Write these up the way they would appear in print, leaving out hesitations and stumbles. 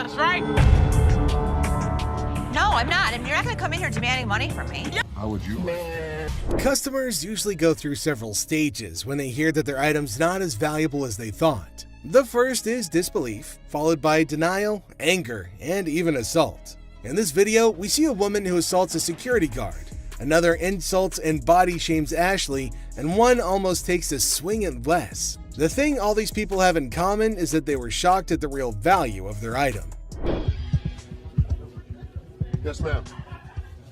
honest, right? No, I'm not. I mean, you're not going to come in here demanding money from me. How would you? Man. Customers usually go through several stages when they hear that their item's not as valuable as they thought. The first is disbelief, followed by denial, anger, and even assault. In this video, we see a woman who assaults a security guard, another insults and body shames Ashley, and one almost takes a swing at Les. The thing all these people have in common is that they were shocked at the real value of their item. Yes, ma'am.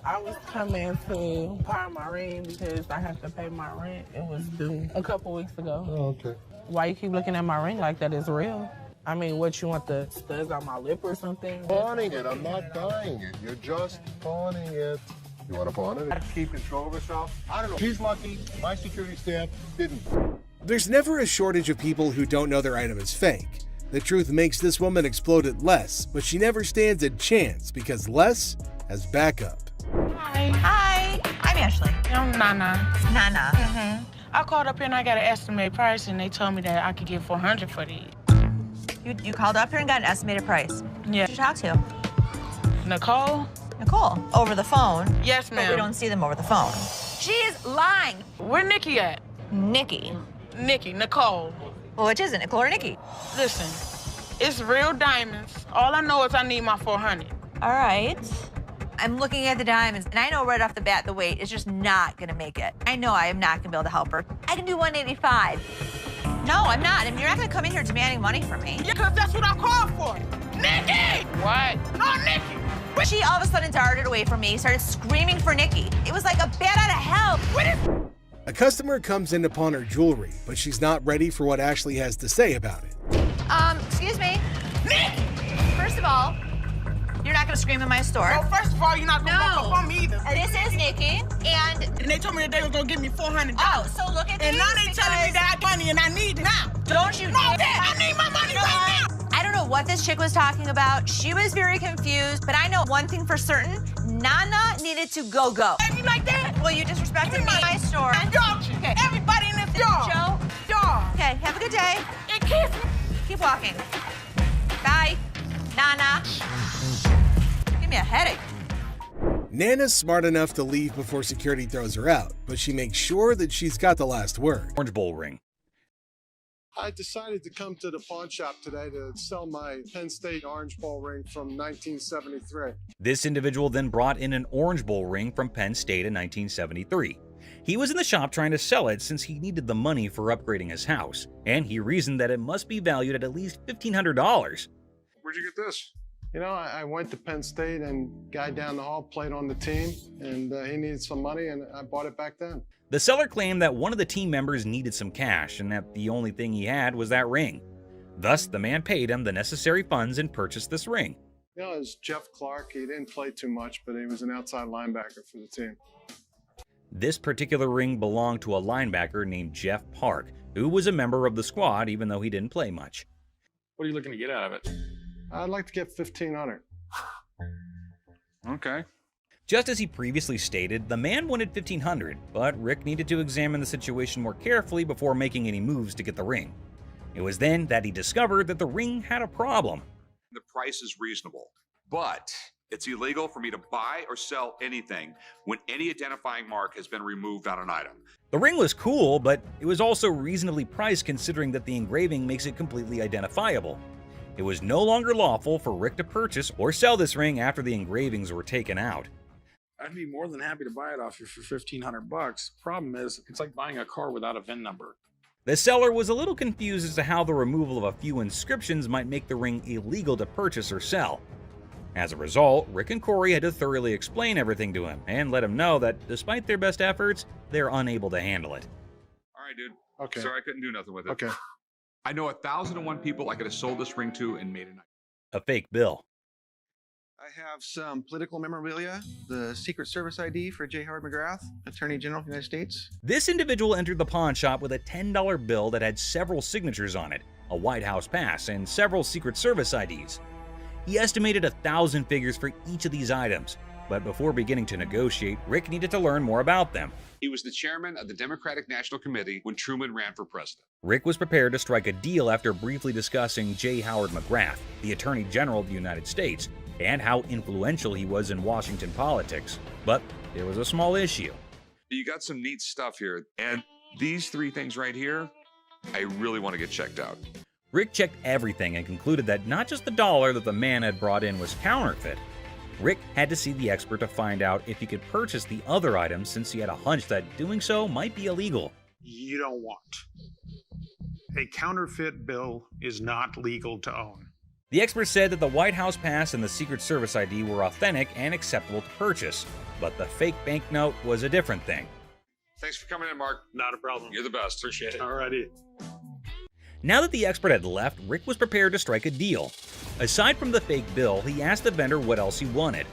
I was coming to pawn my ring because I have to pay my rent. It was due a couple weeks ago. Oh, okay. Why you keep looking at my ring like that is real? I mean, what, you want the studs on my lip or something? Pawning it. I'm not buying it. You're just pawning it. You want to pawn it? Keep control of herself? I don't know. She's lucky. My security staff didn't. There's never a shortage of people who don't know their item is fake. The truth makes this woman explode at Les, but she never stands a chance because Les has backup. Hi. Hi, I'm Ashley. I'm Nana. Nana. I called up here and I got an estimate price and they told me that I could get $400 for these. You called up here and got an estimated price. Yeah. Who did you talk to? Nicole? Nicole. Over the phone? Yes, But we ma'am. don't see them over the phone. She is lying. Where Nikki at? Nikki. Nikki, Nicole. Well, which is it, Nicole or Nikki? Listen, it's real diamonds. All I know is I need my 400. All right. I'm looking at the diamonds, and I know right off the bat the weight is just not gonna make it. I know I am not gonna be able to help her. I can do 185. No, I'm not. I mean, you're not gonna come in here demanding money from me. Yeah, because that's what I called for. Nikki! What? No, Nikki! She all of a sudden darted away from me, started screaming for Nikki. It was like a bat out of hell. What is... A customer comes in to pawn her jewelry, but she's not ready for what Ashley has to say about it. Excuse me. Nikki! First of all, you're not gonna scream in my store. No, first of all, you're not gonna walk up on me either. This is Nikki, and... And they told me that they were gonna give me $400. Oh, so look at And these now they telling me because- that I got money and I need it now. Don't you No, dare. Dad, I need my money right now. I don't know what this chick was talking about. She was very confused, but I know one thing for certain. Nana needed to go. You like that? Well, you disrespected me in my store. And y'all, Okay. everybody in this yard. Joe. Y'all. Okay, have a good day. And kiss me. Keep walking. Bye. Nana. Give me a headache. Nana's smart enough to leave before security throws her out, but she makes sure that she's got the last word. Orange Bowl ring. I decided to come to the pawn shop today to sell my Penn State Orange Bowl ring from 1973. This individual then brought in an Orange Bowl ring from Penn State in 1973. He was in the shop trying to sell it since he needed the money for upgrading his house, and he reasoned that it must be valued at least $1,500. Where'd you get this? You know, I went to Penn State and guy down the hall played on the team and he needed some money and I bought it back then. The seller claimed that one of the team members needed some cash and that the only thing he had was that ring. Thus, the man paid him the necessary funds and purchased this ring. You know, it was Jeff Clark. He didn't play too much, but he was an outside linebacker for the team. This particular ring belonged to a linebacker named Jeff Park, who was a member of the squad even though he didn't play much. What are you looking to get out of it? I'd like to get $1,500. Okay. Just as he previously stated, the man wanted $1,500, but Rick needed to examine the situation more carefully before making any moves to get the ring. It was then that he discovered that the ring had a problem. The price is reasonable, but it's illegal for me to buy or sell anything when any identifying mark has been removed on an item. The ring was cool, but it was also reasonably priced considering that the engraving makes it completely identifiable. It was no longer lawful for Rick to purchase or sell this ring after the engravings were taken out. I'd be more than happy to buy it off you for $1,500. Problem is, it's like buying a car without a VIN number. The seller was a little confused as to how the removal of a few inscriptions might make the ring illegal to purchase or sell. As a result, Rick and Corey had to thoroughly explain everything to him and let him know that despite their best efforts, they're unable to handle it. All right, dude. Okay. Sorry I couldn't do nothing with it. Okay. I know 1,001 people I could have sold this ring to and made A fake bill. I have some political memorabilia, the Secret Service ID for J. Howard McGrath, Attorney General of the United States. This individual entered the pawn shop with a $10 bill that had several signatures on it, a White House pass, and several Secret Service IDs. He estimated 1,000 figures for each of these items. But before beginning to negotiate, Rick needed to learn more about them. He was the chairman of the Democratic National Committee when Truman ran for president. Rick was prepared to strike a deal after briefly discussing J. Howard McGrath, the Attorney General of the United States, and how influential he was in Washington politics. But there was a small issue. You got some neat stuff here, and these three things right here, I really want to get checked out. Rick checked everything and concluded that not just the dollar that the man had brought in was counterfeit. Rick had to see the expert to find out if he could purchase the other items, since he had a hunch that doing so might be illegal. You don't want. A counterfeit bill is not legal to own. The expert said that the White House pass and the Secret Service ID were authentic and acceptable to purchase, but the fake banknote was a different thing. Thanks for coming in, Mark. Not a problem. You're the best. Appreciate it. Alrighty. Now that the expert had left, Rick was prepared to strike a deal. Aside from the fake bill, he asked the vendor what else he wanted.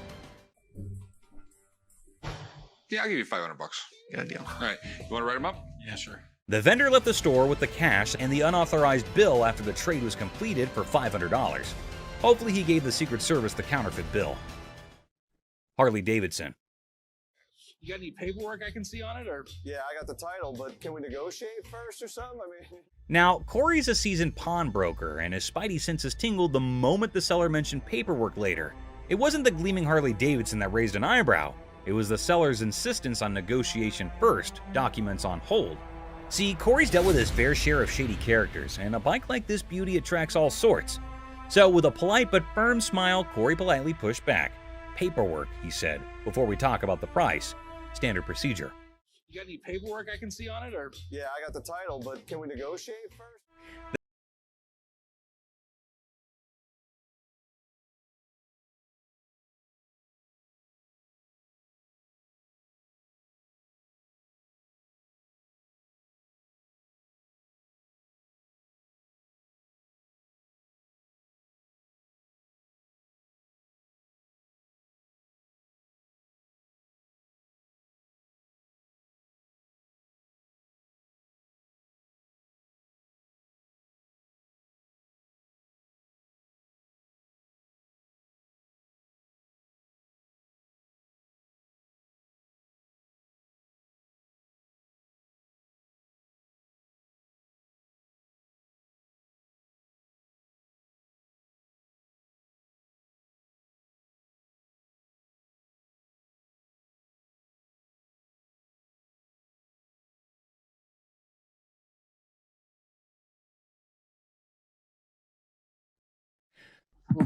Yeah, I'll give you $500. Got a deal. All right, you want to write them up? Yeah, sure. The vendor left the store with the cash and the unauthorized bill after the trade was completed for $500. Hopefully he gave the Secret Service the counterfeit bill. Harley Davidson. You got any paperwork I can see on it, or? Yeah, I got the title, but can we negotiate first or something? I mean... Now, Corey's a seasoned pawnbroker, and his spidey senses tingled the moment the seller mentioned paperwork later. It wasn't the gleaming Harley Davidson that raised an eyebrow. It was the seller's insistence on negotiation first, documents on hold. See, Corey's dealt with his fair share of shady characters, and a bike like this beauty attracts all sorts. So with a polite but firm smile, Corey politely pushed back. Paperwork, he said, before we talk about the price. Standard procedure. You got any paperwork I can see on it, or? Yeah, I got the title, but can we negotiate first?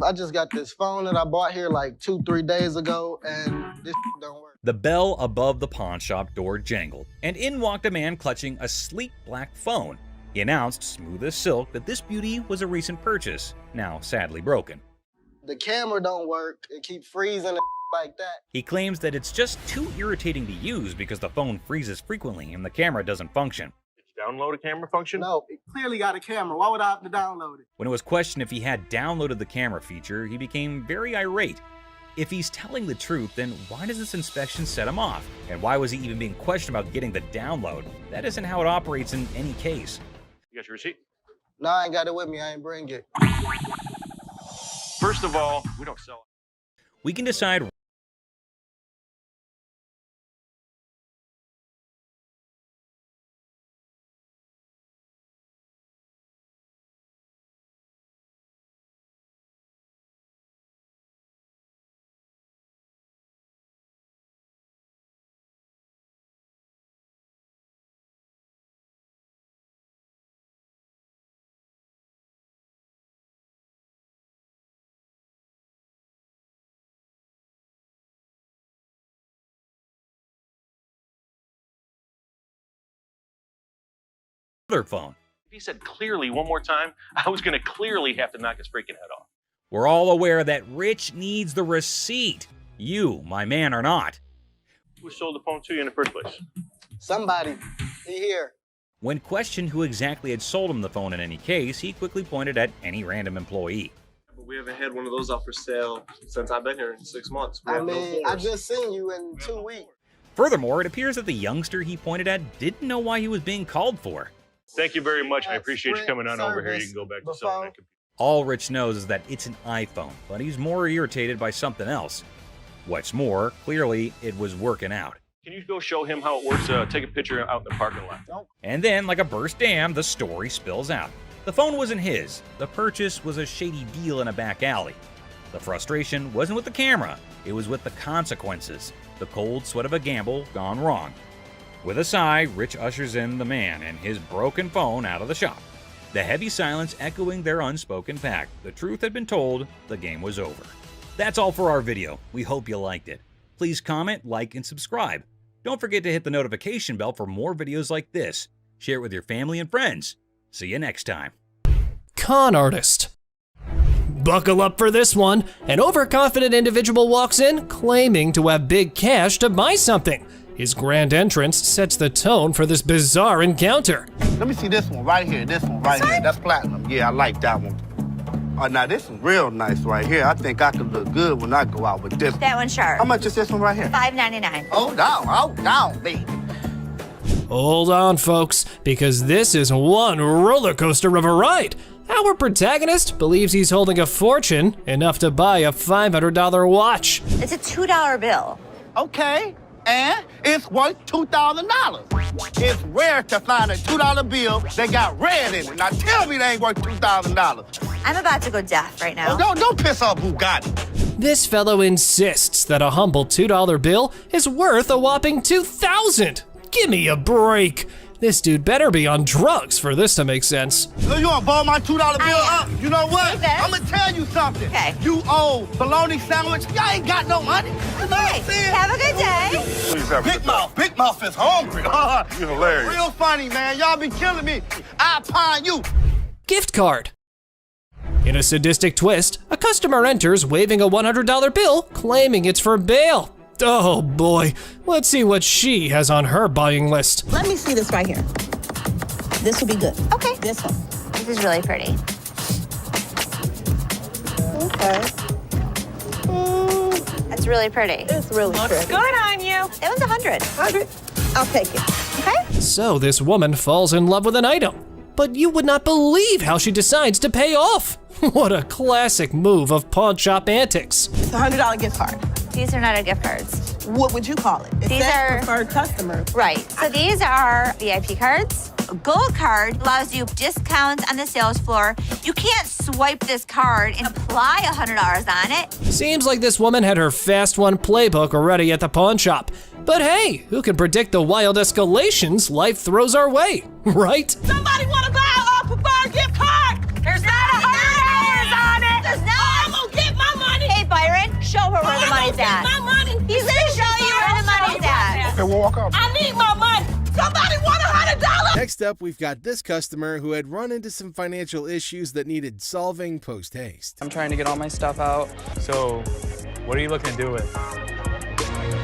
I just got this phone that I bought here like 2-3 days ago, and this don't work. The bell above the pawn shop door jangled, and in walked a man clutching a sleek black phone. He announced, smooth as silk, that this beauty was a recent purchase, now sadly broken. The camera don't work. It keeps freezing and like that. He claims that it's just too irritating to use because the phone freezes frequently and the camera doesn't function. Download a camera function? No, it clearly got a camera. Why would I have to download it? When it was questioned if he had downloaded the camera feature, he became very irate. If he's telling the truth, then why does this inspection set him off? And why was he even being questioned about getting the download? That isn't how it operates in any case. You got your receipt? No, I ain't got it with me. I ain't bring it. First of all, we don't sell it. We can decide other phone. If he said clearly one more time, I was going to clearly have to knock his freaking head off. We're all aware that Rich needs the receipt. You, my man, are not. Who sold the phone to you in the first place? Somebody. He here. When questioned who exactly had sold him the phone in any case, he quickly pointed at any random employee. But we haven't had one of those up for sale since I've been here in 6 months. I mean, I just seen you in 2 weeks. Furthermore, it appears that the youngster he pointed at didn't know why he was being called for. Thank you very much. I appreciate you coming on over here. You can go back to selling that computer. All Rich knows is that it's an iPhone, but he's more irritated by something else. What's more, clearly it was working out. Can you go show him how it works? Take a picture out in the parking lot. And then, like a burst dam, the story spills out. The phone wasn't his. The purchase was a shady deal in a back alley. The frustration wasn't with the camera, it was with the consequences. The cold sweat of a gamble gone wrong. With a sigh, Rich ushers in the man and his broken phone out of the shop. The heavy silence echoing their unspoken pact. The truth had been told, the game was over. That's all for our video. We hope you liked it. Please comment, like, and subscribe. Don't forget to hit the notification bell for more videos like this. Share it with your family and friends. See you next time. Con artist. Buckle up for this one. An overconfident individual walks in claiming to have big cash to buy something. His grand entrance sets the tone for this bizarre encounter. Let me see this one right here. This one right here. That's platinum. Yeah, I like that one. Oh, now this is real nice right here. I think I could look good when I go out with this. That one's sharp. How much is this one right here? $5.99. Hold down, baby. Hold on, folks, because this is one roller coaster of a ride. Our protagonist believes he's holding a fortune, enough to buy a $500 watch. It's a $2 bill. Okay, and it's worth $2,000. It's rare to find a $2 bill that got red in it. Now tell me they ain't worth $2,000. I'm about to go deaf right now. Oh, don't piss off Bugatti. This fellow insists that a humble $2 bill is worth a whopping $2,000. Give me a break. This dude better be on drugs for this to make sense. You wanna borrow my $2 bill up? You know what? I'm gonna tell you something. Okay. You owe bologna sandwich. Y'all ain't got no money. You know what I'm saying? Have a good day. Please have Big Mouth is hungry. You're hilarious. Real funny, man. Y'all be killing me. I pine you. Gift card. In a sadistic twist, a customer enters waving a $100 bill, claiming it's for bail. Oh boy, let's see what she has on her buying list. Let me see this right here. This will be good. Okay. This one. This is really pretty. Okay. That's really pretty. It's really Looks pretty. good on you. That was 100. 100. I'll take it. Okay. So this woman falls in love with an item, but you would not believe how she decides to pay off. What a classic move of pawn shop antics. It's a $100 gift card. These are not gift cards. What would you call it? It These says are preferred customer. Right. So these are VIP cards. A gold card allows you discounts on the sales floor. You can't swipe this card and apply $100 on it. Seems like this woman had her fast one playbook already at the pawn shop. But hey, who can predict the wild escalations life throws our way, right? Somebody want to buy a preferred gift card? There's not $100 on it. There's not. I'm gonna get my money. Hey, Byron, show her where the money's at. My money. He's gonna show you where the money's at. Okay, we'll walk up. I need my money. Somebody want $100? Next up, we've got this customer who had run into some financial issues that needed solving post-haste. I'm trying to get all my stuff out. So, what are you looking to do with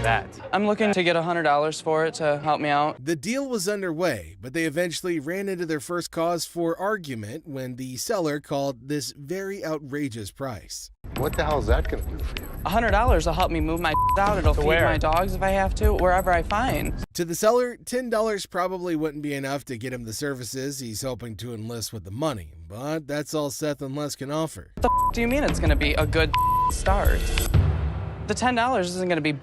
that? I'm looking to get $100 for it to help me out. The deal was underway, but they eventually ran into their first cause for argument when the seller called this very outrageous price. What the hell is that going to do for you? $100 will help me move my out. It'll feed my dogs if I have to, wherever I find. To the seller, $10 probably wouldn't be enough to get him the services he's hoping to enlist with the money, but that's all Seth and Les can offer. What the do you mean it's going to be a good start? The $10 isn't going to be.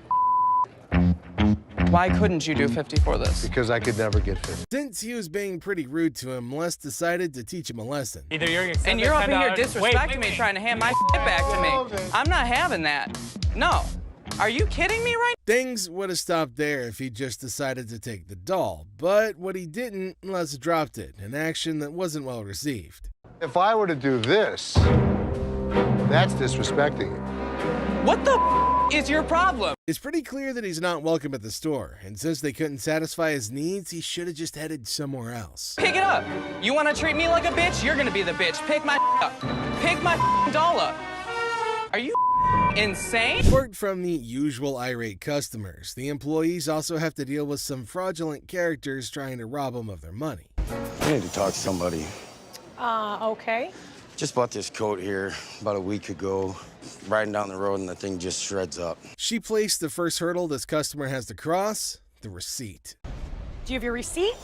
Why couldn't you do 50 for this? Because I could never get 50. Since he was being pretty rude to him, Les decided to teach him a lesson. Either you're gonna And you're up in here disrespecting me, trying to hand my back to me. I'm not having that. No. Are you kidding me right now? Things would have stopped there if he just decided to take the doll, but what he didn't, Les dropped it, an action that wasn't well received. If I were to do this, that's disrespecting you. What the is your problem? It's pretty clear that he's not welcome at the store, and since they couldn't satisfy his needs, he should have just headed somewhere else. Pick it up. You want to treat me like a bitch? You're going to be the bitch. Pick my up. Pick my doll up. Are you insane? Apart from the usual irate customers, the employees also have to deal with some fraudulent characters trying to rob them of their money. I need to talk to somebody. Okay. Just bought this coat here about a week ago. Riding down the road and the thing just shreds up. She placed the first hurdle this customer has to cross, the receipt. Do you have your receipt?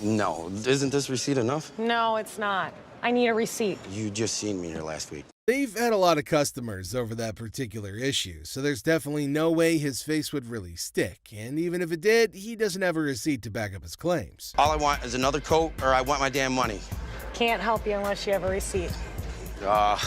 No, isn't this receipt enough? No, it's not. I need a receipt. You just seen me here last week. They've had a lot of customers over that particular issue, so there's definitely no way his face would really stick, and even if it did, he doesn't have a receipt to back up his claims. All I want is another coat, or I want my damn money. Can't help you unless you have a receipt. How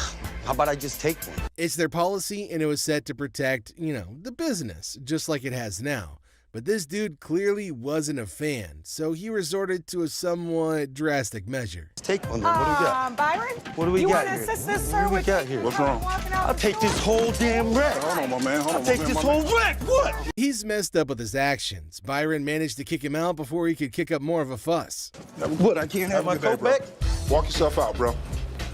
about I just take one? It's their policy, and it was set to protect, the business, just like it has now. But this dude clearly wasn't a fan, so he resorted to a somewhat drastic measure. Let's take one then. What do we got? Byron? What do we you got want here? to assist this, sir? What do we got here? What's wrong? I'll take this whole damn wreck. Hold on, my man. Hold on, I'll take my this man, whole wreck. What? He's messed up with his actions. Byron managed to kick him out before he could kick up more of a fuss. What, I can't have my coat back? Walk yourself out, bro.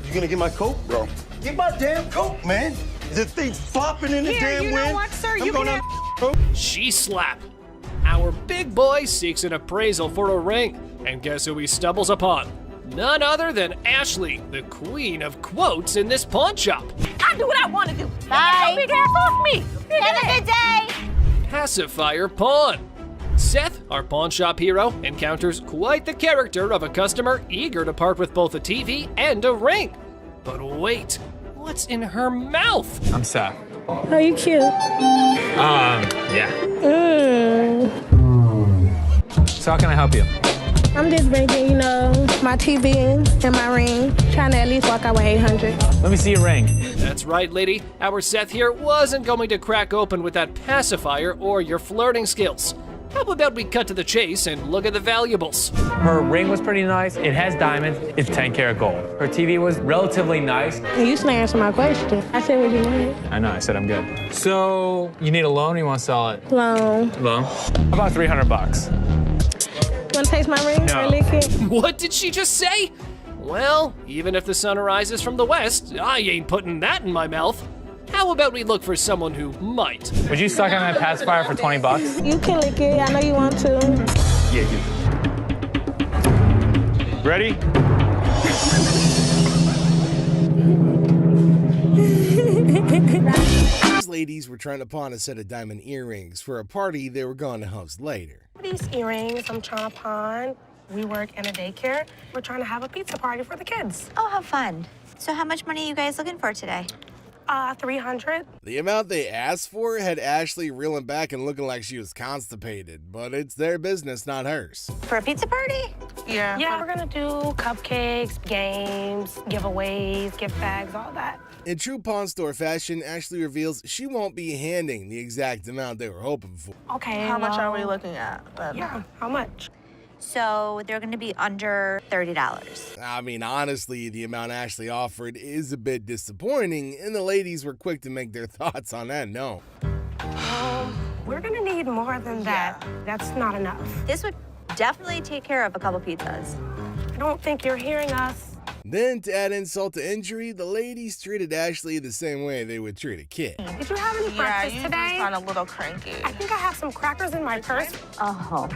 You gonna get my coat? Bro. Get my damn coat, man. This thing's flopping in the damn you wind. know what, sir? I'm You gonna can She slap. Our big boy seeks an appraisal for a ring, and guess who he stumbles upon? None other than Ashley, the queen of quotes in this pawn shop. I do what I want to do. Bye. Big ass off me. Have a good day. Pacifier Pawn. Seth, our pawn shop hero, encounters quite the character of a customer eager to part with both a TV and a ring. But wait, what's in her mouth? I'm Seth. Oh, you cute. Yeah. So how can I help you? I'm just bringing, my TV and my ring, trying to at least walk out with 800. Let me see your ring. That's right, lady. Our Seth here wasn't going to crack open with that pacifier or your flirting skills. How about we cut to the chase and look at the valuables? Her ring was pretty nice. It has diamonds. It's 10 karat gold. Her TV was relatively nice. You still answer my question. I said what you wanted. I know, I said I'm good. So, you need a loan or you want to sell it? Loan. Loan? About $300. Want to taste my ring? No. Or lick it? What did she just say? Well, even if the sun rises from the west, I ain't putting that in my mouth. How about we look for someone who might? Would you suck on that pacifier for $20? You can lick it. I know you want to. Yeah, you. Ready? These ladies were trying to pawn a set of diamond earrings for a party they were going to host later. These earrings I'm trying to pawn. We work in a daycare. We're trying to have a pizza party for the kids. Oh, how fun. So how much money are you guys looking for today? 300. The amount they asked for had Ashley reeling back and looking like she was constipated, but it's their business, not hers. For a pizza party? Yeah, we're gonna do cupcakes, games, giveaways, gift bags, all that. In true pawn store fashion, Ashley reveals she won't be handing the exact amount they were hoping for. Okay. How much are we looking at? Yeah, how much? So they're going to be under $30. I mean, honestly, the amount Ashley offered is a bit disappointing, and the ladies were quick to make their thoughts on that known. We're gonna need more than that. That's not enough. This would definitely take care of a couple pizzas. I don't think you're hearing us. Then, to add insult to injury, the ladies treated Ashley the same way they would treat a kid. Did you have any breakfast you today? just sound a little cranky. I think I have some crackers in my purse. Oh,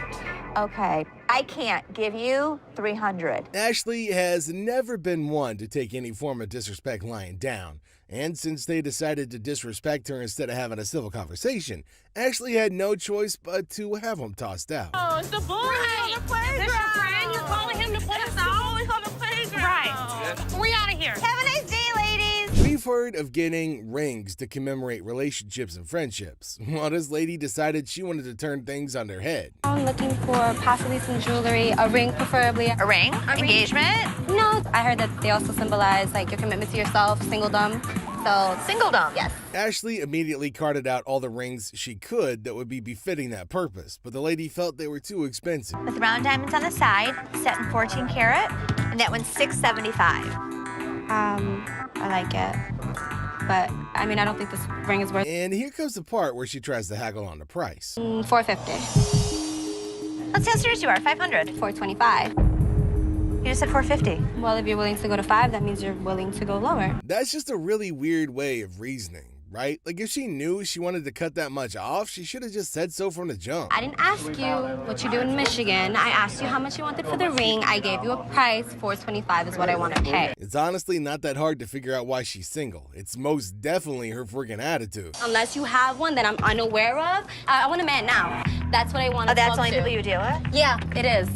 okay. I can't give you $300. Ashley has never been one to take any form of disrespect lying down. And since they decided to disrespect her instead of having a civil conversation, Ashley had no choice but to have them tossed out. Oh, it's the boy on the playground. Is this your friend? You're calling him to put us out? Always on the playground. Right. We out of here. Have a nice day, ladies. We've heard of getting rings to commemorate relationships and friendships. Well, this lady decided she wanted to turn things on their head. I'm looking for possibly some jewelry, a ring preferably. A ring? Engagement? No. I heard that they also symbolize like your commitment to yourself, singledom. So singledom, yes. Ashley immediately carted out all the rings she could that would be befitting that purpose, but the lady felt they were too expensive. With round diamonds on the side, set in 14 karat, and that one's $675. I like it. But, I mean, I don't think this ring is worth And here comes the part where she tries to haggle on the price. $450. Let's see how serious you are. $500. $425. You just said $450. Well, if you're willing to go to $5, that means you're willing to go lower. That's just a really weird way of reasoning, right? Like, if she knew she wanted to cut that much off, she should have just said so from the jump. I didn't ask you what you do in Michigan. I asked you how much you wanted for the ring. I gave you a price. $425 is what I want to pay. It's honestly not that hard to figure out why she's single. It's most definitely her freaking attitude. Unless you have one that I'm unaware of, I want a man now. That's what I want to Oh, that's the talk only to. people you deal with? Yeah, it is.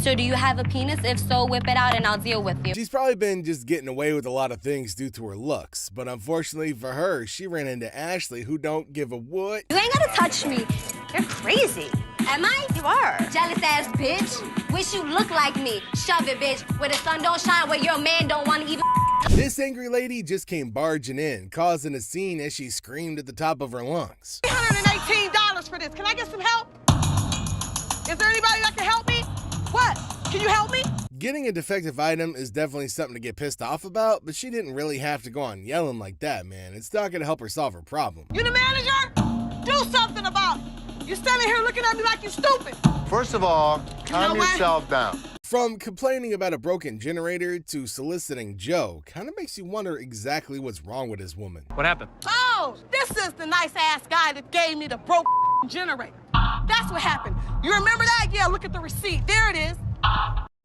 So do you have a penis? If so, whip it out and I'll deal with you. She's probably been just getting away with a lot of things due to her looks, but unfortunately for her, she ran into Ashley, who don't give a what. You ain't gotta touch me. You're crazy. Am I? You are. Jealous ass bitch. Wish you look like me. Shove it, bitch. Where the sun don't shine, where your man don't want to even. This angry lady just came barging in, causing a scene as she screamed at the top of her lungs. $318 for this. Can I get some help? Is there anybody that can help me? What? Can you help me? Getting a defective item is definitely something to get pissed off about, but she didn't really have to go on yelling like that, man. It's not gonna help her solve her problem. You the manager? Do something about it. You're standing here looking at me like you're stupid. First of all, calm yourself down. From complaining about a broken generator to soliciting Joe, kind of makes you wonder exactly what's wrong with this woman. What happened? Oh, this is the nice-ass guy that gave me the broke generator. That's what happened. You remember that? Yeah, look at the receipt. There it is.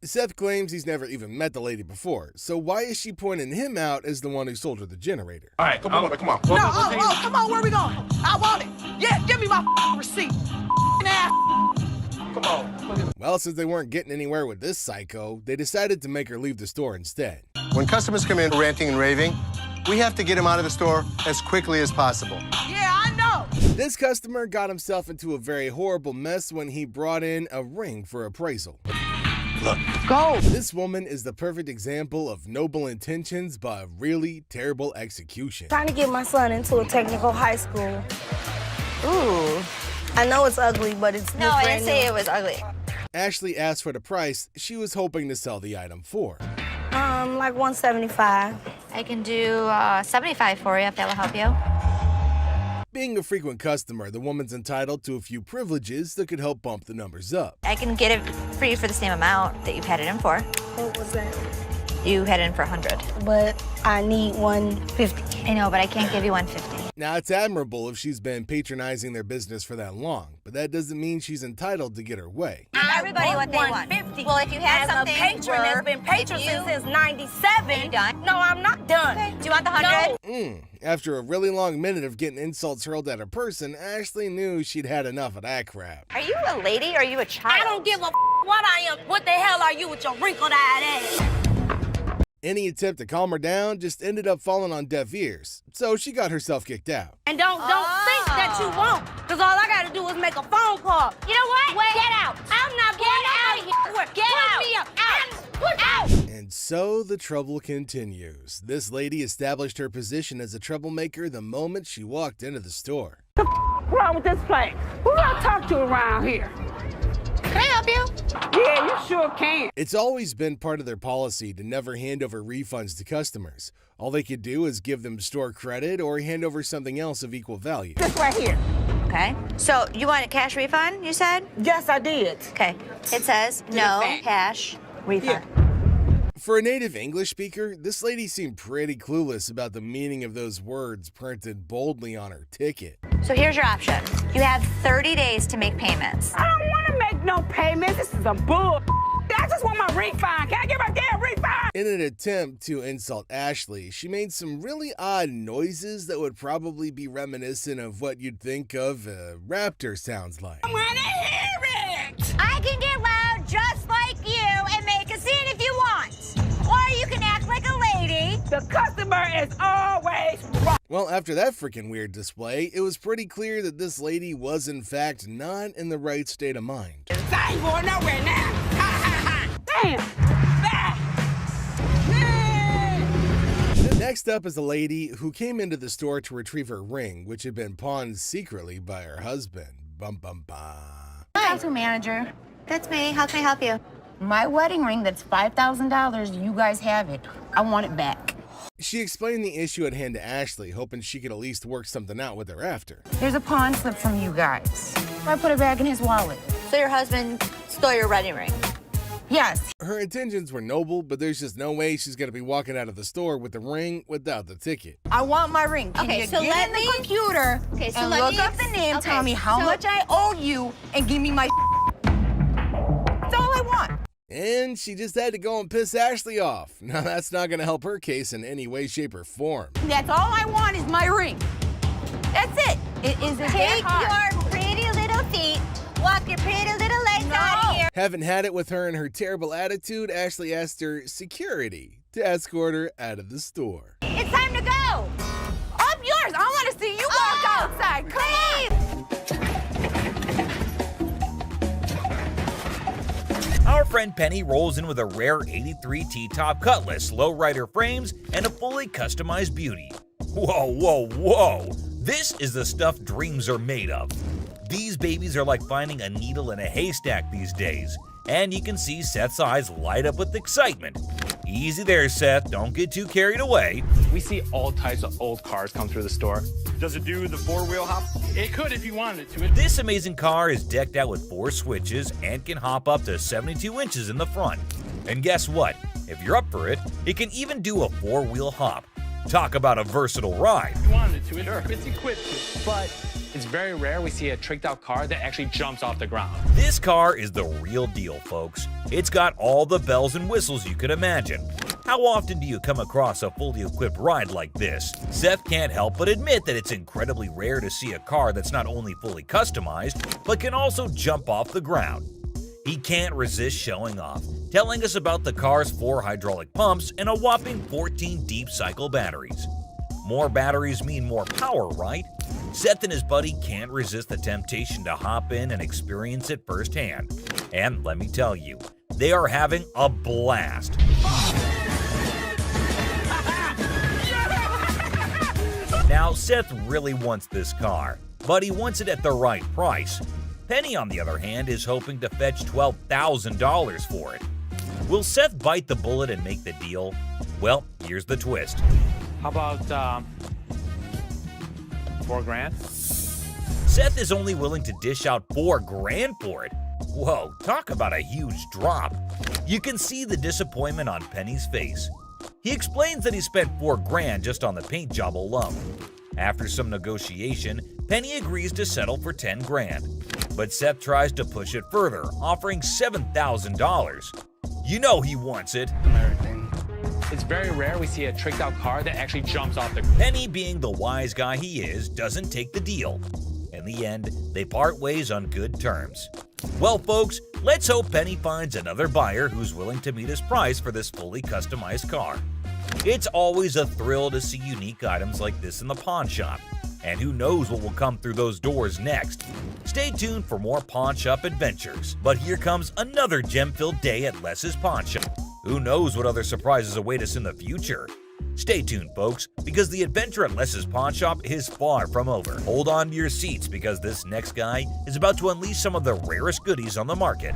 Seth claims he's never even met the lady before, so why is she pointing him out as the one who sold her the generator? All right, come on. No, come on, where we going? I want it. Yeah, give me my receipt. Ass. Come on. Well, since they weren't getting anywhere with this psycho, they decided to make her leave the store instead. When customers come in ranting and raving, we have to get them out of the store as quickly as possible. Yeah, I know. This customer got himself into a very horrible mess when he brought in a ring for appraisal. Look. Go. This woman is the perfect example of noble intentions but really terrible execution. Trying to get my son into a technical high school. Ooh. I know it's ugly, but it's No, I didn't say it was ugly. Ashley asked for the price she was hoping to sell the item for. Like $175. I can do 75 for you if that will help you. Being a frequent customer, the woman's entitled to a few privileges that could help bump the numbers up. I can get it for you for the same amount that you've had it in for. What was that? You had it in for 100. But I need 150. I know, but I can't give you 150. Now, it's admirable if she's been patronizing their business for that long, but that doesn't mean she's entitled to get her way. Give everybody what they want. Well, if you had something, a patron that's been patron since 97. Are you done? No, I'm not done. Okay. Do you want the 100? After a really long minute of getting insults hurled at her person, Ashley knew she'd had enough of that crap. Are you a lady or are you a child? I don't give a what I am. What the hell are you with your wrinkled-eyed ass? Any attempt to calm her down just ended up falling on deaf ears, so she got herself kicked out. And don't think that you won't, because all I gotta do is make a phone call. You know what? Wait. Get out. I'm not going out of here. Get out. Me out. And so the trouble continues. This lady established her position as a troublemaker the moment she walked into the store. What's wrong with this place? Who do I talk to around here? Can I help you? Yeah, you sure can. It's always been part of their policy to never hand over refunds to customers. All they could do is give them store credit or hand over something else of equal value. This right here. Okay. So you want a cash refund, you said? Yes, I did. Okay. It says no cash refund. For a native English speaker, this lady seemed pretty clueless about the meaning of those words printed boldly on her ticket. So here's your option. You have 30 days to make payments. I don't want to make no payments. This is a bull. I just want my refund. Can I get my damn refund? In an attempt to insult Ashley, she made some really odd noises that would probably be reminiscent of what you'd think of a raptor sounds like. I want to hear it. I can get loud just like you and make a scene if you want. Or you can act like a lady. The customer is always right. Well, after that freaking weird display, it was pretty clear that this lady was in fact not in the right state of mind. I ain't going nowhere now. Damn. Next up is a lady who came into the store to retrieve her ring, which had been pawned secretly by her husband. Bum bum bum. Hi, manager. That's me. How can I help you? My wedding ring that's $5,000, you guys have it. I want it back. She explained the issue at hand to Ashley, hoping she could at least work something out with her after. There's a pawn slip from you guys. I put it back in his wallet. So your husband stole your wedding ring? Yes. Her intentions were noble, but there's just no way she's gonna be walking out of the store with the ring without the ticket. I want my ring. Can Okay, you so get let in me- the computer Okay, so and let look me up the name, okay, tell me how so- much I owe you, and give me my That's all I want. And she just had to go and piss Ashley off. Now that's not gonna help her case in any way, shape, or form. That's all I want is my ring. That's it. It isn't Take that hard. your pretty little feet Walk your pretty little legs out here. Having had it with her and her terrible attitude, Ashley asked her security to escort her out of the store. It's time to go. I'm yours. I want to see you walk outside. Come on. Our friend Penny rolls in with a rare 83 T-top Cutlass, lowrider frames, and a fully customized beauty. Whoa, whoa, whoa! This is the stuff dreams are made of. These babies are like finding a needle in a haystack these days, and you can see Seth's eyes light up with excitement. Easy there, Seth, don't get too carried away. We see all types of old cars come through the store. Does it do the four-wheel hop? It could if you wanted it to. This amazing car is decked out with 4 switches and can hop up to 72 inches in the front. And guess what? If you're up for it, it can even do a 4-wheel hop. Talk about a versatile ride. If you wanted it to, it's equipped to. But it's very rare we see a tricked out car that actually jumps off the ground. This car is the real deal, folks. It's got all the bells and whistles you could imagine. How often do you come across a fully equipped ride like this? Seth can't help but admit that it's incredibly rare to see a car that's not only fully customized, but can also jump off the ground. He can't resist showing off, telling us about the car's 4 hydraulic pumps and a whopping 14 deep cycle batteries. More batteries mean more power, right? Seth and his buddy can't resist the temptation to hop in and experience it firsthand. And let me tell you, they are having a blast. Now, Seth really wants this car, but he wants it at the right price. Penny, on the other hand, is hoping to fetch $12,000 for it. Will Seth bite the bullet and make the deal? Well, here's the twist. How about $4,000? Seth is only willing to dish out $4,000 for it. Whoa, talk about a huge drop. You can see the disappointment on Penny's face. He explains that he spent $4,000 just on the paint job alone. After some negotiation, Penny agrees to settle for $10,000. But Seth tries to push it further, offering $7,000. You know he wants it. It's very rare we see a tricked out car that actually jumps off the ground. Penny, being the wise guy he is, doesn't take the deal. In the end, they part ways on good terms. Well, folks, let's hope Penny finds another buyer who's willing to meet his price for this fully customized car. It's always a thrill to see unique items like this in the pawn shop. And who knows what will come through those doors next. Stay tuned for more pawn shop adventures. But here comes another gem-filled day at Les's Pawn Shop. Who knows what other surprises await us in the future? Stay tuned, folks, because the adventure at Les's Pawn Shop is far from over. Hold on to your seats because this next guy is about to unleash some of the rarest goodies on the market.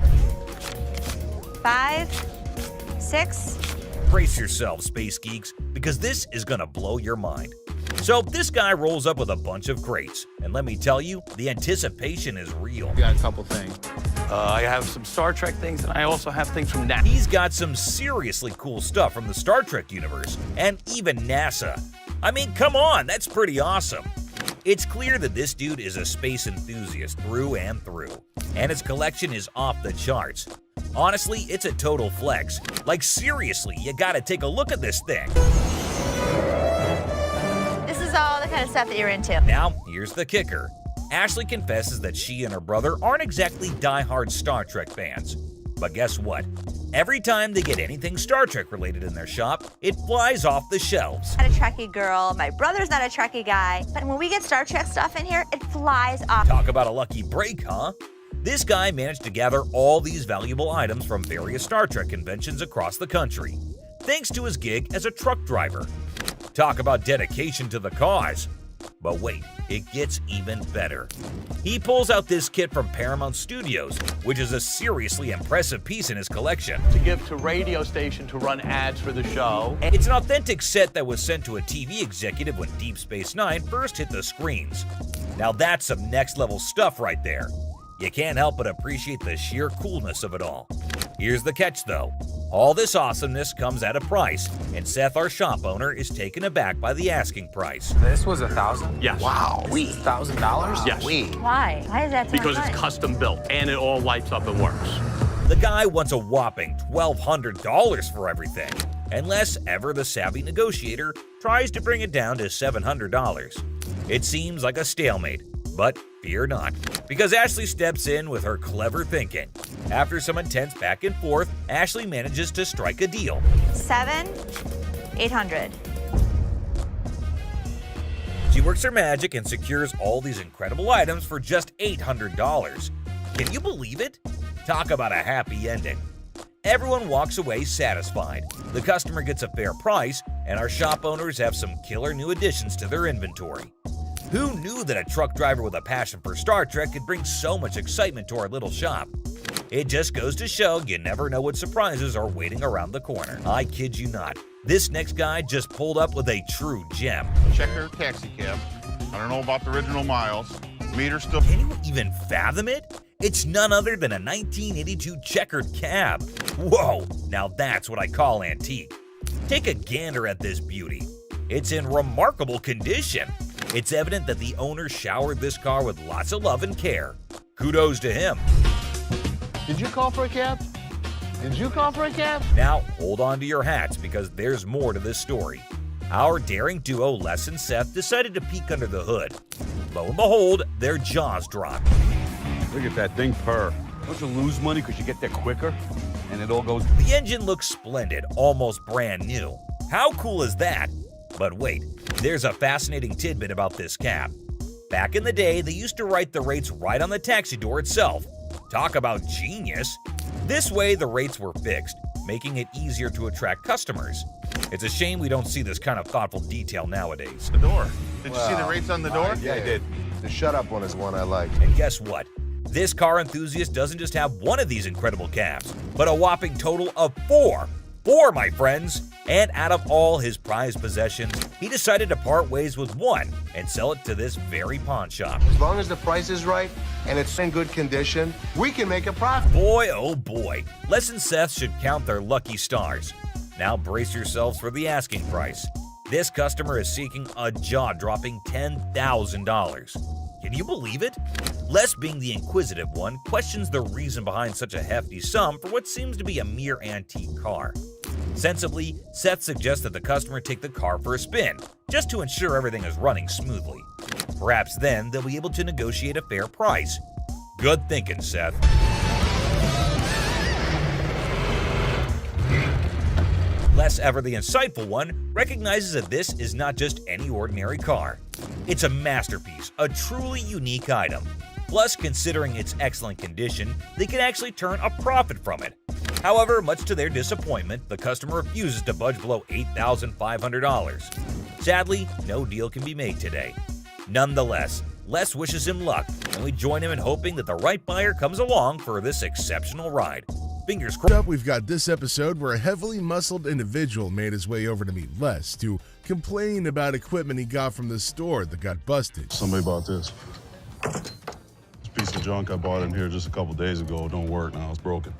5, 6. Brace yourselves, space geeks, because this is gonna blow your mind. So this guy rolls up with a bunch of crates, and let me tell you, the anticipation is real. Got a couple things. I have some Star Trek things, and I also have things from NASA. He's got some seriously cool stuff from the Star Trek universe, and even NASA. I mean, come on, that's pretty awesome. It's clear that this dude is a space enthusiast through and through, and his collection is off the charts. Honestly, it's a total flex. Like seriously, you gotta take a look at this thing. This is all the kind of stuff that you're into. Now, here's the kicker. Ashley confesses that she and her brother aren't exactly die-hard Star Trek fans. But guess what? Every time they get anything Star Trek related in their shop, it flies off the shelves. I'm not a Trekkie girl, my brother's not a Trekkie guy, but when we get Star Trek stuff in here, it flies off. Talk about a lucky break, huh? This guy managed to gather all these valuable items from various Star Trek conventions across the country, thanks to his gig as a truck driver. Talk about dedication to the cause. But wait, it gets even better. He pulls out this kit from Paramount Studios, which is a seriously impressive piece in his collection. To give to radio station to run ads for the show. It's an authentic set that was sent to a TV executive when Deep Space Nine first hit the screens. Now that's some next level stuff right there. You can't help but appreciate the sheer coolness of it all. Here's the catch though. All this awesomeness comes at a price, and Seth, our shop owner, is taken aback by the asking price. This was $1,000? Yes. Wow. $1,000? Yes. Why? Why is that so Because much? it's custom built and it all lights up and works. The guy wants a whopping $1,200 for everything, unless ever the savvy negotiator tries to bring it down to $700. It seems like a stalemate, but fear not, because Ashley steps in with her clever thinking. After some intense back and forth, Ashley manages to strike a deal. 800. She works her magic and secures all these incredible items for just $800. Can you believe it? Talk about a happy ending. Everyone walks away satisfied. The customer gets a fair price, and our shop owners have some killer new additions to their inventory. Who knew that a truck driver with a passion for Star Trek could bring so much excitement to our little shop? It just goes to show you never know what surprises are waiting around the corner. I kid you not. This next guy just pulled up with a true gem. Checker taxi cab. I don't know about the original miles. Meter still. Can you even fathom it? It's none other than a 1982 checkered cab. Whoa, now that's what I call antique. Take a gander at this beauty. It's in remarkable condition. It's evident that the owner showered this car with lots of love and care. Kudos to him. Did you call for a cab? Did you call for a cab? Now, hold on to your hats because there's more to this story. Our daring duo, Les and Seth, decided to peek under the hood. Lo and behold, their jaws dropped. Look at that thing purr. Don't you lose money because you get there quicker? And it all goes... The engine looks splendid, almost brand new. How cool is that? But wait, there's a fascinating tidbit about this cab. Back in the day, they used to write the rates right on the taxi door itself. Talk about genius. This way, the rates were fixed, making it easier to attract customers. It's a shame we don't see this kind of thoughtful detail nowadays. The door. Did you see the rates on the door? Yeah, I did. The shut-up one is one I like. And guess what? This car enthusiast doesn't just have one of these incredible cabs, but a whopping total of 4. 4, my friends! And out of all his prized possessions, he decided to part ways with one and sell it to this very pawn shop. As long as the price is right and it's in good condition, we can make a profit. Boy, oh boy, Les and Seth should count their lucky stars. Now brace yourselves for the asking price. This customer is seeking a jaw-dropping $10,000. Can you believe it? Les, being the inquisitive one, questions the reason behind such a hefty sum for what seems to be a mere antique car. Sensibly, Seth suggests that the customer take the car for a spin, just to ensure everything is running smoothly. Perhaps then they'll be able to negotiate a fair price. Good thinking, Seth. Les, ever the insightful one, recognizes that this is not just any ordinary car. It's a masterpiece, a truly unique item. Plus, considering its excellent condition, they can actually turn a profit from it. However, much to their disappointment, the customer refuses to budge below $8,500. Sadly, no deal can be made today. Nonetheless, Les wishes him luck, and we join him in hoping that the right buyer comes along for this exceptional ride. Fingers crossed. Up, we've got this episode where a heavily muscled individual made his way over to meet Les to complain about equipment he got from the store that got busted. Somebody bought this. This piece of junk I bought in here just a couple days ago don't work now. It's broken.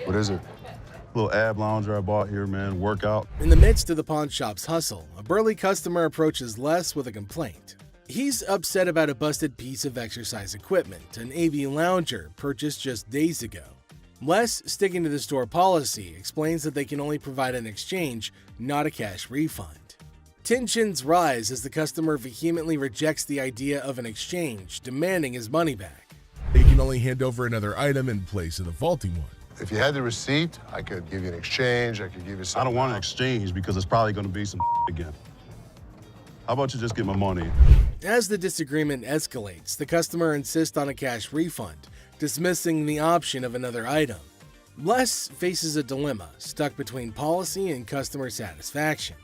What is it? Little ab lounger I bought here, man. Workout. In the midst of the pawn shop's hustle, a burly customer approaches Les with a complaint. He's upset about a busted piece of exercise equipment, an AV lounger purchased just days ago. Les, sticking to the store policy, explains that they can only provide an exchange, not a cash refund. Tensions rise as the customer vehemently rejects the idea of an exchange, demanding his money back. They can only hand over another item in place of the faulty one. If you had the receipt, I could give you an exchange. I could give you some. I don't want an exchange because it's probably going to be some again. How about you just get my money? As the disagreement escalates, the customer insists on a cash refund, dismissing the option of another item. Les faces a dilemma, stuck between policy and customer satisfaction.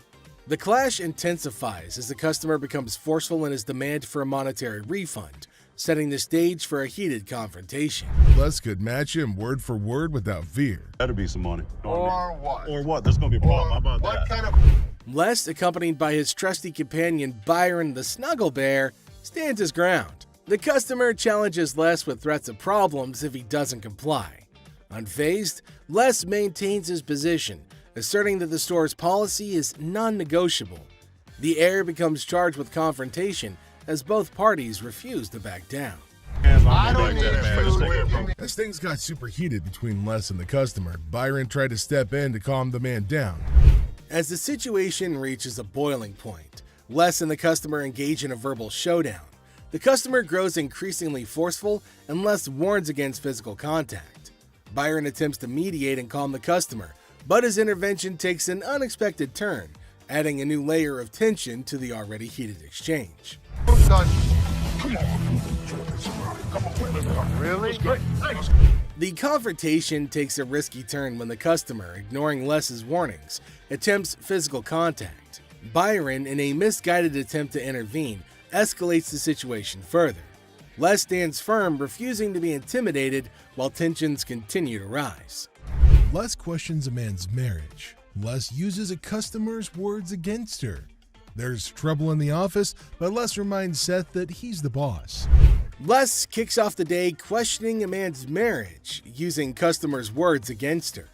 The clash intensifies as the customer becomes forceful in his demand for a monetary refund, setting the stage for a heated confrontation. Les could match him word for word without fear. Better be some money. Or what? Or what? There's going to be a problem. How about What that? kind of... Les, accompanied by his trusty companion Byron the Snuggle Bear, stands his ground. The customer challenges Les with threats of problems if he doesn't comply. Unfazed, Les maintains his position, asserting that the store's policy is non-negotiable. The heir becomes charged with confrontation as both parties refuse to back down. I don't need it. As things got super heated between Les and the customer, Byron tried to step in to calm the man down. As the situation reaches a boiling point, Les and the customer engage in a verbal showdown. The customer grows increasingly forceful and Les warns against physical contact. Byron attempts to mediate and calm the customer, but his intervention takes an unexpected turn, adding a new layer of tension to the already heated exchange. Really? The confrontation takes a risky turn when the customer, ignoring Les's warnings, attempts physical contact. Byron, in a misguided attempt to intervene, escalates the situation further. Les stands firm, refusing to be intimidated while tensions continue to rise. Les questions a man's marriage. Les uses a customer's words against her. There's trouble in the office, but Les reminds Seth that he's the boss. Les kicks off the day questioning a man's marriage, using customers' words against her.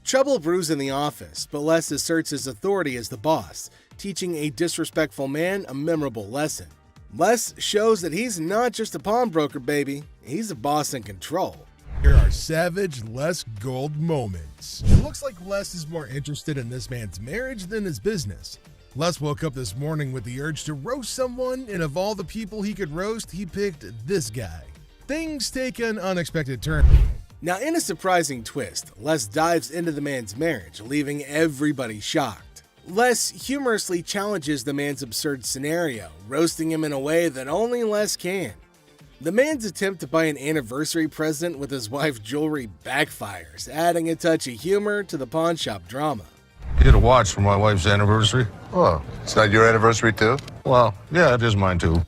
Trouble brews in the office, but Les asserts his authority as the boss, teaching a disrespectful man a memorable lesson. Les shows that he's not just a pawnbroker, baby. He's a boss in control. Here are savage Les Gold moments. It looks like Les is more interested in this man's marriage than his business. Les woke up this morning with the urge to roast someone, and of all the people he could roast, he picked this guy. Things take an unexpected turn. Now, in a surprising twist, Les dives into the man's marriage, leaving everybody shocked. Les humorously challenges the man's absurd scenario, roasting him in a way that only Les can. The man's attempt to buy an anniversary present with his wife's jewelry backfires, adding a touch of humor to the pawn shop drama. You did a watch for my wife's anniversary. Oh, it's not your anniversary too? Well, yeah, it is mine too.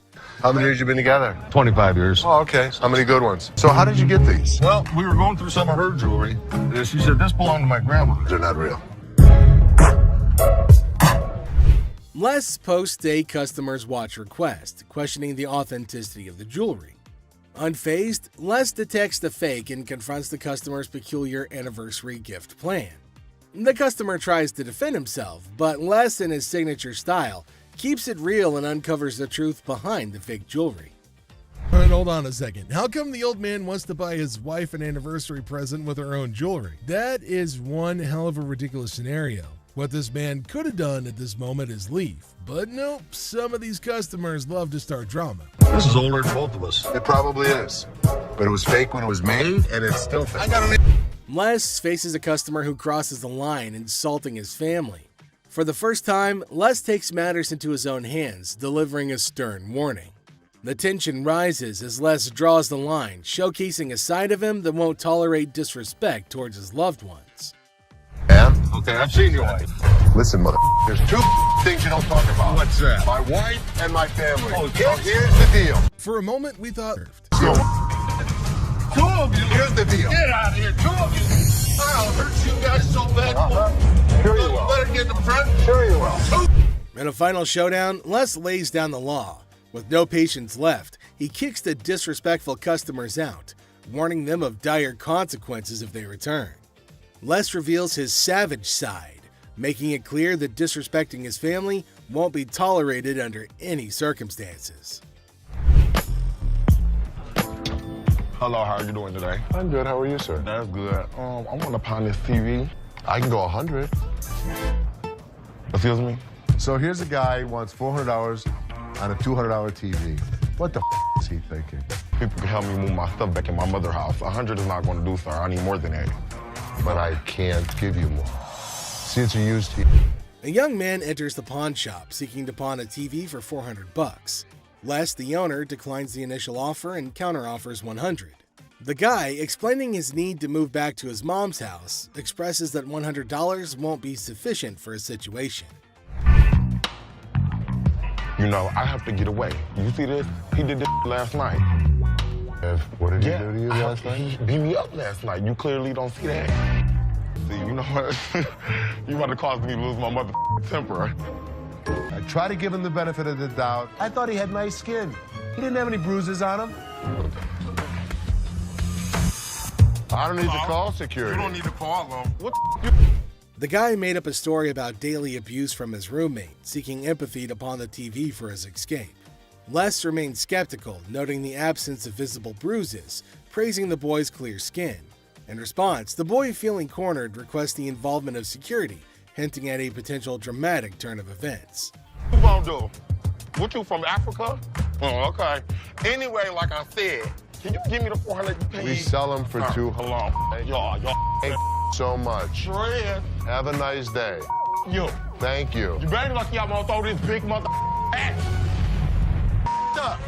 How many years you been together? 25 years. Oh, okay. How many good ones? So how did you get these? Well, we were going through some of her jewelry. She said this belonged to my grandma. They're not real. Les posts a customer's watch request, questioning the authenticity of the jewelry. Unfazed, Les detects the fake and confronts the customer's peculiar anniversary gift plan. The customer tries to defend himself, but Les, in his signature style, keeps it real and uncovers the truth behind the fake jewelry. All right, hold on a second. How come the old man wants to buy his wife an anniversary present with her own jewelry? That is one hell of a ridiculous scenario. What this man could have done at this moment is leave. But nope, some of these customers love to start drama. This is older than both of us. It probably is. But it was fake when it was made, and it's still fake. Les faces a customer who crosses the line, insulting his family. For the first time, Les takes matters into his own hands, delivering a stern warning. The tension rises as Les draws the line, showcasing a side of him that won't tolerate disrespect towards his loved ones. Yeah? Okay, I've seen your wife. Listen, mother, there's two things you don't talk about. What's that? My wife and my family. Oh, so here's the deal. For a moment, we thought... Two of you? Here's the deal. Get out of here. Two of you. I'll hurt you guys so bad. Sure you will. Better get in the front. Sure you will. In a final showdown, Les lays down the law. With no patience left, he kicks the disrespectful customers out, warning them of dire consequences if they return. Les reveals his savage side, making it clear that disrespecting his family won't be tolerated under any circumstances. Hello, how are you doing today? I'm good. How are you, sir? That's good. I want to pawn this TV. I can go 100. Excuse me? So here's a guy who wants $400 on a $200 TV. What the is he thinking? People can help me move my stuff back in my mother's house. 100 is not going to do, sir. I need more than that. But I can't give you more. See, it's a used TV. A young man enters the pawn shop, seeking to pawn a TV for $400. Les, the owner, declines the initial offer and counteroffers $100. The guy, explaining his need to move back to his mom's house, expresses that $100 won't be sufficient for his situation. You know, I have to get away. You see this? He did this last night. What did he do to you last night? He beat me up last night. You clearly don't see that. See, you know what? You about to cause me to lose my mother temper. I try to give him the benefit of the doubt. I thought he had nice skin. He didn't have any bruises on him. I don't need to call security. You don't need to call them. What the The guy made up a story about daily abuse from his roommate, seeking empathy to pawn the TV for his escape. Les remained skeptical, noting the absence of visible bruises, praising the boy's clear skin. In response, the boy, feeling cornered, requests the involvement of security, hinting at a potential dramatic turn of events. What you gonna do? What, you from Africa? Oh, okay. Anyway, like I said, can you give me the 400 you paid? We sell them for two. Hold on. Y'all. Thank you so much. Sure is. Have a nice day. You. Thank you. You better lucky I'm gonna throw this big mother at up.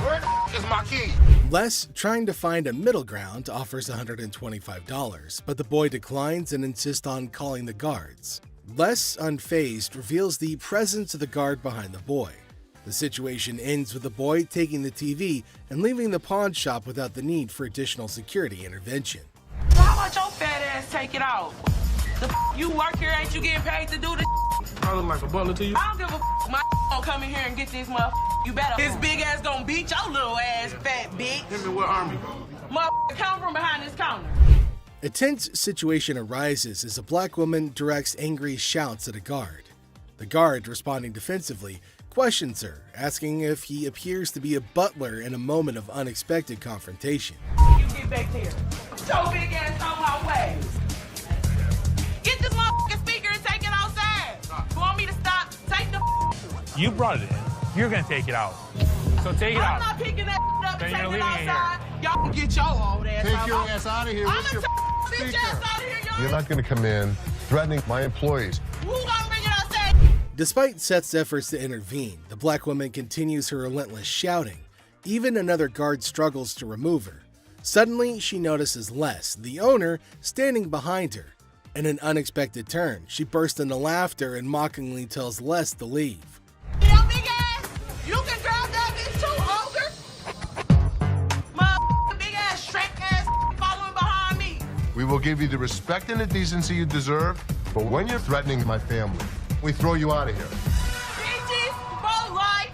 Where is my key? Les, trying to find a middle ground, offers $125, but the boy declines and insists on calling the guards. Les, unfazed, reveals the presence of the guard behind the boy. The situation ends with the boy taking the TV and leaving the pawn shop without the need for additional security intervention. How about your fat ass take it out? You work here, ain't you getting paid to do this? I look like a butler to you. I don't give a my gonna come in here and get this motherfucker. You better. His big ass gonna beat your little ass, fat bitch. Hit me with army. Motherfucker, come from behind this counter. A tense situation arises as a black woman directs angry shouts at a guard. The guard, responding defensively, questions her, asking if he appears to be a butler in a moment of unexpected confrontation. You get back here. Your big ass on my way. Get this motherfucking speaker and take it outside. You want me to stop? Take the. You brought it in. You're gonna take it out. So take it out. I'm not picking that up Then and you're taking it leaving it outside. Y'all can get your old ass Take out. your ass out of here. I'm What's gonna your take bitch ass out of here, y'all. You're not going to come in threatening my employees. Who gonna bring it outside? Despite Seth's efforts to intervene, the black woman continues her relentless shouting. Even another guard struggles to remove her. Suddenly, she notices Les, the owner, standing behind her. In an unexpected turn, she bursts into laughter and mockingly tells Les to leave. Yo, big ass, you can grab that bitch too, ogre. My big ass, shrek ass, following behind me. We will give you the respect and the decency you deserve, but when you're threatening my family, we throw you out of here. Bitches, for life.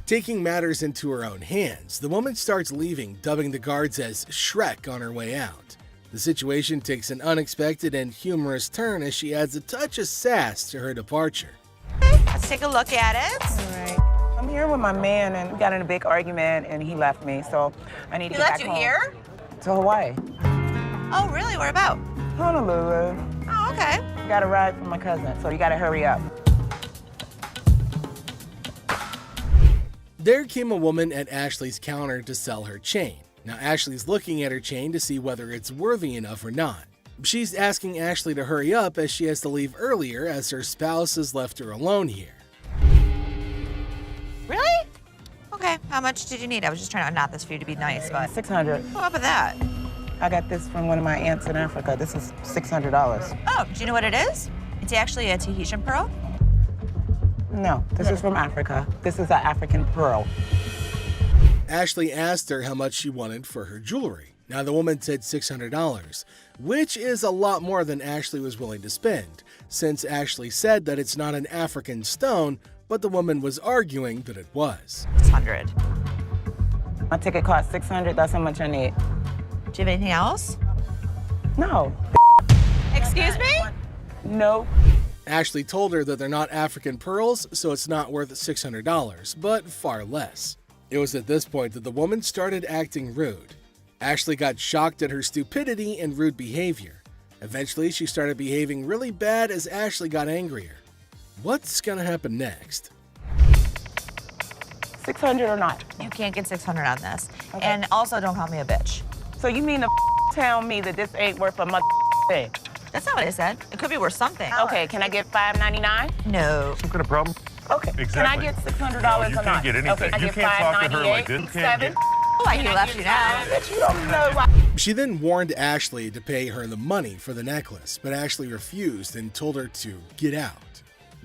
Taking matters into her own hands, the woman starts leaving, dubbing the guards as Shrek on her way out. The situation takes an unexpected and humorous turn as she adds a touch of sass to her departure. Let's take a look at it. All right. I'm here with my man, and we got in a big argument, and he left me, so I need to He get left back you home. here? To Hawaii. Oh, really? Where about? Honolulu. Oh, okay. Got a ride from my cousin, so you gotta hurry up. There came a woman at Ashley's counter to sell her chain. Now Ashley's looking at her chain to see whether it's worthy enough or not. She's asking Ashley to hurry up as she has to leave earlier as her spouse has left her alone here. Really? Okay, how much did you need? I was just trying to knot this for you to be nice, but... 600. What up with that? I got this from one of my aunts in Africa. This is $600. Oh, do you know what it is? It's actually a Tahitian pearl. No, this is from Africa. This is an African pearl. Ashley asked her how much she wanted for her jewelry. Now the woman said $600, which is a lot more than Ashley was willing to spend, since Ashley said that it's not an African stone, but the woman was arguing that it was. 600. My ticket cost $600. That's how much I need. Do you have anything else? No. Excuse me? No. Ashley told her that they're not African pearls, so it's not worth $600, but far less. It was at this point that the woman started acting rude. Ashley got shocked at her stupidity and rude behavior. Eventually, she started behaving really bad as Ashley got angrier. What's gonna happen next? 600 or not? You can't get 600 on this. Okay. And also, don't call me a bitch. So you mean to tell me that this ain't worth a mother thing? That's not what I said. It could be worth something. Okay, can I get $5.99? No. Some kind of problem? Okay. Exactly. Can I get $600 No, or you not? can't get anything. Okay, I You get can't talk to her like this. $5.98, You can't $7. Oh, I he left you now. Bitch, you don't know why. She then warned Ashley to pay her the money for the necklace, but Ashley refused and told her to get out.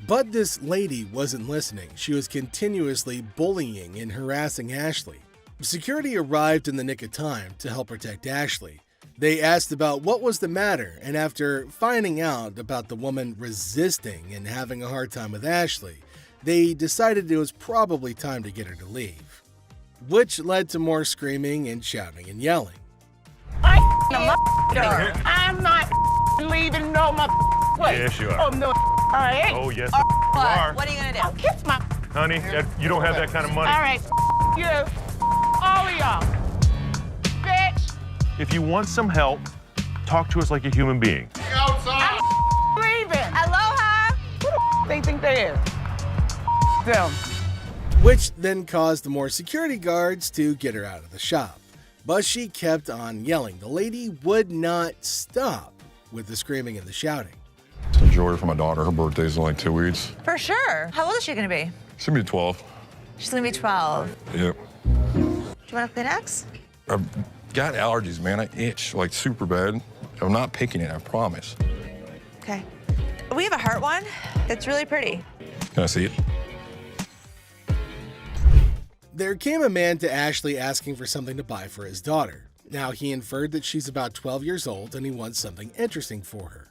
But this lady wasn't listening. She was continuously bullying and harassing Ashley. Security arrived in the nick of time to help protect Ashley. They asked about what was the matter, and after finding out about the woman resisting and having a hard time with Ashley, they decided it was probably time to get her to leave, which led to more screaming and shouting and yelling. I'm not leaving no place. Yes, you are. Oh, no. All right. Oh, yes, What? you are. What are you gonna do? I'll kiss my... Honey, you don't have that kind of money. All right. You. All of y'all. Bitch. If you want some help, talk to us like a human being. I'm leaving. Aloha. Who the they think they is? Them. which then caused the more security guards to get her out of the shop. But she kept on yelling. The lady would not stop with the screaming and the shouting. Some jewelry for my daughter. Her birthday's in like 2 weeks. For sure. How old is she gonna be? She's gonna be 12. She's gonna be 12. Yep. Do you want a Kleenex? I've got allergies, man. I itch like super bad. I'm not picking it, I promise. Okay. We have a heart one that's really pretty. Can I see it? There came a man to Ashley asking for something to buy for his daughter. Now, he inferred that she's about 12 years old and he wants something interesting for her.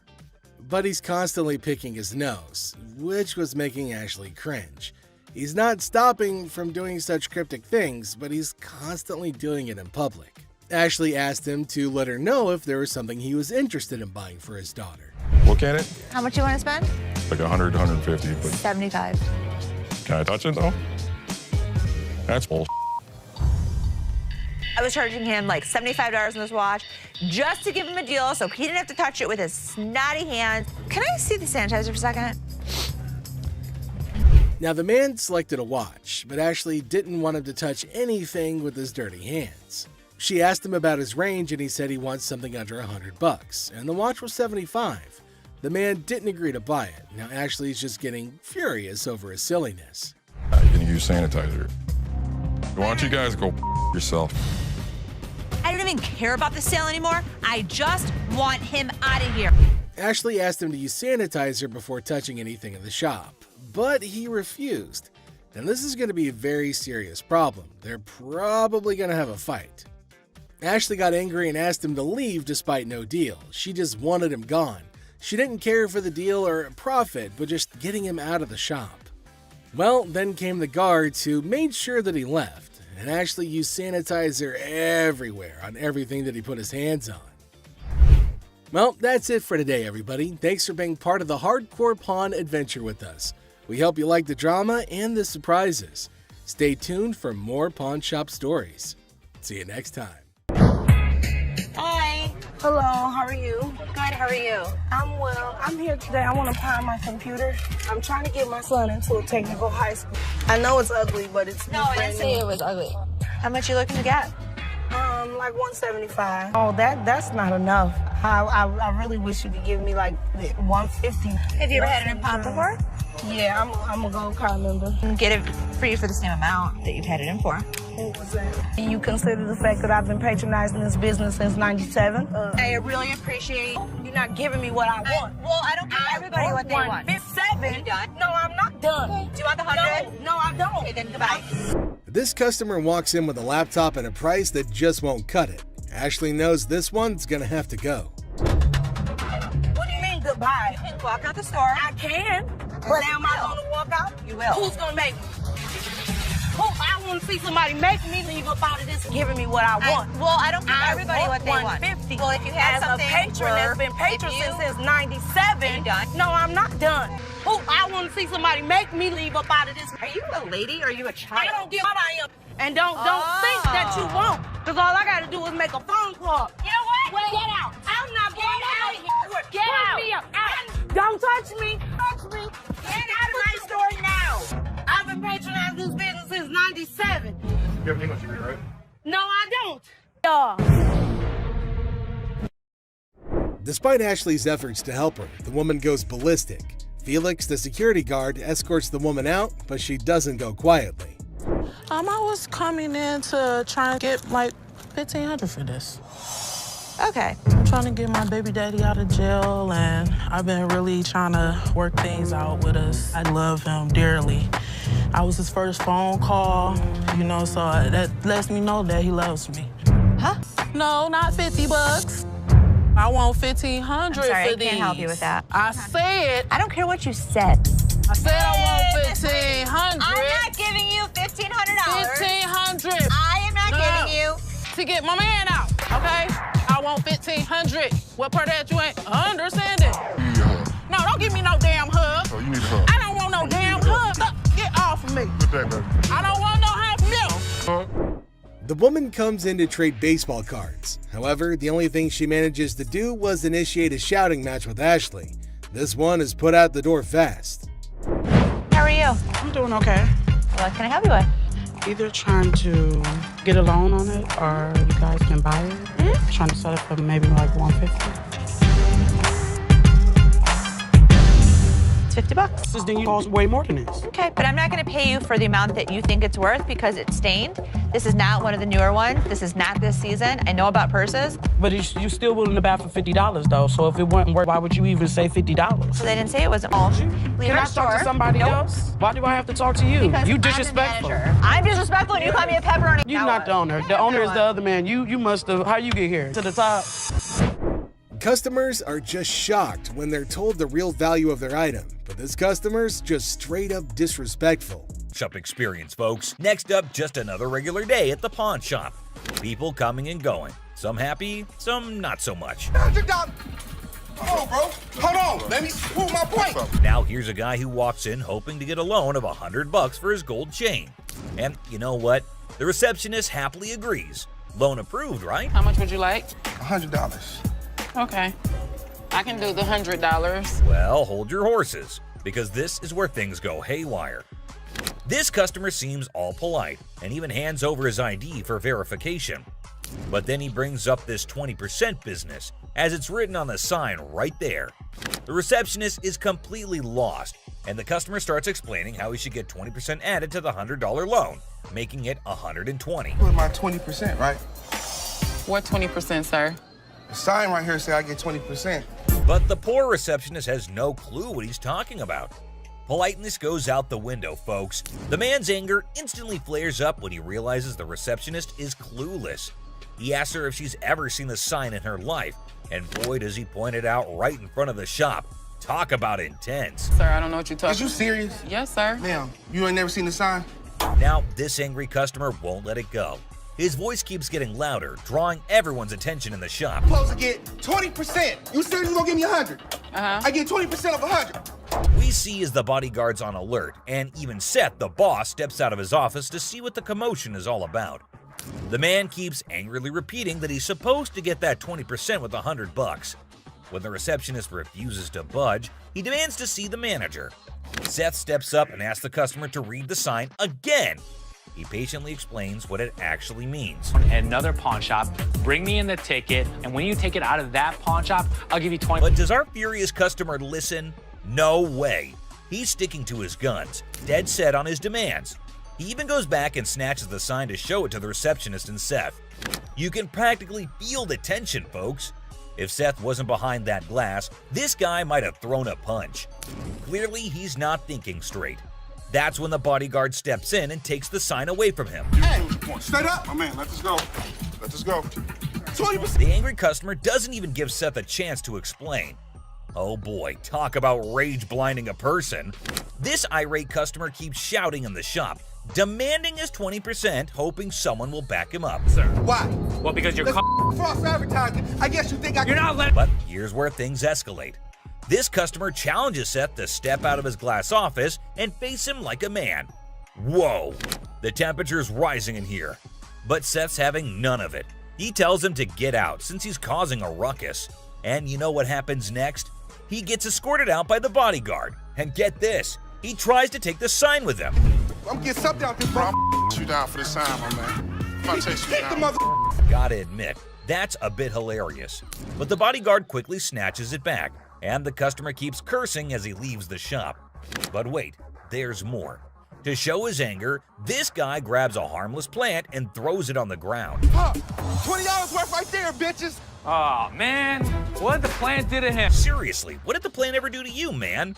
But he's constantly picking his nose, which was making Ashley cringe. He's not stopping from doing such cryptic things, but he's constantly doing it in public. Ashley asked him to let her know if there was something he was interested in buying for his daughter. Look at it. How much you want to spend? Like 100, 150, but 75. can I touch it though? That's bull. I was charging him like $75 on this watch just to give him a deal so he didn't have to touch it with his snotty hands. Can I see the sanitizer for a second? Now, the man selected a watch, but Ashley didn't want him to touch anything with his dirty hands. She asked him about his range and he said he wants something under $100, and the watch was $75. The man didn't agree to buy it. Now, Ashley's just getting furious over his silliness. I'm gonna use sanitizer. Why don't you guys go yourself? I don't even care about the sale anymore. I just want him out of here. Ashley asked him to use sanitizer before touching anything in the shop, but he refused. And this is going to be a very serious problem. They're probably going to have a fight. Ashley got angry and asked him to leave despite no deal. She just wanted him gone. She didn't care for the deal or profit, but just getting him out of the shop. Well, then came the guards who made sure that he left, and Ashley used sanitizer everywhere on everything that he put his hands on. Well, that's it for today, everybody. Thanks for being part of the Hardcore Pawn adventure with us. We hope you like the drama and the surprises. Stay tuned for more pawn shop stories. See you next time. Hi. Hello, how are you? Good, how are you? I'm well. I'm here today. I want to pawn my computer. I'm trying to get my son into a technical high school. I know it's ugly, but it's No, I didn't say it was ugly. How much you looking to get? Like 175. Oh, that's not enough. I really wish you could give me like 150. Have you ever had an impound before? Yeah, I'm a gold card member. Get it for you for the same amount that you've had it in for. What was that? Do you consider the fact that I've been patronizing this business since '97? I really appreciate you're not giving me what I want. Well, I don't give everybody what they want. 157? Are you done? No, I'm not done. Okay. Do you want the 100? No, I don't. Okay, then goodbye. This customer walks in with a laptop at a price that just won't cut it. Ashley knows this one's gonna have to go. What do you mean goodbye? You can walk out the store. I can. But am I gonna walk out? You will. Who's gonna make me? I want to see somebody make me leave up out of this giving me what I want. I don't give everybody what they want. 150. Well, if you had as something a patron that's been patron since '97. No, I'm not done. I want to see somebody make me leave up out of this. Are you a lady or are you a child? I don't give what I am. And don't think that you won't. Because all I got to do is make a phone call. You know what? Well, get out. I'm not going out of here. Get out. Me up. Don't touch me. Touch me. Get out of my store now. I've been patronizing this business since '97. You have an English degree, right? No, I don't. Y'all. Despite Ashley's efforts to help her, the woman goes ballistic. Felix, the security guard, escorts the woman out, but she doesn't go quietly. I was coming in to try and get like $1,500 for this. Okay. I'm trying to get my baby daddy out of jail, and I've been really trying to work things out with us. I love him dearly. I was his first phone call, so that lets me know that he loves me. Huh? No, not $50. I want $1,500 I'm sorry, for I these. can't help you with that. I said. I don't care what you said. I said I want $1,500. I'm not giving you $1,500. $1,500. I am not giving you. To get my man out, okay? I want $1,500. What part of that you ain't understanding? No, don't give me no damn hug. Oh, you need a hug. I don't want no damn hug. Get off of me. Put that baby. I don't want no hug from you. The woman comes in to trade baseball cards. However, the only thing she manages to do was initiate a shouting match with Ashley. This one is put out the door fast. How are you? I'm doing okay. What can I help you with? Either trying to get a loan on it or you guys can buy it. Trying to sell it for maybe like $150. It's $50. This thing costs way more than this. Okay, but I'm not going to pay you for the amount that you think it's worth because it's stained. This is not one of the newer ones. This is not this season. I know about purses. But you still willing to buy for $50 though. So if it wasn't worth, why would you even say $50? So they didn't say it wasn't all. Can I talk to somebody else? Why do I have to talk to you? Because You I'm the disrespectful. manager. I'm disrespectful and you call me a pepperoni. You're not the owner. The owner is the other man. You must have. How you get here? To the top. Customers are just shocked when they're told the real value of their item, but this customer's just straight up disrespectful. Shop experience, folks. Next up, just another regular day at the pawn shop. People coming and going. Some happy, some not so much. $100. Hold on, bro. Hold on. Let me prove my point. Now here's a guy who walks in hoping to get a loan of $100 for his gold chain. And you know what? The receptionist happily agrees. Loan approved, right? How much would you like? $100. Okay. I can do the $100. Well, hold your horses, because this is where things go haywire. This customer seems all polite and even hands over his ID for verification. But then he brings up this 20% business, as it's written on the sign right there. The receptionist is completely lost, and the customer starts explaining how he should get 20% added to the $100 loan, making it $120. Put my 20%, right? What 20%, sir? The sign right here say I get 20%. But the poor receptionist has no clue what he's talking about. Politeness goes out the window, folks. The man's anger instantly flares up when he realizes the receptionist is clueless. He asks her if she's ever seen the sign in her life, and boy does he point it out right in front of the shop. Talk about intense. Sir, I don't know what you're talking about. Is you serious? Yes, sir. Ma'am, you ain't never seen the sign? Now, this angry customer won't let it go. His voice keeps getting louder, drawing everyone's attention in the shop. Supposed to get 20%. You said you gonna give me 100. I get 20% of 100. We see as the bodyguard's on alert, and even Seth, the boss, steps out of his office to see what the commotion is all about. The man keeps angrily repeating that he's supposed to get that 20% with $100. When the receptionist refuses to budge, he demands to see the manager. Seth steps up and asks the customer to read the sign again. He patiently explains what it actually means. At another pawn shop, bring me in the ticket, and when you take it out of that pawn shop, I'll give you 20. But does our furious customer listen? No way. He's sticking to his guns, dead set on his demands. He even goes back and snatches the sign to show it to the receptionist and Seth. You can practically feel the tension, folks. If Seth wasn't behind that glass, this guy might have thrown a punch. Clearly, he's not thinking straight. That's when the bodyguard steps in and takes the sign away from him. Hey, straight up. My man, let this go. Let this go. 20%. The angry customer doesn't even give Seth a chance to explain. Oh boy, talk about rage blinding a person. This irate customer keeps shouting in the shop, demanding his 20%, hoping someone will back him up. Sir. Why? Well, because you're false advertising. I guess you think I can. You're not letting. But here's where things escalate. This customer challenges Seth to step out of his glass office and face him like a man. Whoa, the temperature's rising in here. But Seth's having none of it. He tells him to get out since he's causing a ruckus. And you know what happens next? He gets escorted out by the bodyguard. And get this, he tries to take the sign with him. I'm gonna get something out this, bro. I'm you down for this sign, my man. I'm gonna chase you down. Gotta admit, that's a bit hilarious. But the bodyguard quickly snatches it back, and the customer keeps cursing as he leaves the shop. But wait, there's more. To show his anger, this guy grabs a harmless plant and throws it on the ground. $20 worth right there, bitches. Oh, man. What did the plant do to him? Seriously, what did the plant ever do to you, man?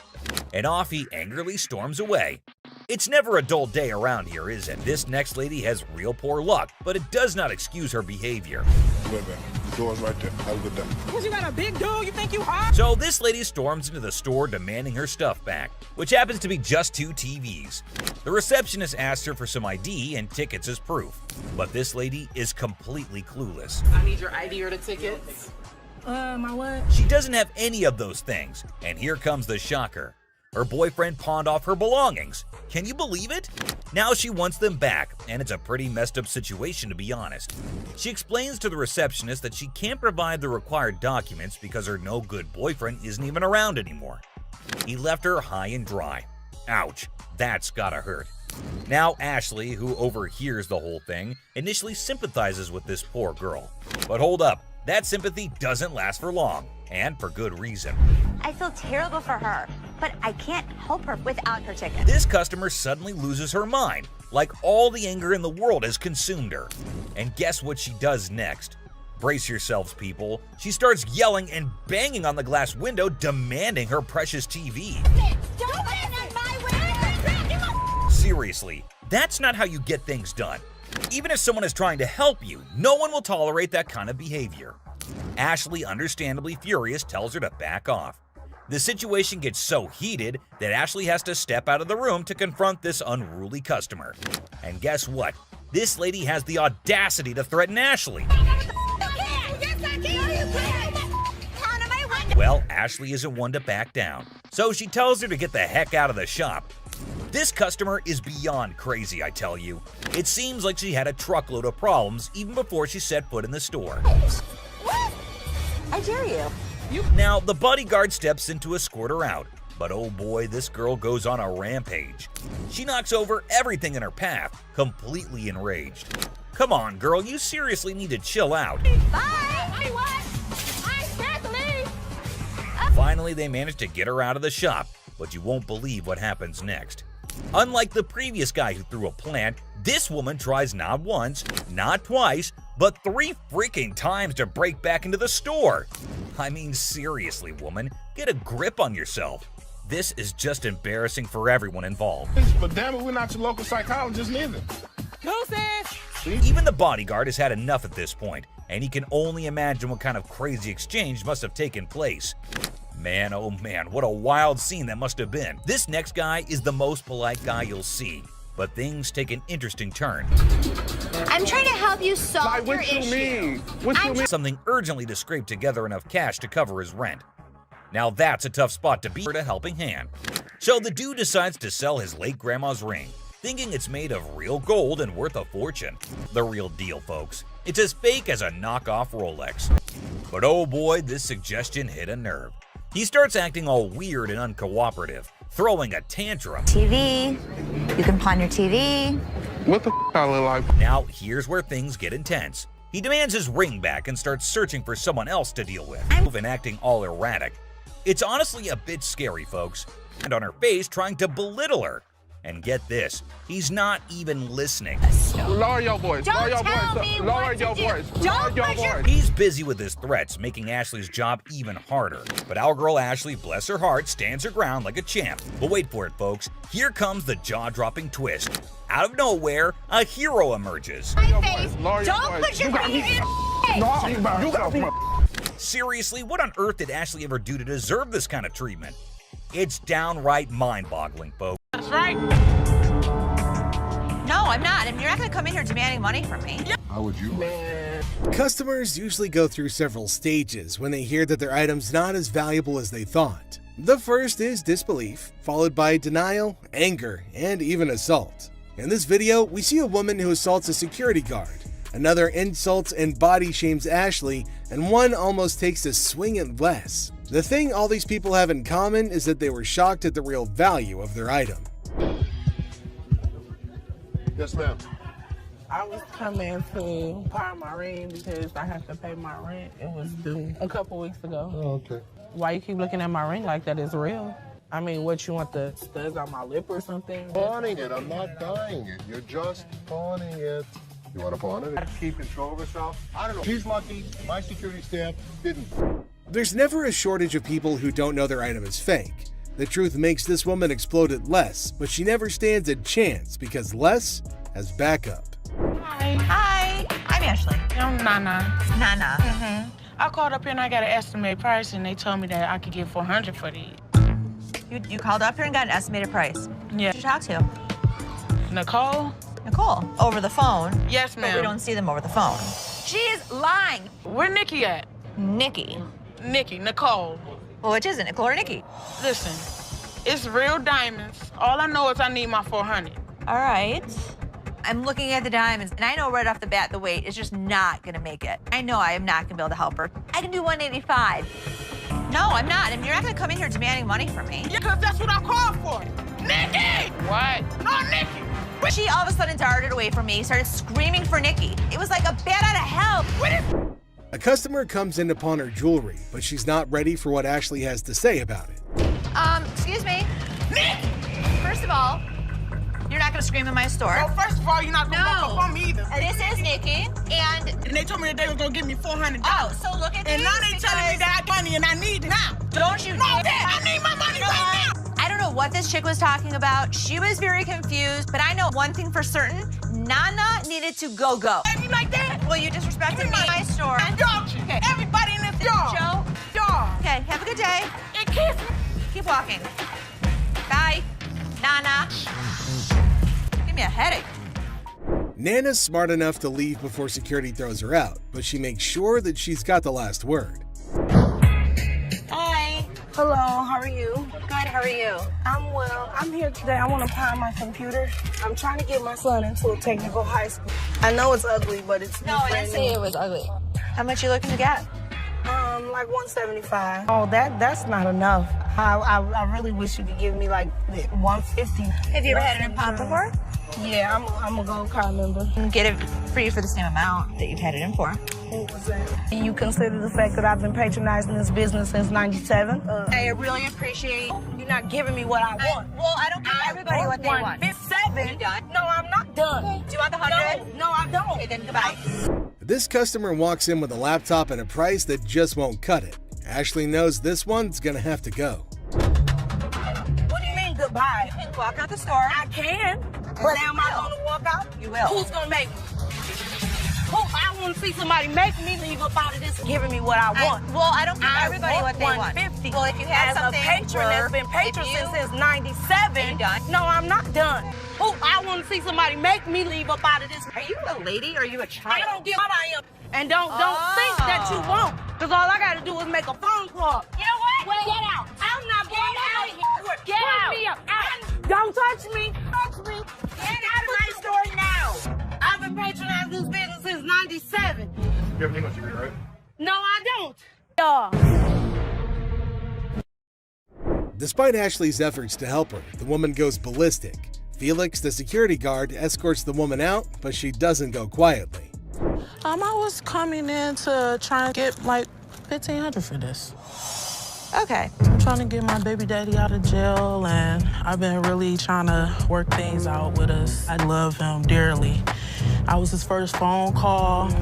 And off he angrily storms away. It's never a dull day around here, is it? This next lady has real poor luck, but it does not excuse her behavior. Wait, man. The door's right there. Have a good day. Cause you got a big dude, you think you hot? So this lady storms into the store demanding her stuff back, which happens to be just 2 TVs. The receptionist asks her for some ID and tickets as proof, but this lady is completely clueless. I need your ID or the tickets. My what? She doesn't have any of those things, and here comes the shocker. Her boyfriend pawned off her belongings. Can you believe it? Now she wants them back, and it's a pretty messed up situation to be honest. She explains to the receptionist that she can't provide the required documents because her no-good boyfriend isn't even around anymore. He left her high and dry. Ouch, that's gotta hurt. Now Ashley, who overhears the whole thing, initially sympathizes with this poor girl. But hold up, that sympathy doesn't last for long, and for good reason. I feel terrible for her, but I can't help her without her ticket. This customer suddenly loses her mind, like all the anger in the world has consumed her. And guess what she does next? Brace yourselves, people. She starts yelling and banging on the glass window, demanding her precious TV. Don't bang on my window! Seriously, that's not how you get things done. Even if someone is trying to help you, no one will tolerate that kind of behavior. Ashley, understandably furious, tells her to back off. The situation gets so heated that Ashley has to step out of the room to confront this unruly customer. And guess what? This lady has the audacity to threaten Ashley. Well, Ashley isn't one to back down, so she tells her to get the heck out of the shop. This customer is beyond crazy, I tell you. It seems like she had a truckload of problems even before she set foot in the store. What? I dare you. Now, the bodyguard steps in to escort her out, but oh boy, this girl goes on a rampage. She knocks over everything in her path, completely enraged. Come on, girl, you seriously need to chill out. Bye! I'm scared to leave! Finally, they manage to get her out of the shop, but you won't believe what happens next. Unlike the previous guy who threw a plant, this woman tries not once, not twice, but 3 freaking times to break back into the store. I mean, seriously, woman, get a grip on yourself. This is just embarrassing for everyone involved. But damn it, we're not your local psychologist neither. Even the bodyguard has had enough at this point, and he can only imagine what kind of crazy exchange must have taken place. Man, oh man, what a wild scene that must have been. This next guy is the most polite guy you'll see, but things take an interesting turn. I'm trying to help you solve your issue. Something urgently to scrape together enough cash to cover his rent. Now that's a tough spot to be a helping hand. So the dude decides to sell his late grandma's ring, thinking it's made of real gold and worth a fortune. The real deal, folks. It's as fake as a knockoff Rolex. But oh boy, this suggestion hit a nerve. He starts acting all weird and uncooperative, throwing a tantrum. TV. You can pawn your TV. What the I look like? Now here's where things get intense. He demands his ring back and starts searching for someone else to deal with, and acting all erratic. It's honestly a bit scary, folks. And on her face, trying to belittle her. And get this, he's not even listening. Lower your voice. Don't Lower your tell voice. me Lower what your to do. voice. Don't Lower put your your voice. He's busy with his threats, making Ashley's job even harder. But our girl Ashley, bless her heart, stands her ground like a champ. But wait for it, folks. Here comes the jaw-dropping twist. Out of nowhere, a hero emerges. My face. Lower your Don't voice. put your You got finger me. in No, you got me. Seriously, what on earth did Ashley ever do to deserve this kind of treatment? It's downright mind-boggling, folks. That's right. No, I'm not. And you're not going to come in here demanding money from me. How would you? Customers usually go through several stages when they hear that their item's not as valuable as they thought. The first is disbelief, followed by denial, anger, and even assault. In this video, we see a woman who assaults a security guard. Another insults and body shames Ashley, and one almost takes a swing at Les. The thing all these people have in common is that they were shocked at the real value of their item. Yes, ma'am. I was coming to pawn my ring because I have to pay my rent. It was due a couple weeks ago. Oh, okay. Why you keep looking at my ring like that is real? I mean, what, you want the studs on my lip or something? Pawning it. I'm not buying it. You're just pawning it. You want to pawn it? Keep control of herself. I don't know. She's lucky. My security staff didn't. There's never a shortage of people who don't know their item is fake. The truth makes this woman explode at Les, but she never stands a chance because Les has backup. Hi. Hi. I'm Ashley. I'm Nana. Nana. Mm-hmm. I called up here and I got an estimate price and they told me that I could get $400 for these. You called up here and got an estimated price. Yeah. Who did you talk to? Nicole? Nicole. Over the phone. Yes, But ma'am. we don't see them over the phone. She is lying. Where Nikki at? Nikki. Nikki, Nicole. Well, which is it, Nicole or Nikki? Listen, it's real diamonds. All I know is I need my $400. All right. I'm looking at the diamonds, and I know right off the bat the weight is just not gonna make it. I know I am not gonna be able to help her. I can do 185. No, I'm not. And you're not gonna come in here demanding money from me. Yeah, because that's what I called for. Nikki! What? No, Nikki! She all of a sudden darted away from me, started screaming for Nikki. It was like a bat out of hell. A customer comes in to pawn her jewelry, but she's not ready for what Ashley has to say about it. Excuse me. First of all, you're not gonna scream in my store. Well, first of all, you're not gonna walk up on me either. This is Nikki, and they told me that they was gonna give me $400. Oh, so look at and these now they telling me that I got money and I need it now. Don't you? No, Dad, I need my money right now. I don't know what this chick was talking about. She was very confused, but I know one thing for certain: Nana needed to go. You like that? Well, you disrespected me in my store. Okay. Everybody in this store. Joe. Okay, have a good day. And kiss me. Keep walking. Bye, Nana. Give me a headache. Nana's smart enough to leave before security throws her out, but she makes sure that she's got the last word. Hi. Hello, how are you? Good, how are you? I'm well. I'm here today. I want to pawn my computer. I'm trying to get my son into a technical high school. I know it's ugly, but it's No, I didn't say it was ugly. How much you looking to get? Like $175. Oh, that's not enough. I really wish you could give me like $150. Have you ever had an impound before? Yeah, I'm a gold card member. Get it for you for the same amount that you've had it in for. What was that? Do you consider the fact that I've been patronizing this business since '97? I really appreciate you're not giving me what I want. Well, I don't give everybody what they want. $157? You done? No, I'm not done. Okay. Do you want the 100? No, I don't. Okay, then goodbye. This customer walks in with a laptop and a price that just won't cut it. Ashley knows this one's gonna have to go. What do you mean goodbye? You can walk out the store. I can. But am I gonna walk out? You will. Who's gonna make me? I want to see somebody make me leave up out of this giving me what I want. I don't give everybody what they want. $150. Well, if you had something as a patron that's been patron since '97. No, I'm not done. I want to see somebody make me leave up out of this. Are you a lady or are you a child? I don't give what I am. And don't think that you won't. Because all I got to do is make a phone call. You know what? Well, get out. I'm not going out of here. Get out. Me up. Don't touch me. Touch me. Get out of my store now. I've been patronizing this business since '97. You have an English degree, right? No, I don't. Despite Ashley's efforts to help her, the woman goes ballistic. Felix, the security guard, escorts the woman out, but she doesn't go quietly. I was coming in to try and get like $1,500 for this. Okay. I'm trying to get my baby daddy out of jail, and I've been really trying to work things out with us. I love him dearly. I was his first phone call, so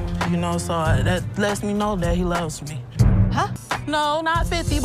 that lets me know that he loves me. Huh? No, not $50.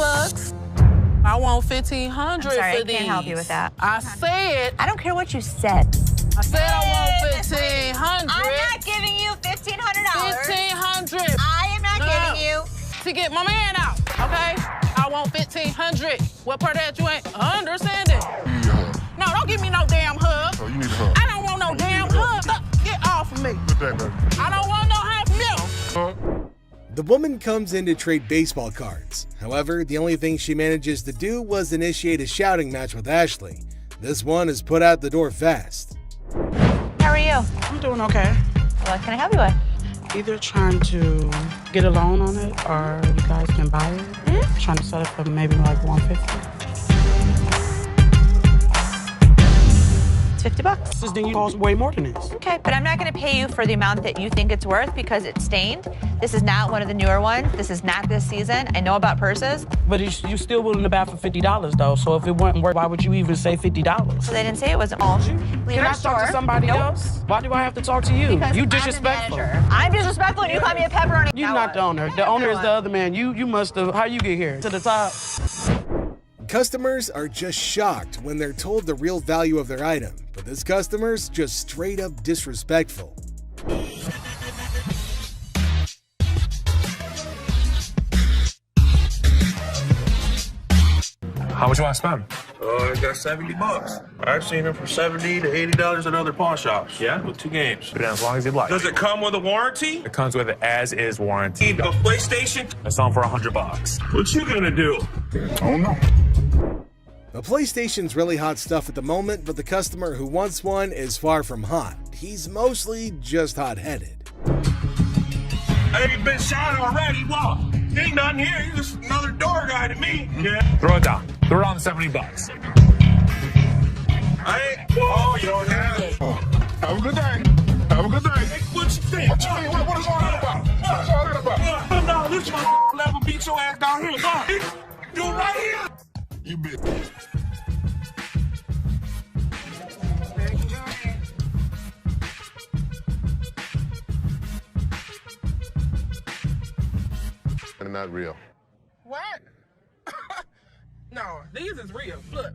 I want $1,500 I'm sorry, for I these. can't help you with that. I said. I don't care what you said. I said I want $1,500. I'm not giving you $1,500. $1,500. I am not giving you. To get my man out, okay? I want $1,500. What part of that you ain't understanding? You need a hug. No, don't give me no damn hug. Oh, you need a hug. I don't want no damn hug. Get off of me. Put that baby. I don't want no half milk. The woman comes in to trade baseball cards. However, the only thing she manages to do was initiate a shouting match with Ashley. This one is put out the door fast. How are you? I'm doing okay. What can I help you with? Either trying to get a loan on it or you guys can buy it. Mm-hmm. Trying to sell it for maybe like $150. It's $50. This thing costs way more than this. Okay, but I'm not going to pay you for the amount that you think it's worth because it's stained. This is not one of the newer ones. This is not this season. I know about purses. But you're still willing to buy for $50 though. So if it wasn't worth, why would you even say $50? So they didn't say it wasn't all. Can I talk to somebody else? Why do I have to talk to you? Because You I'm the disrespectful. manager. I'm disrespectful and you call me a pepperoni. You're not the owner. The owner is the other man. You must have. How you get here? To the top. Customers are just shocked when they're told the real value of their item, but this customer's just straight up disrespectful. How much you want to spend? I got $70. I've seen them for $70 to $80 at other pawn shops. Yeah? With 2 games. But as long as you'd like. Does it come with a warranty? It comes with an as-is warranty. Need a PlayStation? I sell them for $100. What you gonna do? I don't know. The PlayStation's really hot stuff at the moment, but the customer who wants one is far from hot. He's mostly just hot-headed. I ain't been shot already. What? Ain't nothing here. You're just another door guy to me. Yeah. Throw it down. Throw it on $70. Oh, you don't have it. Have a good day. Have a good day. Hey, what you think? What is all that about? What is all that about? No, this my level beat your ass down here. Go. Do it right here. You bitch. They're not real. What? No, these is real. Look,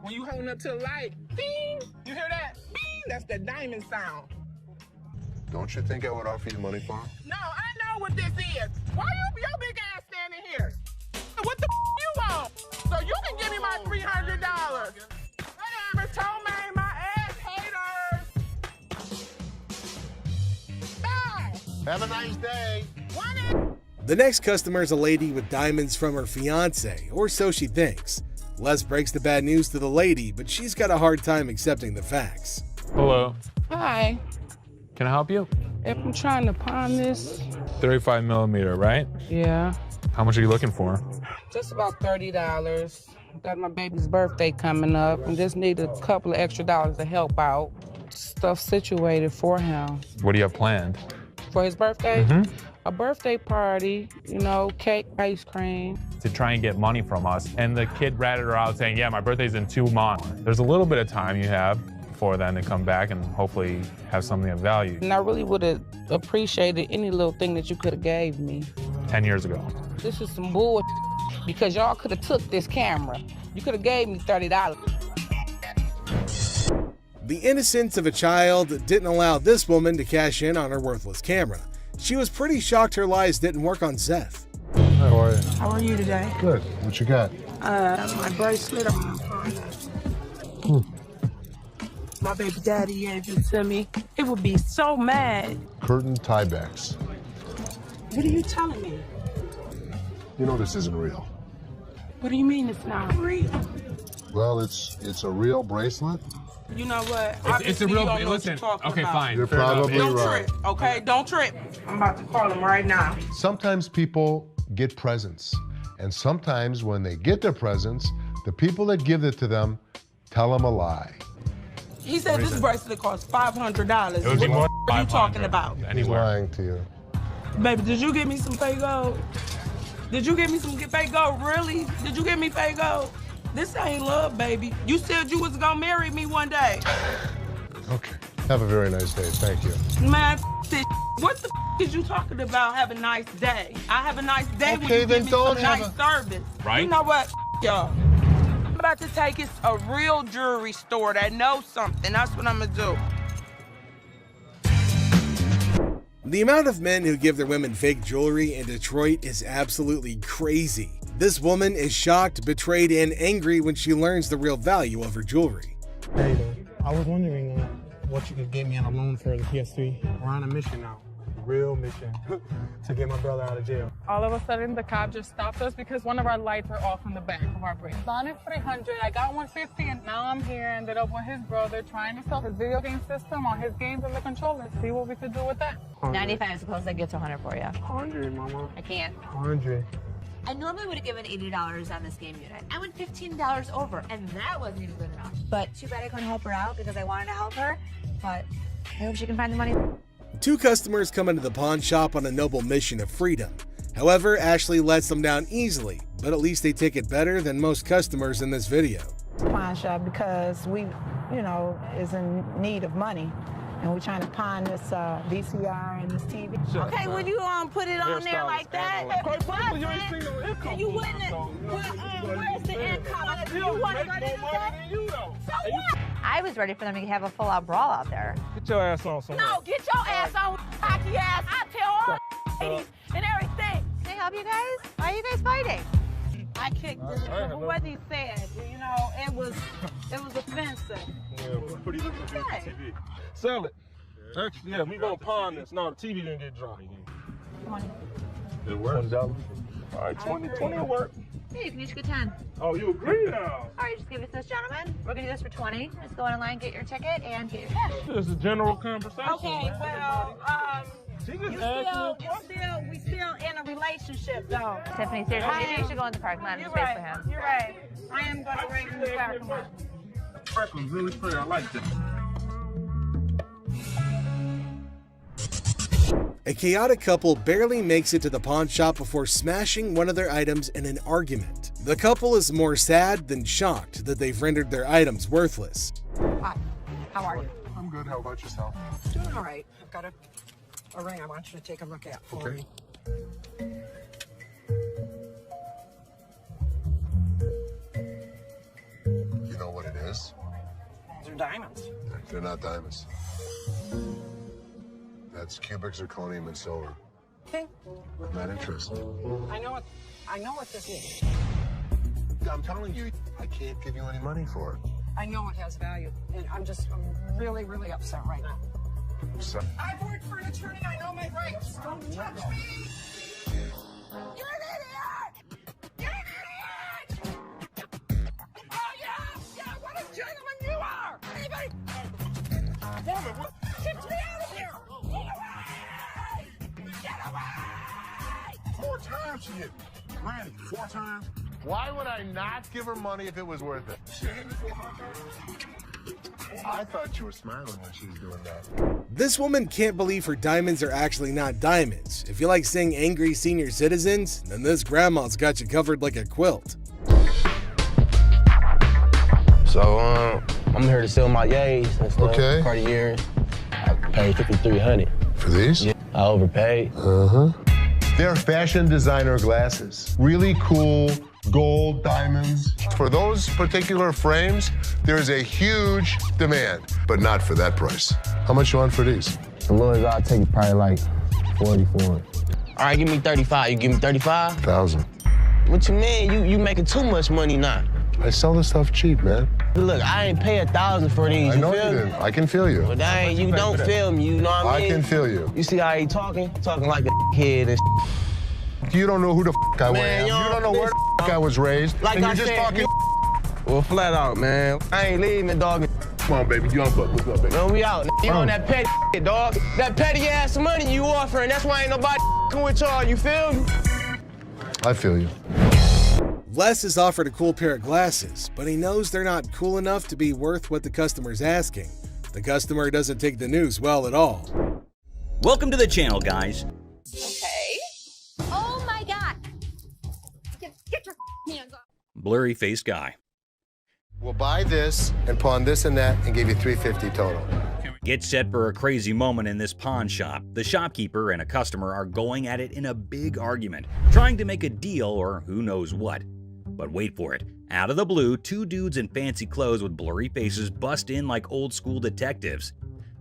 when you holding up to the light, ding, you hear that? Ding, that's the diamond sound. Don't you think I would offer you money for them? No, I know what this is. Why your big ass standing here? What the you want? So you can give me my $300. Whatever, Tomei, my ass haters. Bye. Have a nice day. The next customer is a lady with diamonds from her fiance, or so she thinks. Les breaks the bad news to the lady, but she's got a hard time accepting the facts. Hello. Hi. Can I help you? If I'm trying to pawn this, 35 millimeter, right? yeah, How much are you looking for? just about $30. Got my baby's birthday coming up and just need a couple of extra dollars to help out. Stuff situated for him. What do you have planned? For his birthday? Mhm. A birthday party, you know, cake, ice cream. To try and get money from us. And the kid ratted her out saying, yeah, my birthday's in 2 months. There's a little bit of time you have before then to come back and hopefully have something of value. And I really would have appreciated any little thing that you could have gave me. 10 years ago. This is some bull because y'all could have took this camera. You could have gave me $30. The innocence of a child didn't allow this woman to cash in on her worthless camera. She was pretty shocked her lies didn't work on Zeph. How are you? How are you today? Good. What you got? My bracelet on my My baby daddy gave it to me. It would be so mad. Curtain tiebacks. What are you telling me? You know this isn't real. What do you mean it's not real? Well, it's a real bracelet. You know what? It's a Obviously, real. you don't know what Listen. you're talking Okay, about. fine. You're fair enough. probably Don't right. trip, okay? Don't trip. I'm about to call him right now. Sometimes people get presents, and sometimes when they get their presents, the people that give it to them tell them a lie. He said this bracelet costs $500. It would be more What are you 500. talking about? He's Anywhere. lying to you. Baby, did you give me some fake gold? Did you give me some fake gold? Really? Did you give me fake gold? This ain't love, baby. You said you was gonna marry me one day. Okay. Have a very nice day. Thank you. Man, this. What the is you talking about? Have a nice day. I have a nice day when Okay, you then give me don't some have nice service. Right? You know what, y'all? I'm about to take it to a real jewelry store that knows something. That's what I'm gonna do. The amount of men who give their women fake jewelry in Detroit is absolutely crazy. This woman is shocked, betrayed, and angry when she learns the real value of her jewelry. Hey, I was wondering what you could get me on a loan for the PS3. We're on a mission now, a real mission, to get my brother out of jail. All of a sudden, the cop just stopped us because one of our lights are off in the back of our brake. Bond is $300. I got $150, and now I'm here. Ended up with his brother trying to sell his video game system on his games and the controller. See what we could do with that. 95 is the closest I get to 100 for you. 100, mama. I can't. 100. I normally would have given $80 on this game unit. I went $15 over, and that wasn't even good enough. But too bad I couldn't help her out because I wanted to help her. But I hope she can find the money. Two customers come into the pawn shop on a noble mission of freedom. However, Ashley lets them down easily, but at least they take it better than most customers in this video. Pawn shop because we, is in need of money. And we're trying to pawn this VCR and this TV. Okay, would you put it on there like that? And you wouldn't. Where's the income? You want to go to so what? I was ready for them to have a full-out brawl out there. Get your ass on somewhere. No, get your ass on, hockey ass. I tell all ladies and everything. Can I help you guys? Why are you guys fighting? I kicked this, what he said, it was offensive. Yeah, we're pretty looking for TV. Sell it. Actually, yeah, we gonna pawn this. No, the TV didn't get dropped. 20. It works. $20. All right, 20 will work. Hey, you can each get 10. Oh, you agree now? All right, just give it to this gentleman. We're gonna do this for 20. Let's go on online, get your ticket, and get your cash. This is a general conversation. Okay, well, we still in a relationship, though. Tiffany, seriously, maybe you should go in the parking lot and You're space right. for him. You're right. I am gonna bring him in the parking lot. freckles really clear. I like that. A chaotic couple barely makes it to the pawn shop before smashing one of their items in an argument. The couple is more sad than shocked that they've rendered their items worthless. Hi, how are you? I'm good. How about yourself? Doing all right. I've got a ring I want you to take a look at for me. You know what it is? They're diamonds. They're not diamonds. That's cubic zirconium and silver. Okay. I'm not interested. I know what this is. I'm telling you, I can't give you any money for it. I know it has value, and I'm really, really upset right now. So, I've worked for an attorney. I know my rights. Don't touch me. You're an idiot. You're an idiot. Oh yeah, what a gentleman you are. Anybody? Woman, what? Get me out of here. Get away. Get away. 4 times she hit me. Randy, 4 times? Why would I not give her money if it was worth it? I thought you were smiling when she was doing that. This woman can't believe her diamonds are actually not diamonds. If you like seeing angry senior citizens, then this grandma's got you covered like a quilt. So, I'm here to sell my yays and stuff. Okay. Cartier. I paid $5,300. For these? Yeah, I overpaid. Uh-huh. They're fashion designer glasses. Really cool gold diamonds. For those particular frames, there's a huge demand, but not for that price. How much you want for these? The lowest I'll take probably like 40 for it. All right, give me 35. You give me 35? 1,000. What you mean? You making too much money now. I sell this stuff cheap, man. Look, I ain't pay 1,000 for these. I know feel you me? didn't. I can feel you. But you don't feel me, you know what I mean? I can feel you. You see how he talking? Talking like a kid and You don't know who the I Man, am. You don't know where the I was raised. Like and I you're just said, talking. Well, flat out, man. I ain't leaving, dog. Come on, baby. You on buck. What's up, baby? Man, we out. You on that petty shit, dog. That petty ass money you offering. That's why ain't nobody with y'all. You feel me? I feel you. Les is offered a cool pair of glasses, but he knows they're not cool enough to be worth what the customer's asking. The customer doesn't take the news well at all. Welcome to the channel, guys. Okay. Oh my God. Get your hands off. Blurry-faced guy. We'll buy this and pawn this and that and give you $350 total. Get set for a crazy moment in this pawn shop. The shopkeeper and a customer are going at it in a big argument, trying to make a deal or who knows what. But wait for it. Out of the blue, 2 dudes in fancy clothes with blurry faces bust in like old school detectives.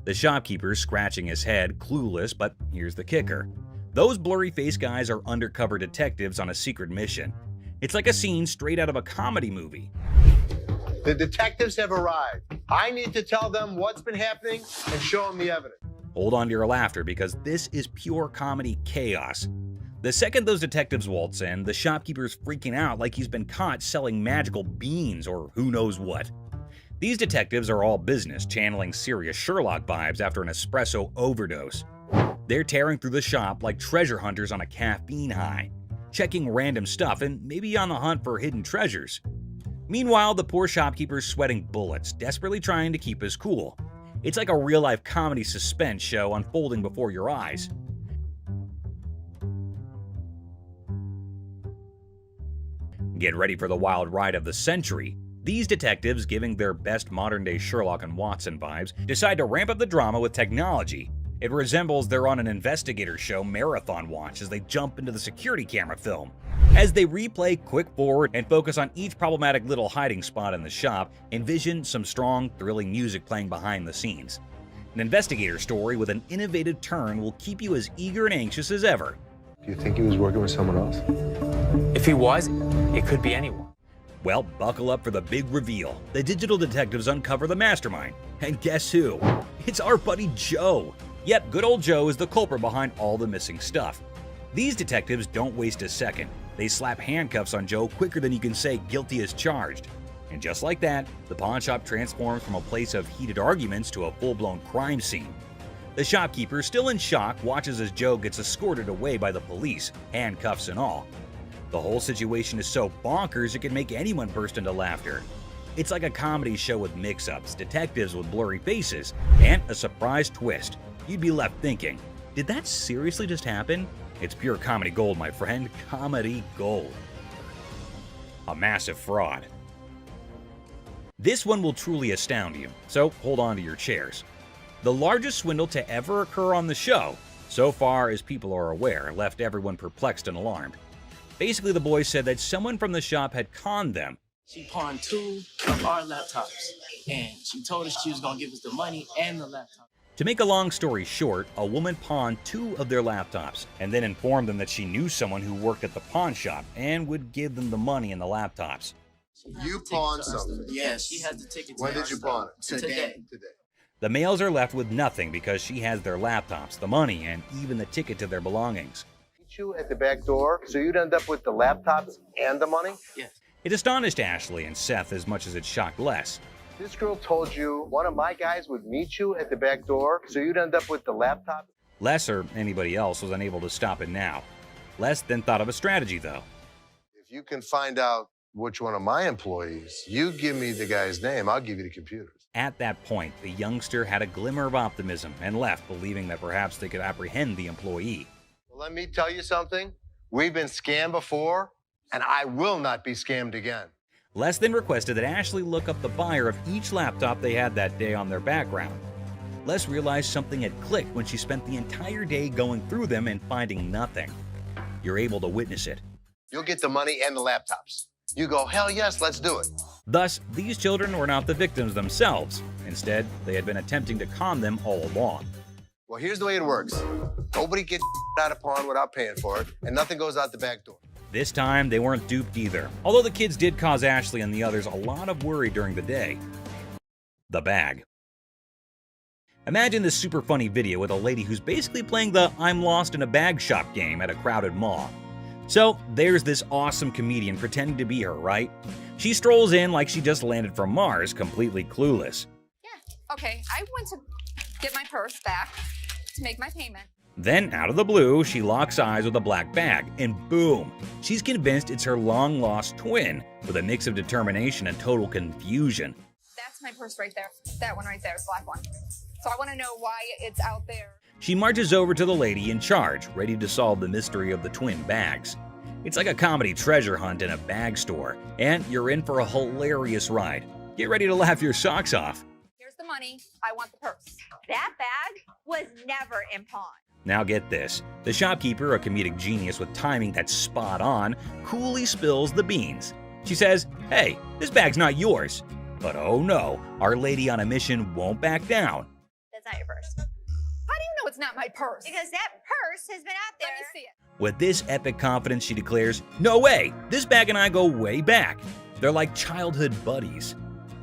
The shopkeeper's scratching his head, clueless, but here's the kicker. Those blurry-faced guys are undercover detectives on a secret mission. It's like a scene straight out of a comedy movie. The detectives have arrived. I need to tell them what's been happening and show them the evidence. Hold on to your laughter because this is pure comedy chaos. The second those detectives waltz in, the shopkeeper's freaking out like he's been caught selling magical beans or who knows what. These detectives are all business, channeling serious Sherlock vibes after an espresso overdose. They're tearing through the shop like treasure hunters on a caffeine high, checking random stuff and maybe on the hunt for hidden treasures. Meanwhile, the poor shopkeeper's sweating bullets, desperately trying to keep his cool. It's like a real-life comedy suspense show unfolding before your eyes. Get ready for the wild ride of the century. These detectives, giving their best modern-day Sherlock and Watson vibes, decide to ramp up the drama with technology. It resembles they're on an investigator show marathon watch as they jump into the security camera film. As they replay quick forward and focus on each problematic little hiding spot in the shop, envision some strong, thrilling music playing behind the scenes. An investigator story with an innovative turn will keep you as eager and anxious as ever. Do you think he was working with someone else? If he was, it could be anyone. Well, buckle up for the big reveal. The digital detectives uncover the mastermind. And guess who? It's our buddy Joe. Yep, good old Joe is the culprit behind all the missing stuff. These detectives don't waste a second. They slap handcuffs on Joe quicker than you can say guilty as charged. And just like that, the pawn shop transforms from a place of heated arguments to a full-blown crime scene. The shopkeeper, still in shock, watches as Joe gets escorted away by the police, handcuffs and all. The whole situation is so bonkers it can make anyone burst into laughter. It's like a comedy show with mix-ups, detectives with blurry faces, and a surprise twist. You'd be left thinking, did that seriously just happen? It's pure comedy gold, my friend. Comedy gold. A massive fraud. This one will truly astound you, so hold on to your chairs. The largest swindle to ever occur on the show, so far as people are aware, left everyone perplexed and alarmed. Basically, the boys said that someone from the shop had conned them. She pawned 2 of our laptops, and she told us she was gonna give us the money and the laptop. To make a long story short, a woman pawned 2 of their laptops and then informed them that she knew someone who worked at the pawn shop and would give them the money and the laptops. You pawned something? Yeah, she has the ticket. When did you pawn it? Today. The males are left with nothing because she has their laptops, the money, and even the ticket to their belongings. Meet you at the back door, so you'd end up with the laptops and the money? Yes. It astonished Ashley and Seth as much as it shocked Les. This girl told you one of my guys would meet you at the back door, so you'd end up with the laptop? Les or anybody else was unable to stop it now. Les then thought of a strategy, though. If you can find out which one of my employees, you give me the guy's name, I'll give you the computers. At that point, the youngster had a glimmer of optimism and left, believing that perhaps they could apprehend the employee. Well, let me tell you something. We've been scammed before, and I will not be scammed again. Les then requested that Ashley look up the buyer of each laptop they had that day on their background. Les realized something had clicked when she spent the entire day going through them and finding nothing. You're able to witness it. You'll get the money and the laptops. You go, hell yes, let's do it. Thus, these children were not the victims themselves. Instead, they had been attempting to con them all along. Well, here's the way it works. Nobody gets out of pawn without paying for it, and nothing goes out the back door. This time, they weren't duped either, although the kids did cause Ashley and the others a lot of worry during the day. The bag. Imagine this super funny video with a lady who's basically playing the I'm lost in a bag shop game at a crowded mall. So there's this awesome comedian pretending to be her, right? She strolls in like she just landed from Mars, completely clueless. Okay, I went to get my purse back to make my payment. Then, out of the blue, she locks eyes with a black bag, and boom! She's convinced it's her long-lost twin, with a mix of determination and total confusion. That's my purse right there. That one right there, the black one. So I want to know why it's out there. She marches over to the lady in charge, ready to solve the mystery of the twin bags. It's like a comedy treasure hunt in a bag store, and you're in for a hilarious ride. Get ready to laugh your socks off. Here's the money. I want the purse. That bag was never in pawn. Now get this. The shopkeeper, a comedic genius with timing that's spot on, coolly spills the beans. She says, hey, this bag's not yours. But oh no, our lady on a mission won't back down. That's not your purse. How do you know it's not my purse? Because that purse has been out there. Let me see it. With this epic confidence, she declares, no way, this bag and I go way back. They're like childhood buddies.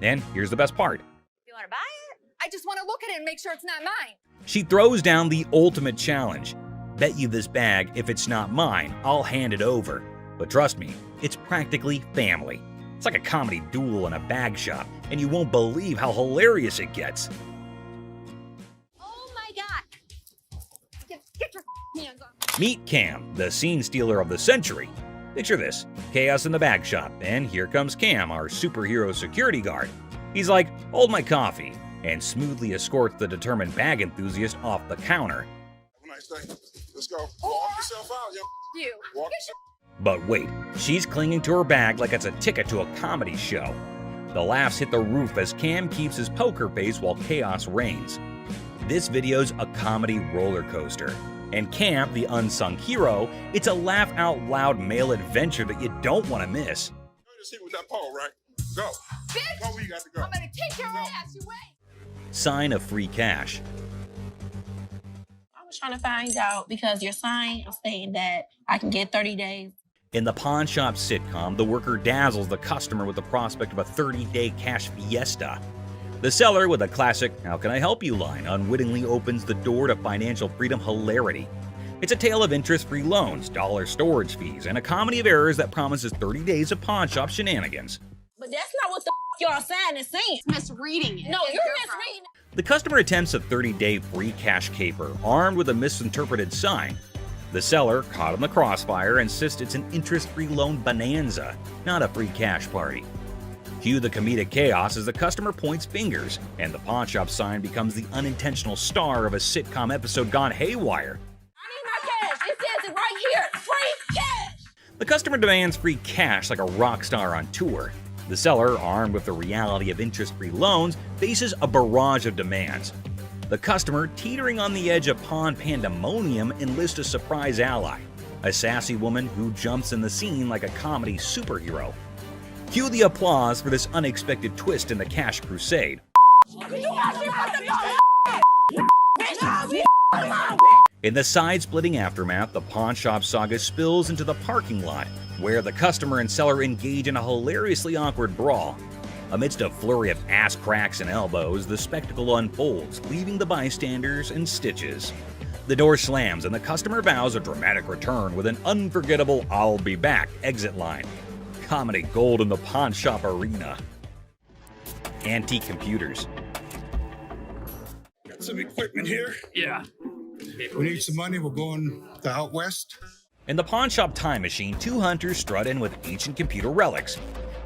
And here's the best part. You want to buy it? I just want to look at it and make sure it's not mine. She throws down the ultimate challenge. Bet you this bag, if it's not mine, I'll hand it over. But trust me, it's practically family. It's like a comedy duel in a bag shop, and you won't believe how hilarious it gets. Oh my God. Get your hands on. Meet Cam, the scene stealer of the century. Picture this, chaos in the bag shop, and here comes Cam, our superhero security guard. He's like, hold my coffee, and smoothly escorts the determined bag enthusiast off the counter. Have a nice day. Let's go. Walk yourself out, yo. You. Walk yourself. But wait, she's clinging to her bag like it's a ticket to a comedy show. The laughs hit the roof as Cam keeps his poker face while chaos reigns. This video's a comedy roller coaster. And Cam, the unsung hero, it's a laugh-out-loud male adventure that you don't want to miss. Go just hit with that pole, right? Go. Bitch! Go where you got to go. I'm gonna kick your ass. You wait. Sign of free cash. I was trying to find out because your sign is saying that I can get 30 days. In the pawn shop sitcom, the worker dazzles the customer with the prospect of a 30-day cash fiesta. The seller, with a classic "How can I help you" line, unwittingly opens the door to financial freedom hilarity. It's a tale of interest-free loans, dollar storage fees, and a comedy of errors that promises 30 days of pawn shop shenanigans. But that's not what the y'all sign is saying. It's misreading it. No, you're misreading it. The customer attempts a 30-day free cash caper, armed with a misinterpreted sign. The seller, caught in the crossfire, insists it's an interest-free loan bonanza, not a free cash party. Cue the comedic chaos as the customer points fingers, and the pawn shop sign becomes the unintentional star of a sitcom episode gone haywire. My cash, it says it right here, free cash! The customer demands free cash like a rock star on tour. The seller, armed with the reality of interest-free loans, faces a barrage of demands. The customer, teetering on the edge of pawn pandemonium, enlists a surprise ally, a sassy woman who jumps in the scene like a comedy superhero. Cue the applause for this unexpected twist in the cash crusade. In the side-splitting aftermath, the pawn shop saga spills into the parking lot, where the customer and seller engage in a hilariously awkward brawl. Amidst a flurry of ass cracks and elbows, the spectacle unfolds, leaving the bystanders in stitches. The door slams and the customer vows a dramatic return with an unforgettable "I'll be back" exit line. Comedy gold in the pawn shop arena. Antique computers. Got some equipment here. Yeah. We need some money. We're going to out west. In the pawn shop time machine, two hunters strut in with ancient computer relics.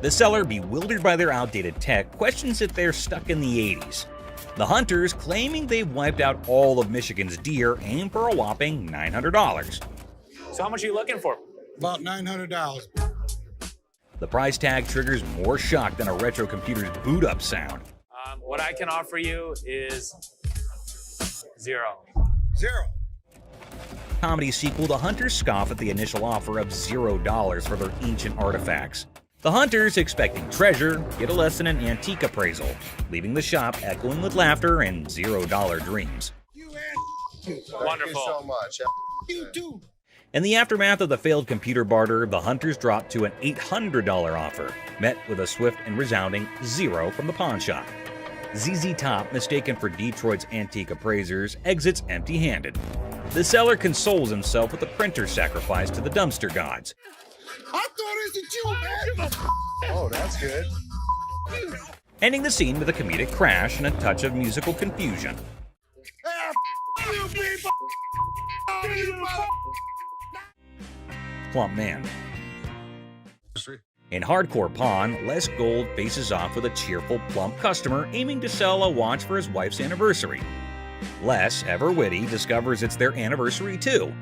The seller, bewildered by their outdated tech, questions if they're stuck in the 80s. The hunters, claiming they've wiped out all of Michigan's deer, aim for a whopping $900. So how much are you looking for? About $900. The price tag triggers more shock than a retro computer's boot-up sound. What I can offer you is zero. Zero. Comedy sequel, the hunters scoff at the initial offer of $0 for their ancient artifacts. The hunters, expecting treasure, get a less than an antique appraisal, leaving the shop echoing with laughter and $0 dreams. Wonderful. Thank you so much. You too. In the aftermath of the failed computer barter, the hunters dropped to an $800 offer, met with a swift and resounding zero from the pawn shop. ZZ Top, mistaken for Detroit's antique appraisers, exits empty-handed. The seller consoles himself with a printer sacrifice to the dumpster gods. I thought it was you, man. Oh, that's good. Ending the scene with a comedic crash and a touch of musical confusion. Plump man. In Hardcore Pawn, Les Gold faces off with a cheerful, plump customer aiming to sell a watch for his wife's anniversary. Les, ever witty, discovers it's their anniversary too.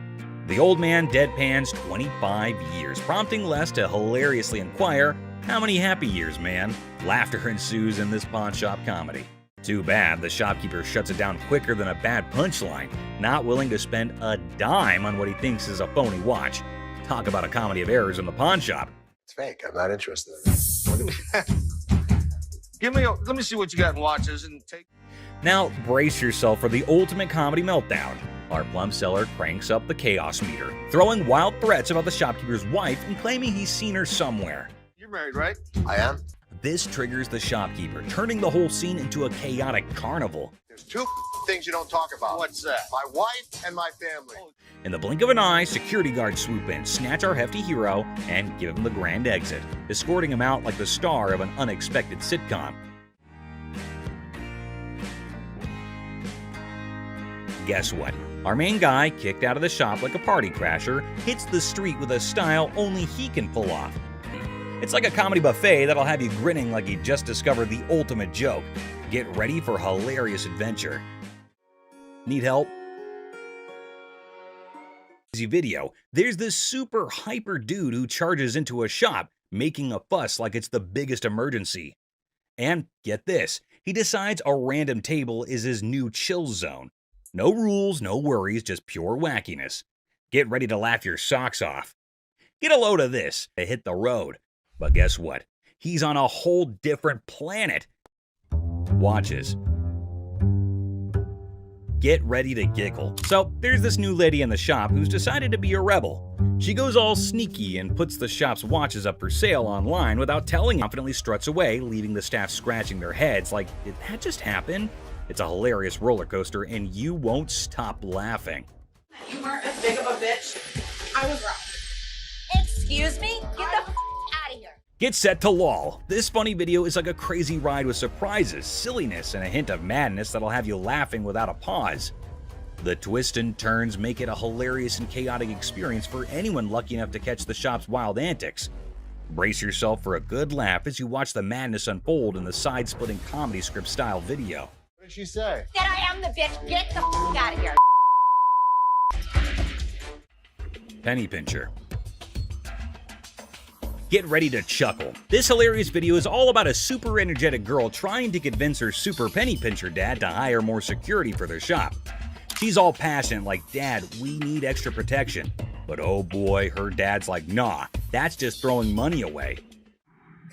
The old man deadpans 25 years, prompting Les to hilariously inquire, "How many happy years, man?" Laughter ensues in this pawn shop comedy. Too bad the shopkeeper shuts it down quicker than a bad punchline, not willing to spend a dime on what he thinks is a phony watch. Talk about a comedy of errors in the pawn shop. It's fake. I'm not interested in it. Let me see what you got in watches and take. Now brace yourself for the ultimate comedy meltdown. Our plum seller cranks up the chaos meter, throwing wild threats about the shopkeeper's wife and claiming he's seen her somewhere. You're married, right? I am. This triggers the shopkeeper, turning the whole scene into a chaotic carnival. There's two things you don't talk about. What's that? My wife and my family. In the blink of an eye, security guards swoop in, snatch our hefty hero, and give him the grand exit, escorting him out like the star of an unexpected sitcom. Guess what? Our main guy, kicked out of the shop like a party crasher, hits the street with a style only he can pull off. It's like a comedy buffet that'll have you grinning like you just discovered the ultimate joke. Get ready for hilarious adventure. Need help? Easy video. There's this super hyper dude who charges into a shop, making a fuss like it's the biggest emergency. And get this, he decides a random table is his new chill zone. No rules, no worries, just pure wackiness. Get ready to laugh your socks off. Get a load of this to hit the road. But guess what? He's on a whole different planet. Watches. Get ready to giggle. So there's this new lady in the shop who's decided to be a rebel. She goes all sneaky and puts the shop's watches up for sale online without telling, confidently struts away, leaving the staff scratching their heads like, did that just happen? It's a hilarious roller coaster and you won't stop laughing. You weren't as big of a bitch. I was wrong. Excuse me? Get the out of here. Get set to lol. This funny video is like a crazy ride with surprises, silliness, and a hint of madness that'll have you laughing without a pause. The twists and turns make it a hilarious and chaotic experience for anyone lucky enough to catch the shop's wild antics. Brace yourself for a good laugh as you watch the madness unfold in the side-splitting comedy script style video. What did she say? That I am the bitch. Get the out of here. Penny pincher. Get ready to chuckle. This hilarious video is all about a super energetic girl trying to convince her super penny pincher dad to hire more security for their shop. She's all passionate like, "Dad, we need extra protection." But oh boy, her dad's like, "Nah, that's just throwing money away."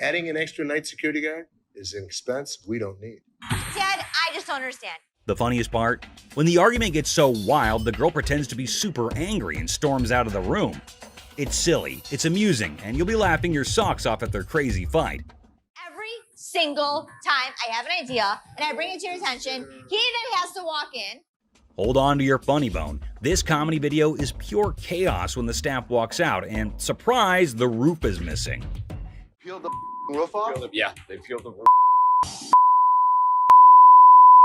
Adding an extra night security guard is an expense we don't need. Dad, I just don't understand. The funniest part? When the argument gets so wild, the girl pretends to be super angry and storms out of the room. It's silly, it's amusing, and you'll be laughing your socks off at their crazy fight. Every single time I have an idea and I bring it to your attention, he then has to walk in. Hold on to your funny bone. This comedy video is pure chaos when the staff walks out, and surprise, the roof is missing. Peeled the roof off? Yeah, they peeled the roof.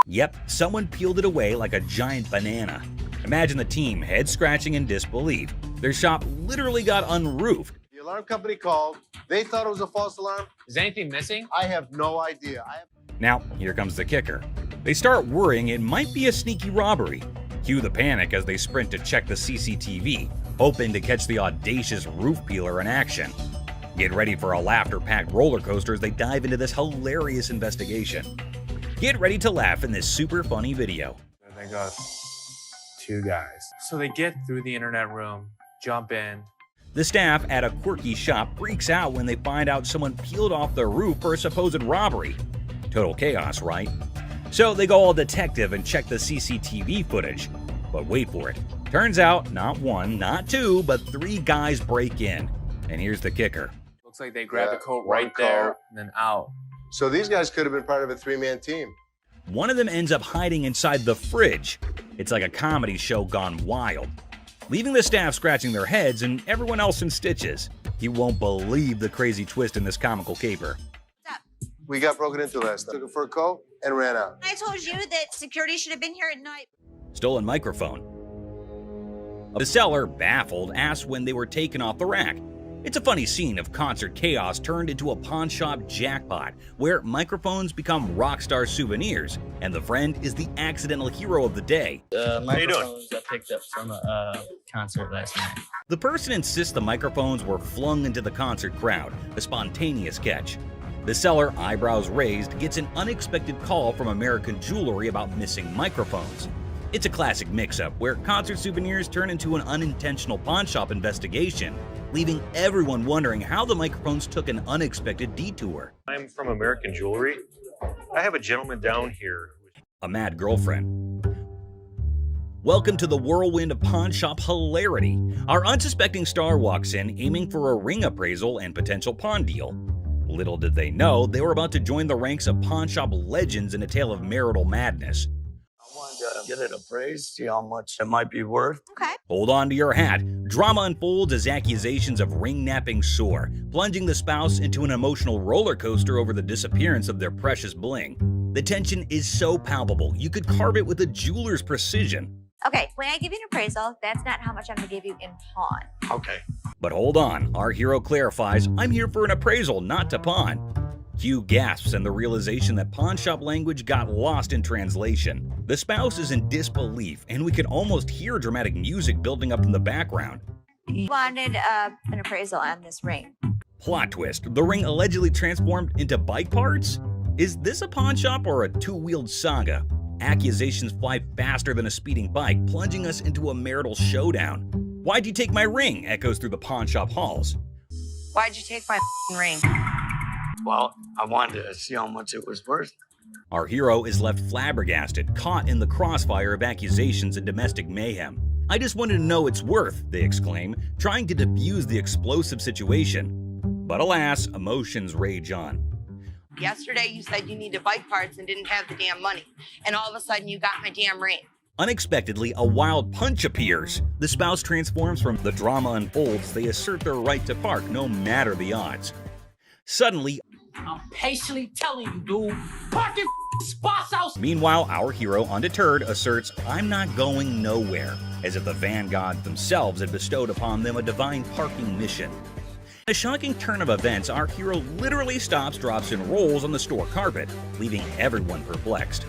Yep, someone peeled it away like a giant banana. Imagine the team head-scratching in disbelief. Their shop literally got unroofed. The alarm company called. They thought it was a false alarm. Is anything missing? I have no idea. Now, here comes the kicker. They start worrying it might be a sneaky robbery. Cue the panic as they sprint to check the CCTV, hoping to catch the audacious roof peeler in action. Get ready for a laughter-packed roller coaster as they dive into this hilarious investigation. Get ready to laugh in this super funny video. They got 2 guys. So they get through the internet room, jump in. The staff at a quirky shop freaks out when they find out someone peeled off the roof for a supposed robbery. Total chaos, right? So they go all detective and check the CCTV footage. But wait for it. Turns out, not 1, not 2, but 3 guys break in. And here's the kicker. Looks like they grabbed the coat right there and then out. So these guys could have been part of a 3-man team. One of them ends up hiding inside the fridge. It's like a comedy show gone wild, leaving the staff scratching their heads and everyone else in stitches. You won't believe the crazy twist in this comical caper. We got broken into last night. Took it for a coat and ran out. I told you that security should have been here at night. Stolen microphone. The seller, baffled, asks when they were taken off the rack. It's a funny scene of concert chaos turned into a pawn shop jackpot, where microphones become rock star souvenirs, and the friend is the accidental hero of the day. Microphones I picked up from a concert last night. The person insists the microphones were flung into the concert crowd, a spontaneous catch. The seller, eyebrows raised, gets an unexpected call from American Jewelry about missing microphones. It's a classic mix-up where concert souvenirs turn into an unintentional pawn shop investigation, leaving everyone wondering how the microphones took an unexpected detour. I'm from American Jewelry. I have a gentleman down here. A mad girlfriend. Welcome to the whirlwind of pawn shop hilarity. Our unsuspecting star walks in aiming for a ring appraisal and potential pawn deal. Little did they know, they were about to join the ranks of pawn shop legends in a tale of marital madness. I wanted to get it appraised, see how much it might be worth. Okay. Hold on to your hat. Drama unfolds as accusations of ring-napping soar, plunging the spouse into an emotional roller coaster over the disappearance of their precious bling. The tension is so palpable, you could carve it with a jeweler's precision. Okay, when I give you an appraisal, that's not how much I'm gonna give you in pawn. Okay. But hold on, our hero clarifies, I'm here for an appraisal, not to pawn. Q gasps in the realization that pawn shop language got lost in translation. The spouse is in disbelief, and we can almost hear dramatic music building up in the background. You wanted an appraisal on this ring. Plot twist, the ring allegedly transformed into bike parts? Is this a pawn shop or a two-wheeled saga? Accusations fly faster than a speeding bike, plunging us into a marital showdown. Why'd you take my ring? Echoes through the pawn shop halls. Why'd you take my ring? Well, I wanted to see how much it was worth. Our hero is left flabbergasted, caught in the crossfire of accusations and domestic mayhem. I just wanted to know its worth, they exclaim, trying to defuse the explosive situation. But alas, emotions rage on. Yesterday you said you needed bike parts and didn't have the damn money. And all of a sudden you got my damn ring. Unexpectedly, a wild punch appears. The spouse transforms from the drama unfolds. They assert their right to park, no matter the odds. Suddenly, I'm patiently telling you, dude, park your spots out. Meanwhile, our hero, undeterred, asserts, I'm not going nowhere, as if the van gods themselves had bestowed upon them a divine parking mission. In a shocking turn of events, our hero literally stops, drops, and rolls on the store carpet, leaving everyone perplexed.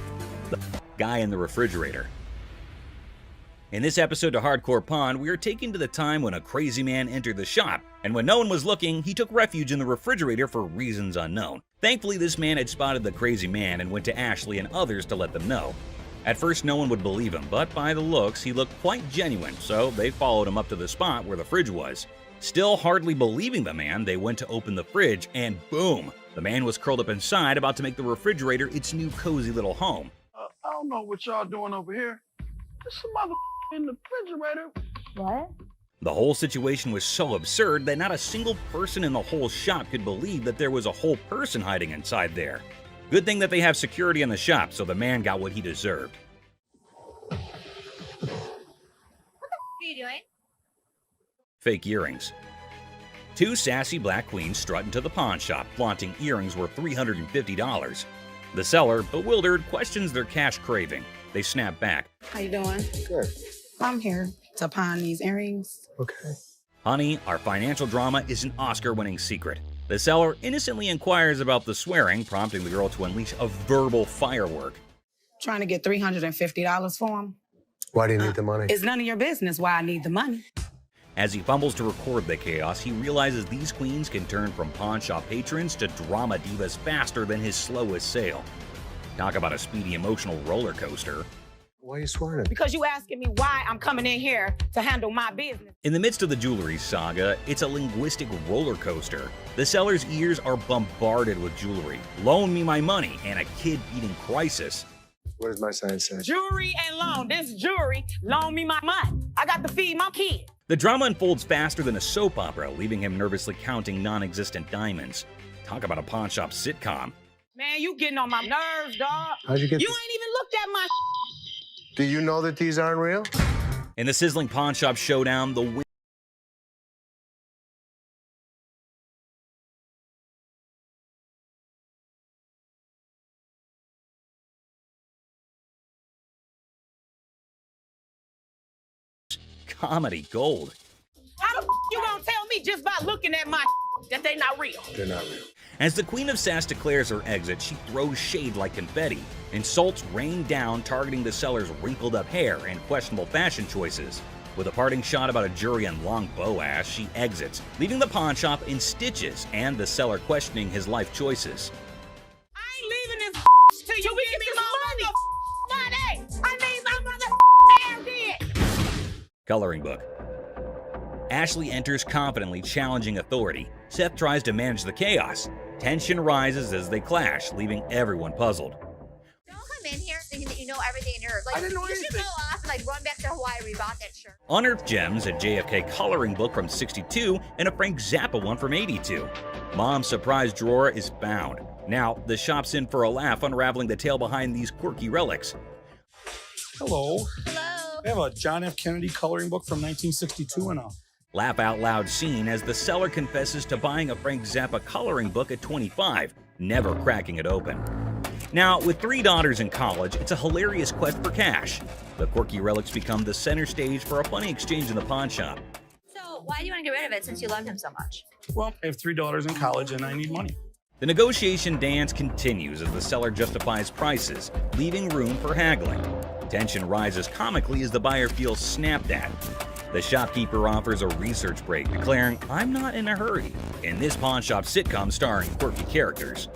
The guy in the refrigerator. In this episode of Hardcore Pawn, we are taken to the time when a crazy man entered the shop, and when no one was looking, he took refuge in the refrigerator for reasons unknown. Thankfully, this man had spotted the crazy man and went to Ashley and others to let them know. At first, no one would believe him, but by the looks, he looked quite genuine, so they followed him up to the spot where the fridge was. Still hardly believing the man, they went to open the fridge, and boom! The man was curled up inside, about to make the refrigerator its new cozy little home. I don't know what y'all doing over here. There's some mother in the refrigerator. What? The whole situation was so absurd that not a single person in the whole shop could believe that there was a whole person hiding inside there. Good thing that they have security in the shop, so the man got what he deserved. What the f are you doing? Fake earrings. Two sassy black queens strut into the pawn shop, flaunting earrings worth $350. The seller, bewildered, questions their cash craving. They snap back. How you doing? Good. I'm here to pawn these earrings. Okay. Honey, our financial drama is an Oscar-winning secret. The seller innocently inquires about the swearing, prompting the girl to unleash a verbal firework. Trying to get $350 for them. Why do you need the money? It's none of your business why I need the money. As he fumbles to record the chaos, he realizes these queens can turn from pawn shop patrons to drama divas faster than his slowest sale. Talk about a speedy emotional roller coaster. Why are you swearing? Because you asking me why I'm coming in here to handle my business. In the midst of the jewelry saga, it's a linguistic roller coaster. The seller's ears are bombarded with jewelry, loan me my money, and a kid-eating crisis. What does my sign say? Jewelry and loan. This jewelry, loan me my money. I got to feed my kid. The drama unfolds faster than a soap opera, leaving him nervously counting non-existent diamonds. Talk about a pawn shop sitcom. Man, you getting on my nerves, dog. How'd you get You this? ain't even looked at my Do you know that these aren't real? In the sizzling pawn shop showdown, the win comedy gold. How the you gonna tell me just by looking at my that they not real? They're not real. As the Queen of Sass declares her exit, she throws shade like confetti. Insults rain down, targeting the seller's wrinkled up hair and questionable fashion choices. With a parting shot about a jury and long bow ass, she exits, leaving the pawn shop in stitches and the seller questioning his life choices. I ain't leaving this till you give me my money. I need my mother dead. Coloring book. Ashley enters confidently, challenging authority. Seth tries to manage the chaos. Tension rises as they clash, leaving everyone puzzled. Don't come in here thinking that you know everything in Earth. Like, I didn't know you should anything. go off and like run back to Hawaii where you bought that shirt. Unearthed Gems, a JFK coloring book from '62, and a Frank Zappa one from '82. Mom's surprise drawer is found. Now, the shop's in for a laugh, unraveling the tale behind these quirky relics. Hello. Hello. I have a John F. Kennedy coloring book from 1962 and a Laugh out loud scene as the seller confesses to buying a Frank Zappa coloring book at 25, never cracking it open. Now, with 3 daughters in college, it's a hilarious quest for cash. The quirky relics become the center stage for a funny exchange in the pawn shop. So why do you want to get rid of it since you loved him so much? well, I have 3 daughters in college and I need money. The negotiation dance continues as the seller justifies prices, leaving room for haggling. Tension rises comically as the buyer feels snapped at. The shopkeeper offers a research break, declaring, "I'm not in a hurry," in this pawn shop sitcom starring quirky characters.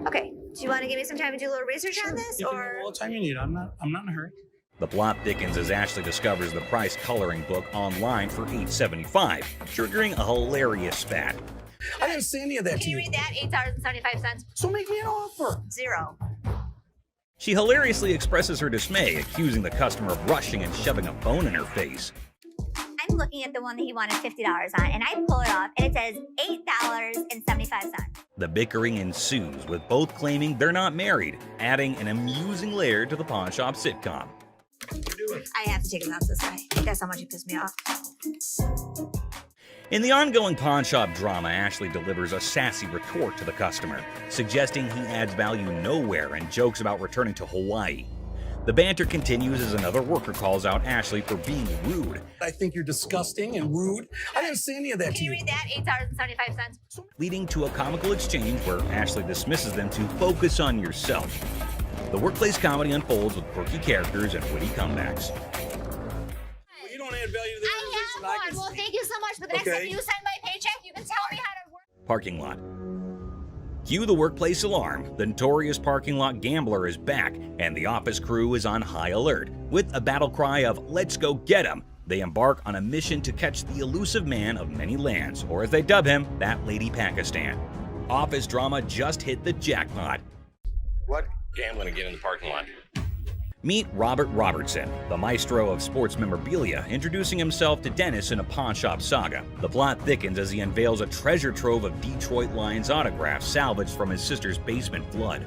Okay, do you want to give me some time to do a little research on this, You can have or? all the time you need. I'm not in a hurry. The plot thickens as Ashley discovers the price coloring book online for $8.75, triggering a hilarious spat. I didn't say any of that Can to you you. read that? $8.75. So make me an offer. 0. She hilariously expresses her dismay, accusing the customer of rushing and shoving a phone in her face. I'm looking at the one that he wanted $50 on, and I pull it off, and it says $8.75. The bickering ensues, with both claiming they're not married, adding an amusing layer to the pawn shop sitcom. I have to take him out this guy. That's how much he pissed me off. In the ongoing pawn shop drama, Ashley delivers a sassy retort to the customer, suggesting he adds value nowhere and jokes about returning to Hawaii. The banter continues as another worker calls out Ashley for being rude, I think you're disgusting and rude. I didn't say any of that Can to you you. read that? $8.75. leading to a comical exchange where Ashley dismisses them to focus on yourself. The workplace comedy unfolds with quirky characters and witty comebacks. Well, you don't add value to the organization. I have one. Well, thank you so much. But the next Okay. time you send my paycheck, you can tell me how to work. Parking lot. Cue the workplace alarm. The notorious parking lot gambler is back, and the office crew is on high alert. With a battle cry of "Let's go get him!" they embark on a mission to catch the elusive man of many lands, or as they dub him, that lady Pakistan. Office drama just hit the jackpot. What? Gambling again in the parking lot. Meet Robert Robertson, the maestro of sports memorabilia, introducing himself to Dennis in a pawn shop saga. The plot thickens as he unveils a treasure trove of Detroit Lions autographs salvaged from his sister's basement flood.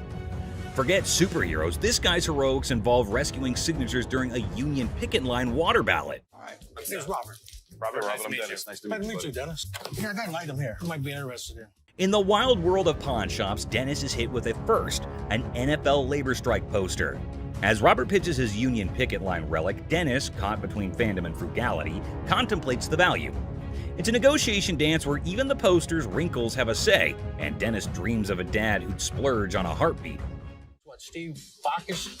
Forget superheroes, this guy's heroics involve rescuing signatures during a Union picket line water ballot. All right. Here's Robert. Robert, Nice to I'm meet Dennis. you. Nice to Nice meet to you. meet you, Dennis. Here, I got an item here. You might be interested in. In the wild world of pawn shops, Dennis is hit with a first, an NFL labor strike poster. As Robert pitches his Union picket line relic, Dennis, caught between fandom and frugality, contemplates the value. It's a negotiation dance where even the poster's wrinkles have a say, and Dennis dreams of a dad who'd splurge on a heartbeat. What, Steve Bacchus?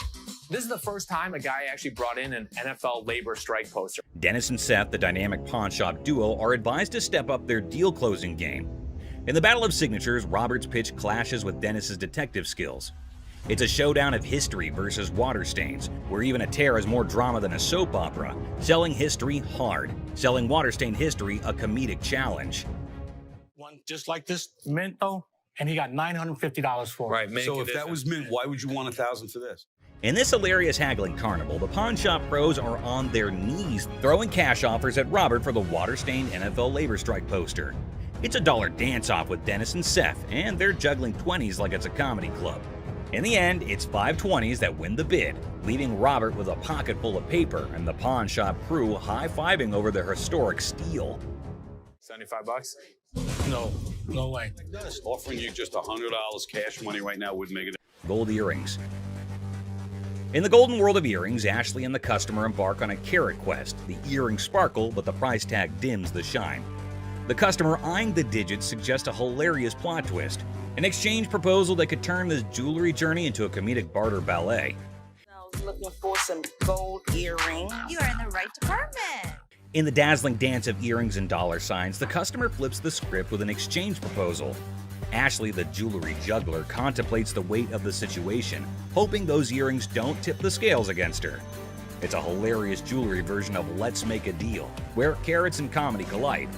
This is the first time a guy actually brought in an NFL labor strike poster. Dennis and Seth, the dynamic pawn shop duo, are advised to step up their deal-closing game. In the battle of signatures, Robert's pitch clashes with Dennis's detective skills. It's a showdown of history versus water stains, where even a tear is more drama than a soap opera. Selling history hard, selling water-stained history a comedic challenge. One just like this mint, though, and he got $950 for it. Right, So if that was mint, why would you want $1,000 for this? In this hilarious haggling carnival, the pawn shop pros are on their knees, throwing cash offers at Robert for the water-stained NFL labor strike poster. It's a dollar dance-off with Dennis and Seth, and they're juggling 20s like it's a comedy club. In the end, it's 520s that win the bid, leaving Robert with a pocket full of paper and the pawn shop crew high-fiving over their historic steal. $75? No way. Offering you just $100 cash money right now would make it. Gold earrings. In the golden world of earrings, Ashley and the customer embark on a carrot quest. The earrings sparkle, but the price tag dims the shine. The customer eyeing the digits suggests a hilarious plot twist, an exchange proposal that could turn this jewelry journey into a comedic barter ballet. I was looking for some gold earrings. You are in the right department. In the dazzling dance of earrings and dollar signs, the customer flips the script with an exchange proposal. Ashley, the jewelry juggler, contemplates the weight of the situation, hoping those earrings don't tip the scales against her. It's a hilarious jewelry version of Let's Make a Deal, where carrots and comedy collide.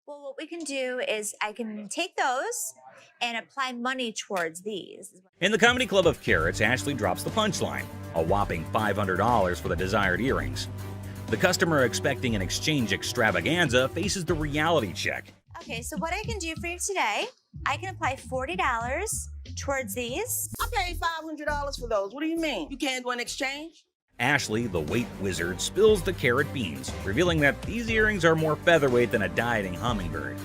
Well, what we can do is I can take those and apply money towards these. In the comedy club of carrots, Ashley drops the punchline, a whopping $500 for the desired earrings. The customer expecting an exchange extravaganza faces the reality check. Okay, so what I can do for you today, I can apply $40 towards these. I paid $500 for those. What do you mean? You can't do an exchange? Ashley, the weight wizard, spills the carrot beans, revealing that these earrings are more featherweight than a dieting hummingbird.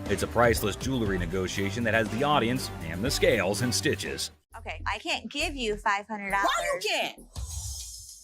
It's a priceless jewelry negotiation that has the audience and the scales in stitches. Okay, I can't give you $500. Why you can't?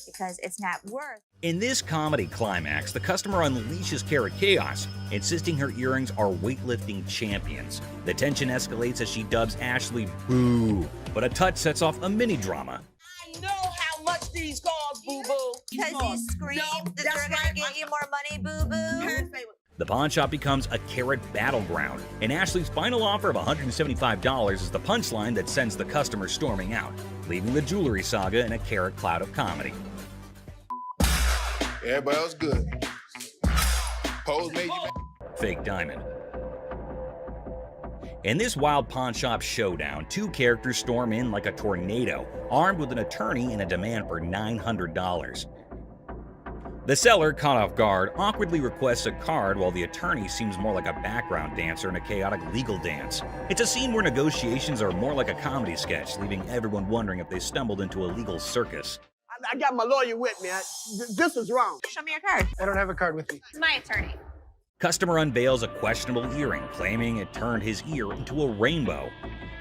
Because it's not worth. In this comedy climax, the customer unleashes carrot chaos, insisting her earrings are weightlifting champions. The tension escalates as she dubs Ashley boo, but a touch sets off a mini drama. I know how much these cost, boo-boo. Because you scream that they're gonna get you more money, boo-boo. The pawn shop becomes a carrot battleground, and Ashley's final offer of $175 is the punchline that sends the customer storming out, leaving the jewelry saga in a carrot cloud of comedy. Everybody else good. Pose made you mad. Fake diamond. In this wild pawn shop showdown, two characters storm in like a tornado, armed with an attorney and a demand for $900. The seller, caught off guard, awkwardly requests a card while the attorney seems more like a background dancer in a chaotic legal dance. It's a scene where negotiations are more like a comedy sketch, leaving everyone wondering if they stumbled into a legal circus. I got my lawyer with me. This is wrong. Show me your card. I don't have a card with me. My attorney. Customer unveils a questionable earring, claiming it turned his ear into a rainbow.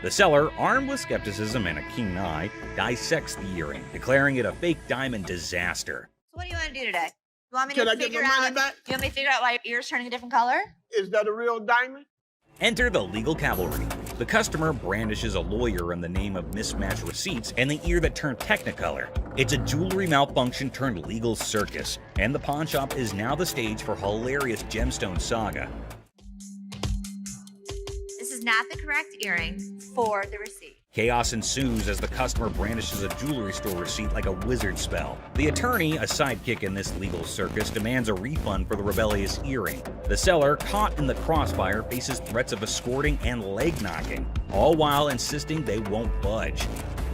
The seller, armed with skepticism and a keen eye, dissects the earring, declaring it a fake diamond disaster. So what do you want to do today? You want me Can to I get figure my money out? back? You want me to figure out why your ear's turning a different color? Is that a real diamond? Enter the legal cavalry. The customer brandishes a lawyer in the name of mismatched receipts and the ear that turned technicolor. It's a jewelry malfunction turned legal circus, and the pawn shop is now the stage for hilarious gemstone saga. This is not the correct earring for the receipt. Chaos ensues as the customer brandishes a jewelry store receipt like a wizard spell. The attorney, a sidekick in this legal circus, demands a refund for the rebellious earring. The seller, caught in the crossfire, faces threats of escorting and leg knocking, all while insisting they won't budge.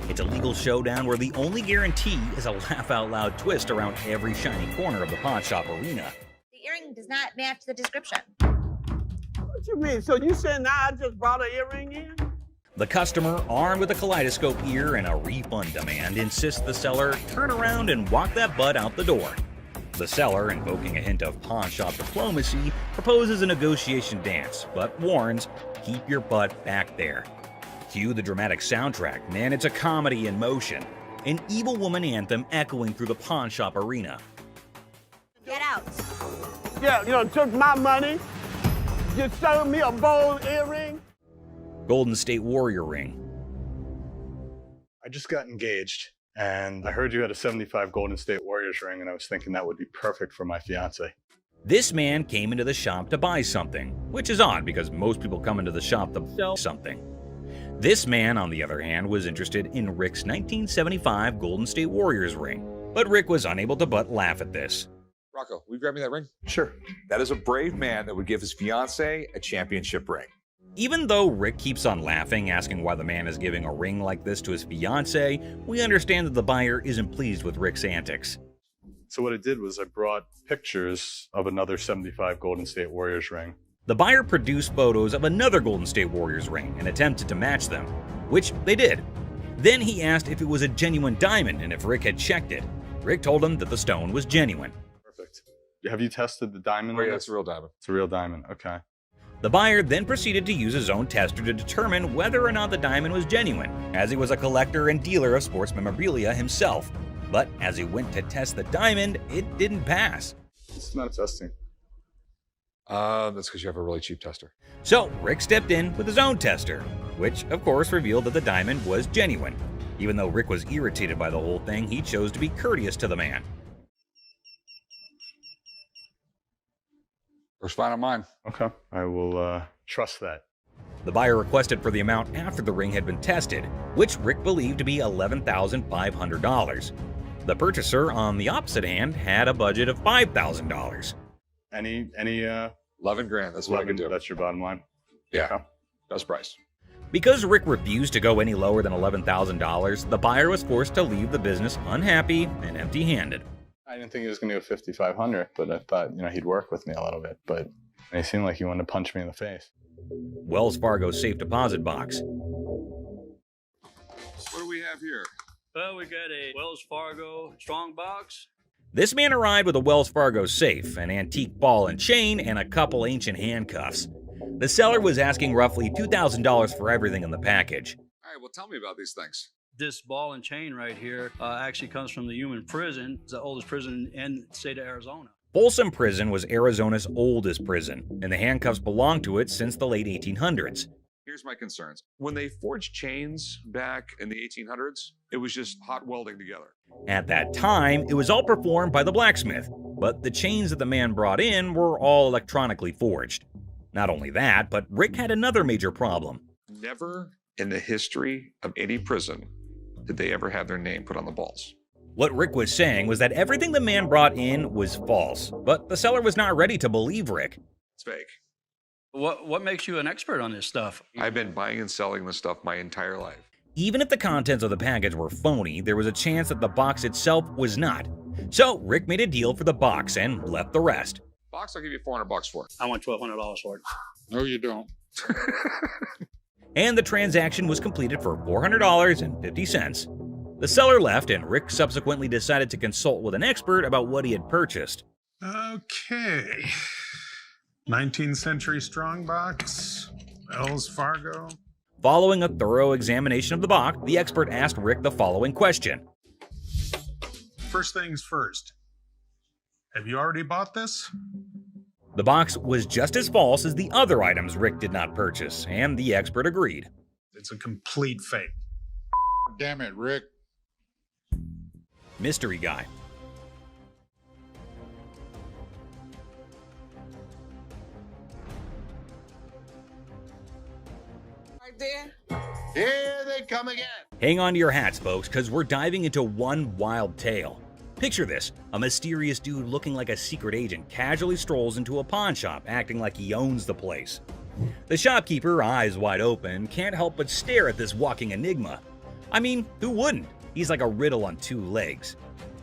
It's a legal showdown where the only guarantee is a laugh-out-loud twist around every shiny corner of the pawn shop arena. The earring does not match the description. What you mean? So you saying now I just brought an earring in? The customer, armed with a kaleidoscope ear and a refund demand, insists the seller turn around and walk that butt out the door. The seller, invoking a hint of pawn shop diplomacy, proposes a negotiation dance, but warns, keep your butt back there. Cue the dramatic soundtrack, man, it's a comedy in motion. An evil woman anthem echoing through the pawn shop arena. Get out. Yeah, you know, took my money, just sold me a bold earring. Golden State Warrior ring. I just got engaged, and I heard you had a 75 Golden State Warriors ring, and I was thinking that would be perfect for my fiance. This man came into the shop to buy something, which is odd because most people come into the shop to sell something. This man, on the other hand, was interested in Rick's 1975 Golden State Warriors ring, but Rick was unable to but laugh at this. Rocco, will you grab me that ring? Sure. That is a brave man that would give his fiance a championship ring. Even though Rick keeps on laughing, asking why the man is giving a ring like this to his fiancée, we understand that the buyer isn't pleased with Rick's antics. So what I did was I brought pictures of another 75 Golden State Warriors ring. The buyer produced photos of another Golden State Warriors ring and attempted to match them, which they did. Then he asked if it was a genuine diamond and if Rick had checked it. Rick told him that the stone was genuine. Perfect. Have you tested the diamond? Oh, yeah, it's a real diamond. It's a real diamond, okay. The buyer then proceeded to use his own tester to determine whether or not the diamond was genuine, as he was a collector and dealer of sports memorabilia himself. But as he went to test the diamond, it didn't pass. It's not testing. That's because you have a really cheap tester. So Rick stepped in with his own tester, which of course revealed that the diamond was genuine. Even though Rick was irritated by the whole thing, he chose to be courteous to the man. First fine on mine. Okay, I will trust that. The buyer requested for the amount after the ring had been tested, which Rick believed to be $11,500. The purchaser, on the opposite hand, had a budget of $5,000. Any 11 grand, that's what I can do. That's your bottom line? Yeah, okay. Best price. Because Rick refused to go any lower than $11,000, the buyer was forced to leave the business unhappy and empty-handed. I didn't think he was going to go 5,500, but I thought, he'd work with me a little bit. But he seemed like he wanted to punch me in the face. Wells Fargo's safe deposit box. What do we have here? Well, we got a Wells Fargo strong box. This man arrived with a Wells Fargo safe, an antique ball and chain, and a couple ancient handcuffs. The seller was asking roughly $2,000 for everything in the package. All right, well, tell me about these things. This ball and chain right here actually comes from the human prison. It's the oldest prison in the state of Arizona. Folsom Prison was Arizona's oldest prison, and the handcuffs belonged to it since the late 1800s. Here's my concerns. When they forged chains back in the 1800s, it was just hot welding together. At that time, it was all performed by the blacksmith, but the chains that the man brought in were all electronically forged. Not only that, but Rick had another major problem. Never in the history of any prison did they ever have their name put on the balls. What Rick was saying was that everything the man brought in was false, but the seller was not ready to believe Rick. It's fake. What makes you an expert on this stuff? I've been buying and selling this stuff my entire life. Even if the contents of the package were phony, there was a chance that the box itself was not. So Rick made a deal for the box and left the rest. Box I'll give you $400 for. I want $1,200 for it. No, you don't. And the transaction was completed for $400.50. The seller left, and Rick subsequently decided to consult with an expert about what he had purchased. Okay. 19th century strongbox, Wells Fargo. Following a thorough examination of the box, the expert asked Rick the following question. First things first. Have you already bought this? The box was just as false as the other items Rick did not purchase, and the expert agreed. It's a complete fake. Damn it, Rick. Mystery Guy. Right there. Here they come again. Hang on to your hats, folks, because we're diving into one wild tale. Picture this, a mysterious dude looking like a secret agent casually strolls into a pawn shop, acting like he owns the place. The shopkeeper, eyes wide open, can't help but stare at this walking enigma. I mean, who wouldn't? He's like a riddle on two legs.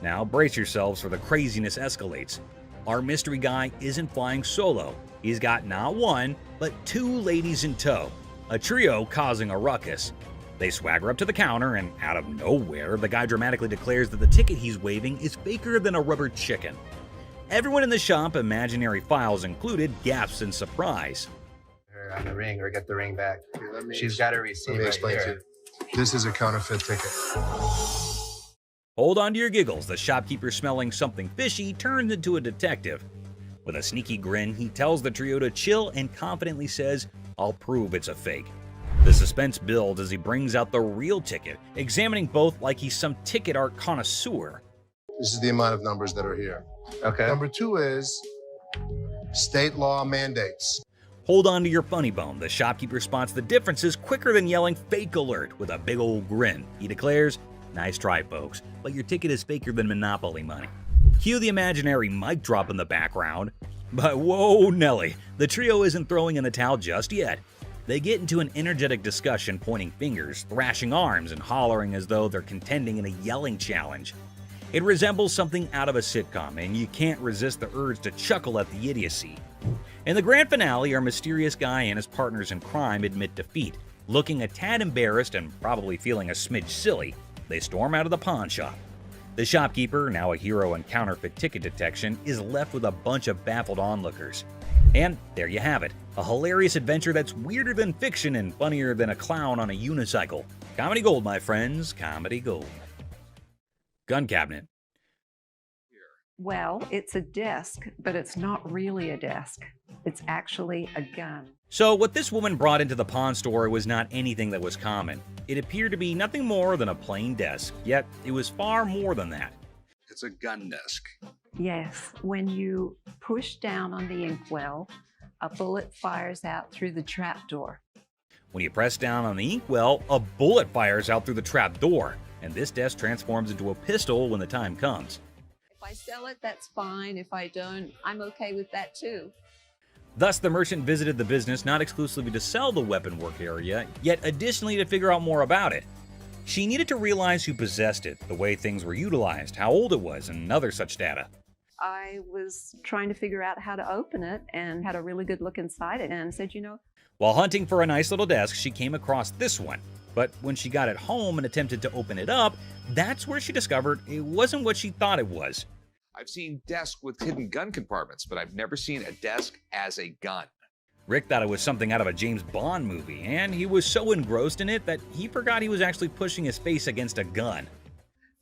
Now brace yourselves for the craziness escalates. Our mystery guy isn't flying solo. He's got not one, but two ladies in tow, a trio causing a ruckus. They swagger up to the counter, and out of nowhere, the guy dramatically declares that the ticket he's waving is faker than a rubber chicken. Everyone in the shop, imaginary files included, gasps in surprise. Her on the ring, or get the ring back. She's got a receipt. Let me explain to you. This is a counterfeit ticket. Hold on to your giggles. The shopkeeper, smelling something fishy, turns into a detective. With a sneaky grin, he tells the trio to chill and confidently says, "I'll prove it's a fake." The suspense builds as he brings out the real ticket, examining both like he's some ticket art connoisseur. This is the amount of numbers that are here. Okay. Number 2 is state law mandates. Hold on to your funny bone. The shopkeeper spots the differences quicker than yelling "fake alert" with a big old grin. He declares, "Nice try, folks, but your ticket is faker than Monopoly money." Cue the imaginary mic drop in the background. But whoa, Nelly, the trio isn't throwing in the towel just yet. They get into an energetic discussion, pointing fingers, thrashing arms, and hollering as though they're contending in a yelling challenge. It resembles something out of a sitcom, and you can't resist the urge to chuckle at the idiocy. In the grand finale, our mysterious guy and his partners in crime admit defeat. Looking a tad embarrassed and probably feeling a smidge silly, they storm out of the pawn shop. The shopkeeper, now a hero in counterfeit ticket detection, is left with a bunch of baffled onlookers. And there you have it, a hilarious adventure that's weirder than fiction and funnier than a clown on a unicycle. Comedy gold, my friends, comedy gold. Gun cabinet. Well, it's a desk, but it's not really a desk. It's actually a gun. So what this woman brought into the pawn store was not anything that was common. It appeared to be nothing more than a plain desk, yet it was far more than that. It's a gun desk. Yes, when you push down on the inkwell, a bullet fires out through the trapdoor. When you press down on the inkwell, a bullet fires out through the trap door, and this desk transforms into a pistol when the time comes. If I sell it, that's fine. If I don't, I'm okay with that too. Thus, the merchant visited the business not exclusively to sell the weapon work area, yet additionally to figure out more about it. She needed to realize who possessed it, the way things were utilized, how old it was, and other such data. I was trying to figure out how to open it and had a really good look inside it and said, While hunting for a nice little desk, she came across this one. But when she got it home and attempted to open it up, that's where she discovered it wasn't what she thought it was. I've seen desks with hidden gun compartments, but I've never seen a desk as a gun. Rick thought it was something out of a James Bond movie, and he was so engrossed in it that he forgot he was actually pushing his face against a gun.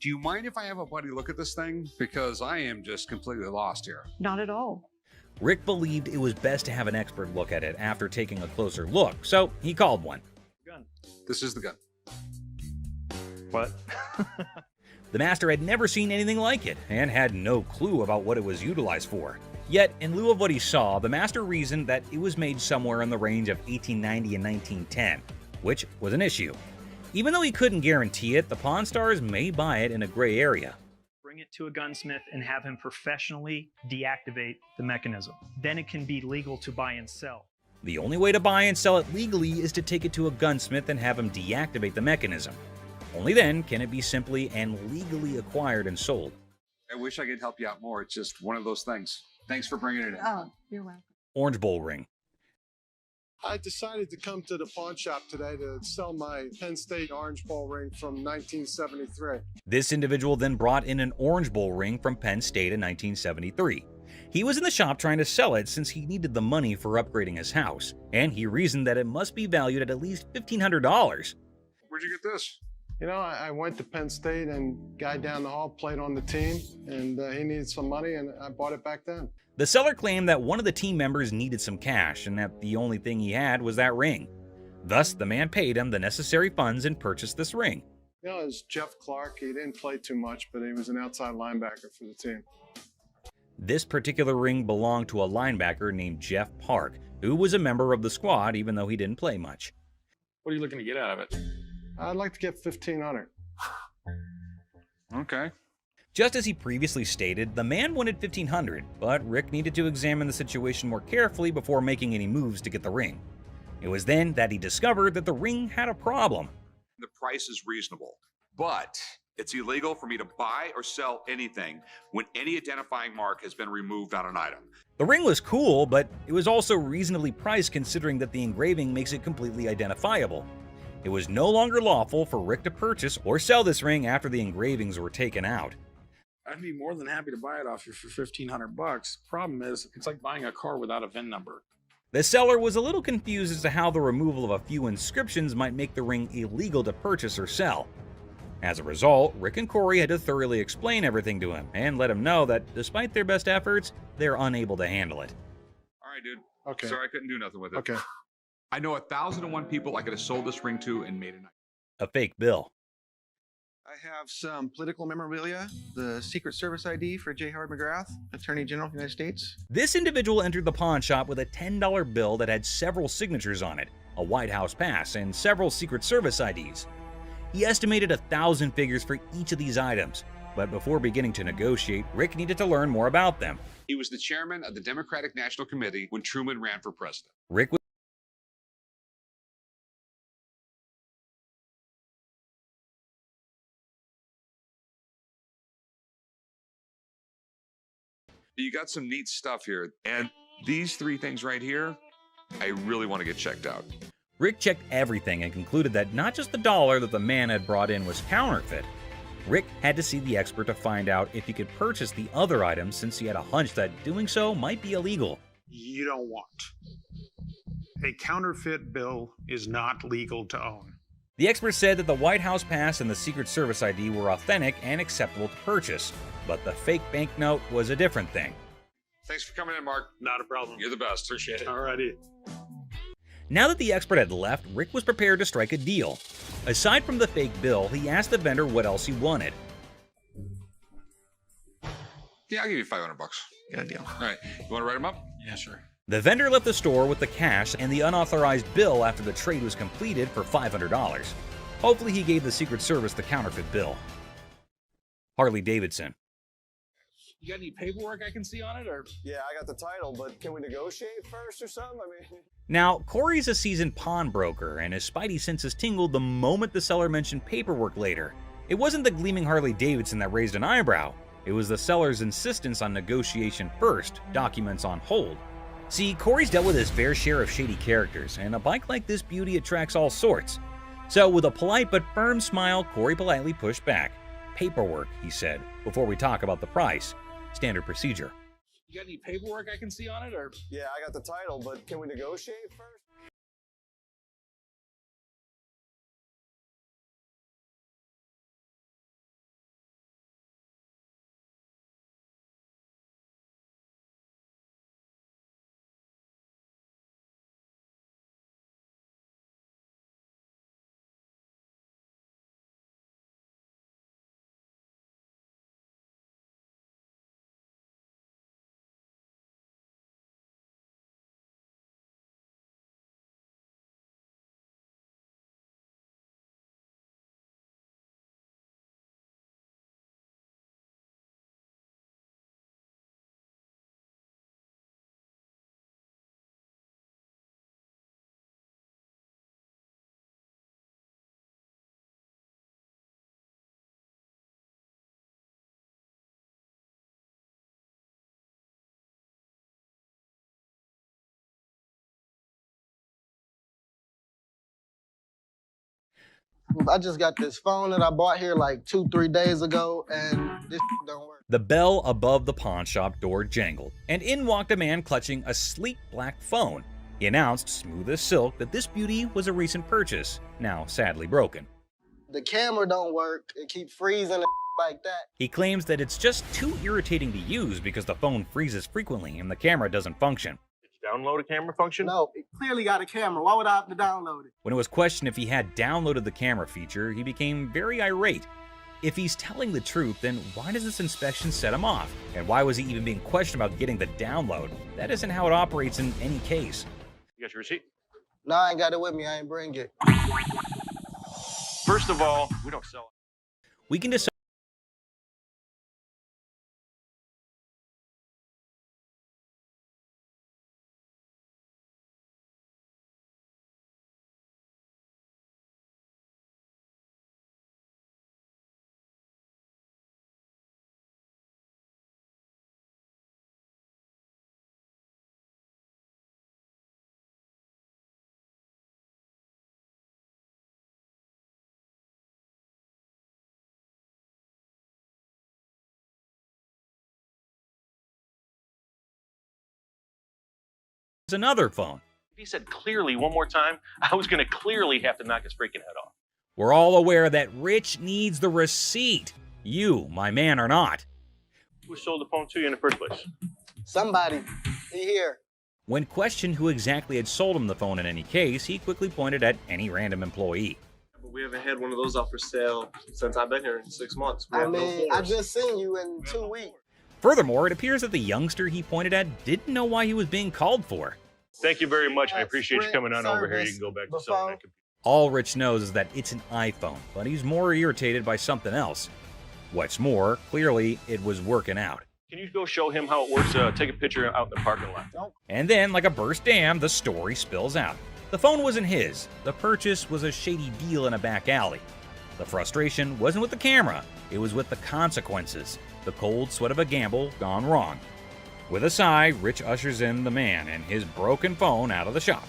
Do you mind if I have a buddy look at this thing? Because I am just completely lost here. Not at all. Rick believed it was best to have an expert look at it after taking a closer look, so he called one. Gun. This is the gun. What? The master had never seen anything like it, and had no clue about what it was utilized for. Yet, in lieu of what he saw, the master reasoned that it was made somewhere in the range of 1890 and 1910, which was an issue. Even though he couldn't guarantee it, the Pawn Stars may buy it in a gray area. Bring it to a gunsmith and have him professionally deactivate the mechanism. Then it can be legal to buy and sell. The only way to buy and sell it legally is to take it to a gunsmith and have him deactivate the mechanism. Only then can it be simply and legally acquired and sold. I wish I could help you out more. It's just one of those things. Thanks for bringing it in. Oh, you're welcome. Orange Bowl ring. I decided to come to the pawn shop today to sell my Penn State Orange Bowl ring from 1973. This individual then brought in an Orange Bowl ring from Penn State in 1973. He was in the shop trying to sell it since he needed the money for upgrading his house, and he reasoned that it must be valued at least $1,500. Where'd you get this? You know, I went to Penn State and guy down the hall played on the team, and he needed some money, and I bought it back then. The seller claimed that one of the team members needed some cash and that the only thing he had was that ring. Thus, the man paid him the necessary funds and purchased this ring. You know, it was Jeff Clark. He didn't play too much, but he was an outside linebacker for the team. This particular ring belonged to a linebacker named Jeff Park, who was a member of the squad even though he didn't play much. What are you looking to get out of it? I'd like to get $1,500. Okay. Just as he previously stated, the man wanted $1,500, but Rick needed to examine the situation more carefully before making any moves to get the ring. It was then that he discovered that the ring had a problem. The price is reasonable, but it's illegal for me to buy or sell anything when any identifying mark has been removed on an item. The ring was cool, but it was also reasonably priced considering that the engraving makes it completely identifiable. It was no longer lawful for Rick to purchase or sell this ring after the engravings were taken out. I'd be more than happy to buy it off you for $1,500. Problem is, it's like buying a car without a VIN number. The seller was a little confused as to how the removal of a few inscriptions might make the ring illegal to purchase or sell. As a result, Rick and Corey had to thoroughly explain everything to him and let him know that despite their best efforts, they're unable to handle it. All right, dude. Okay. Sorry I couldn't do nothing with it. Okay. I know 1,001 people I could have sold this ring to and made a fake bill. I have some political memorabilia, the Secret Service ID for J. Howard McGrath, Attorney General of the United States. This individual entered the pawn shop with a $10 bill that had several signatures on it, a White House pass, and several Secret Service IDs. He estimated 1,000 figures for each of these items, but before beginning to negotiate, Rick needed to learn more about them. He was the chairman of the Democratic National Committee when Truman ran for president. Rick was You got some neat stuff here, and these three things right here, I really want to get checked out. Rick checked everything and concluded that not just the dollar that the man had brought in was counterfeit. Rick had to see the expert to find out if he could purchase the other items since he had a hunch that doing so might be illegal. You don't want. A counterfeit bill is not legal to own. The expert said that the White House pass and the Secret Service ID were authentic and acceptable to purchase, but the fake banknote was a different thing. Thanks for coming in, Mark. Not a problem. You're the best. Appreciate it. Alrighty. Now that the expert had left, Rick was prepared to strike a deal. Aside from the fake bill, he asked the vendor what else he wanted. Yeah, I'll give you $500. Got a deal. All right. You want to write them up? Yeah, sure. The vendor left the store with the cash and the unauthorized bill after the trade was completed for $500. Hopefully he gave the Secret Service the counterfeit bill. Harley Davidson. You got any paperwork I can see on it, or? Yeah, I got the title, but can we negotiate first or something? I mean... Now, Corey's a seasoned pawnbroker, and his spidey senses tingled the moment the seller mentioned paperwork later. It wasn't the gleaming Harley Davidson that raised an eyebrow. It was the seller's insistence on negotiation first, documents on hold. See, Corey's dealt with his fair share of shady characters, and a bike like this beauty attracts all sorts. So with a polite but firm smile, Corey politely pushed back. Paperwork, he said, before we talk about the price. Standard procedure. You got any paperwork I can see on it, or? Yeah, I got the title, but can we negotiate first? I just got this phone that I bought here like 2-3 days ago, and this don't work. The bell above the pawn shop door jangled, and in walked a man clutching a sleek black phone. He announced, smooth as silk, that this beauty was a recent purchase, now sadly broken. The camera don't work. It keeps freezing and like that. He claims that it's just too irritating to use because the phone freezes frequently and the camera doesn't function. Download a camera function? No, it clearly got a camera. Why would I have to download it? When it was questioned if he had downloaded the camera feature, he became very irate. If he's telling the truth, then why does this inspection set him off? And why was he even being questioned about getting the download? That isn't how it operates in any case. You got your receipt? No, I ain't got it with me. I ain't bring it. First of all, we don't sell it. We can decide. Another phone. If he said clearly one more time, I was going to clearly have to knock his freaking head off. We're all aware that Rich needs the receipt. You, my man, are not. Who sold the phone to you in the first place? Somebody. He here. When questioned who exactly had sold him the phone in any case, he quickly pointed at any random employee. But we haven't had one of those up for sale since I've been here in 6 months. I mean, I just seen you in 2 weeks. Furthermore, it appears that the youngster he pointed at didn't know why he was being called for. Thank you very much. I appreciate you coming on over here. You can go back to selling that computer. All Rich knows is that it's an iPhone, but he's more irritated by something else. What's more, clearly it was working out. Can you go show him how it works? Take a picture out in the parking lot. Nope. And then, like a burst dam, the story spills out. The phone wasn't his. The purchase was a shady deal in a back alley. The frustration wasn't with the camera. It was with the consequences. The cold sweat of a gamble gone wrong. With a sigh, Rich ushers in the man and his broken phone out of the shop.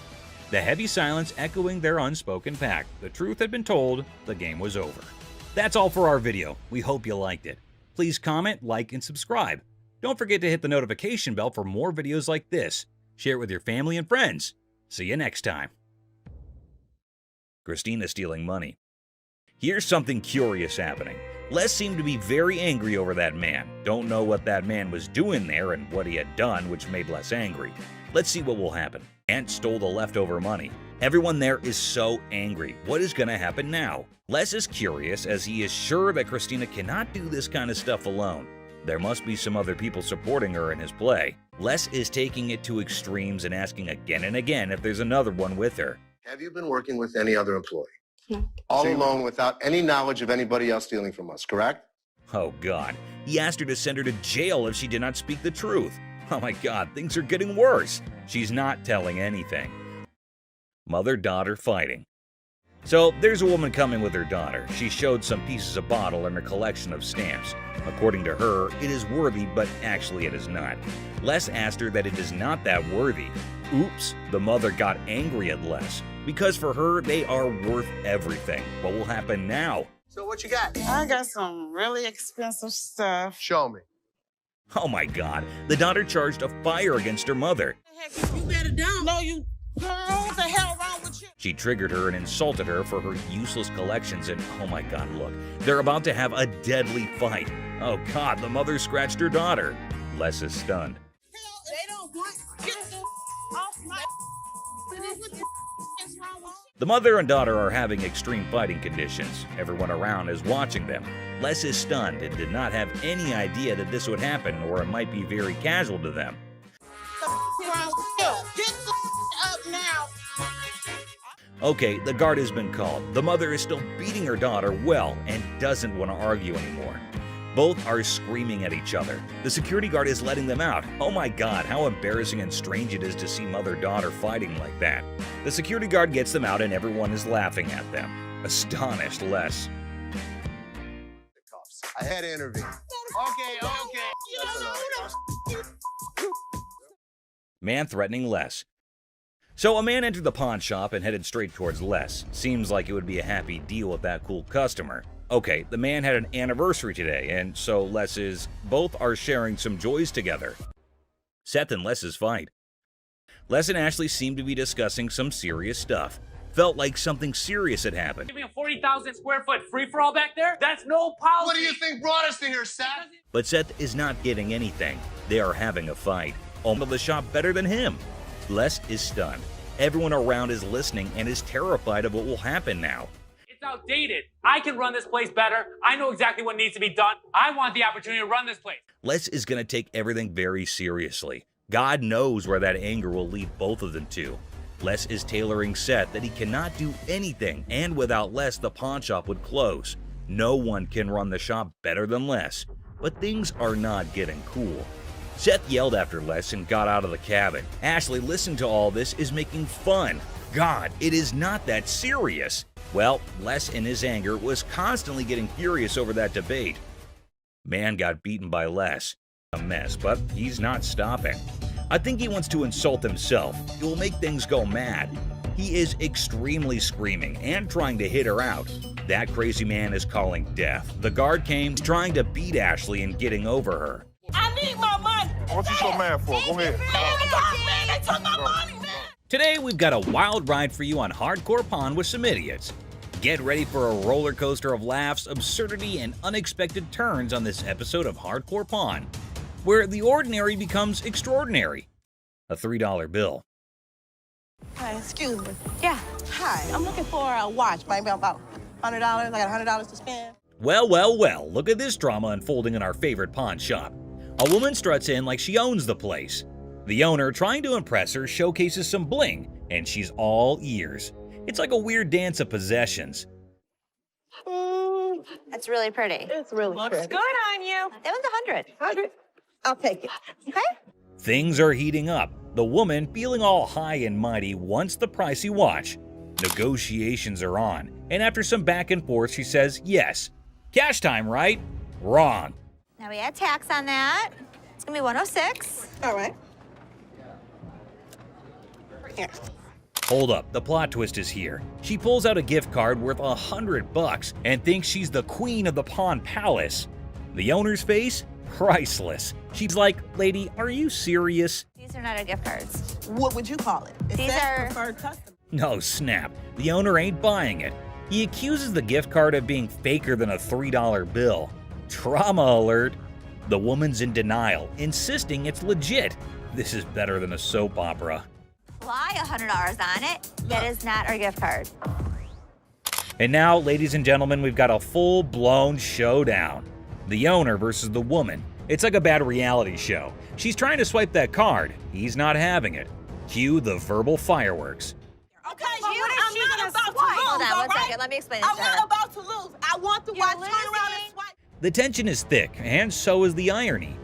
The heavy silence echoing their unspoken pact. The truth had been told, the game was over. That's all for our video. We hope you liked it. Please comment, like, and subscribe. Don't forget to hit the notification bell for more videos like this. Share it with your family and friends. See you next time. Christina stealing money. Here's something curious happening. Les seemed to be very angry over that man. Don't know what that man was doing there and what he had done, which made Les angry. Let's see what will happen. Ant stole the leftover money. Everyone there is so angry. What is going to happen now? Les is curious as he is sure that Christina cannot do this kind of stuff alone. There must be some other people supporting her in his play. Les is taking it to extremes and asking again and again if there's another one with her. Have you been working with any other employee? All alone without any knowledge of anybody else stealing from us, correct? Oh God, he asked her to send her to jail if she did not speak the truth. Oh my God, things are getting worse. She's not telling anything. Mother-daughter fighting. So there's a woman coming with her daughter. She showed some pieces of bottle and her collection of stamps. According to her, it is worthy, but actually it is not. Les asked her that it is not that worthy. Oops, the mother got angry at Les. Because for her, they are worth everything. What will happen now? So what you got? I got some really expensive stuff. Show me. Oh my God, the daughter charged a fire against her mother. You better down. No, you. Girl, what the hell wrong with you? She triggered her and insulted her for her useless collections, and oh my God, look, they're about to have a deadly fight. Oh God, the mother scratched her daughter. Les is stunned. They don't want. Get the off my. What the is wrong with you? The mother and daughter are having extreme fighting conditions. Everyone around is watching them. Les is stunned and did not have any idea that this would happen, or it might be very casual to them. Get the up now. Okay, the guard has been called. The mother is still beating her daughter well and doesn't want to argue anymore. Both are screaming at each other. The security guard is letting them out. Oh my God, how embarrassing and strange it is to see mother-daughter fighting like that. The security guard gets them out and everyone is laughing at them. Astonished Les. I had to intervene. Okay. You don't know who the Man threatening Les. So a man entered the pawn shop and headed straight towards Les. Seems like it would be a happy deal with that cool customer. Okay, the man had an anniversary today, and so both are sharing some joys together. Seth and Les's fight. Les and Ashley seemed to be discussing some serious stuff. Felt like something serious had happened. Giving a 40,000 square foot free-for-all back there? That's no policy. What do you think brought us to here, Seth? But Seth is not getting anything. They are having a fight. Owner of the shop better than him. Les is stunned. Everyone around is listening and is terrified of what will happen now. It's outdated. I can run this place better. I know exactly what needs to be done. I want the opportunity to run this place. Les is going to take everything very seriously. God knows where that anger will lead both of them to. Les is tailoring Seth that he cannot do anything, and without Les, the pawn shop would close. No one can run the shop better than Les. But things are not getting cool. Seth yelled after Les and got out of the cabin. Ashley, listening to all this, is making fun. God, it is not that serious. Well, Les in his anger was constantly getting furious over that debate. Man got beaten by Les. A mess, but he's not stopping. I think he wants to insult himself. It will make things go mad. He is extremely screaming and trying to hit her out. That crazy man is calling death. The guard came trying to beat Ashley and getting over her. I need my money. What you so mad for? Go ahead. Man, they took my money, man. Today, we've got a wild ride for you on Hardcore Pawn with some idiots. Get ready for a roller coaster of laughs, absurdity, and unexpected turns on this episode of Hardcore Pawn, where the ordinary becomes extraordinary. A $3 bill. Hi, excuse me. Yeah. Hi, I'm looking for a watch, maybe about $100. I got $100 to spend. Well, well, well, look at this drama unfolding in our favorite pawn shop. A woman struts in like she owns the place. The owner, trying to impress her, showcases some bling, and she's all ears. It's like a weird dance of possessions. That's really pretty. It's really Looks pretty. good on you. That was 100. 100? I'll take it. Okay. Things are heating up. The woman, feeling all high and mighty, wants the pricey watch. Negotiations are on, and after some back and forth, she says yes. Cash time, right? Wrong. Now we add tax on that. It's gonna be 106. All right. Here. Hold up, the plot twist is here. She pulls out a gift card worth $100 and thinks she's the queen of the Pawn Palace. The owner's face? Priceless. She's like, lady, are you serious? These are not our gift cards. What would you call it? It These says are preferred customer. No, snap. The owner ain't buying it. He accuses the gift card of being faker than a $3 bill. Trauma alert. The woman's in denial, insisting it's legit. This is better than a soap opera. Fly $100 on it. That is not our gift card. And now, ladies and gentlemen, we've got a full-blown showdown. The owner versus the woman. It's like a bad reality show. She's trying to swipe that card. He's not having it. Cue the verbal fireworks. Okay, I'm not about to lose, Hold on, all one right? second. Let me explain this I'm to her. not about to lose. I want the watch. Turn around and swipe. The tension is thick, and so is the irony.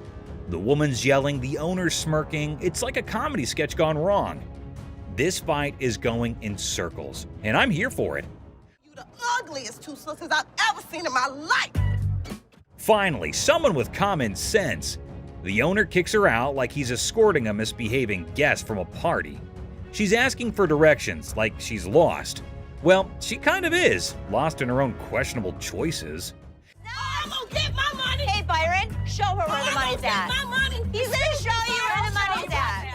The woman's yelling, the owner's smirking. It's like a comedy sketch gone wrong. This fight is going in circles, and I'm here for it. You the ugliest two sisters I've ever seen in my life. Finally, someone with common sense. The owner kicks her out like he's escorting a misbehaving guest from a party. She's asking for directions like she's lost. Well, she kind of is, lost in her own questionable choices. No, I'm gonna get my money. Hey, Byron, show her where the money's at. My money. He's gonna show you where the money's at.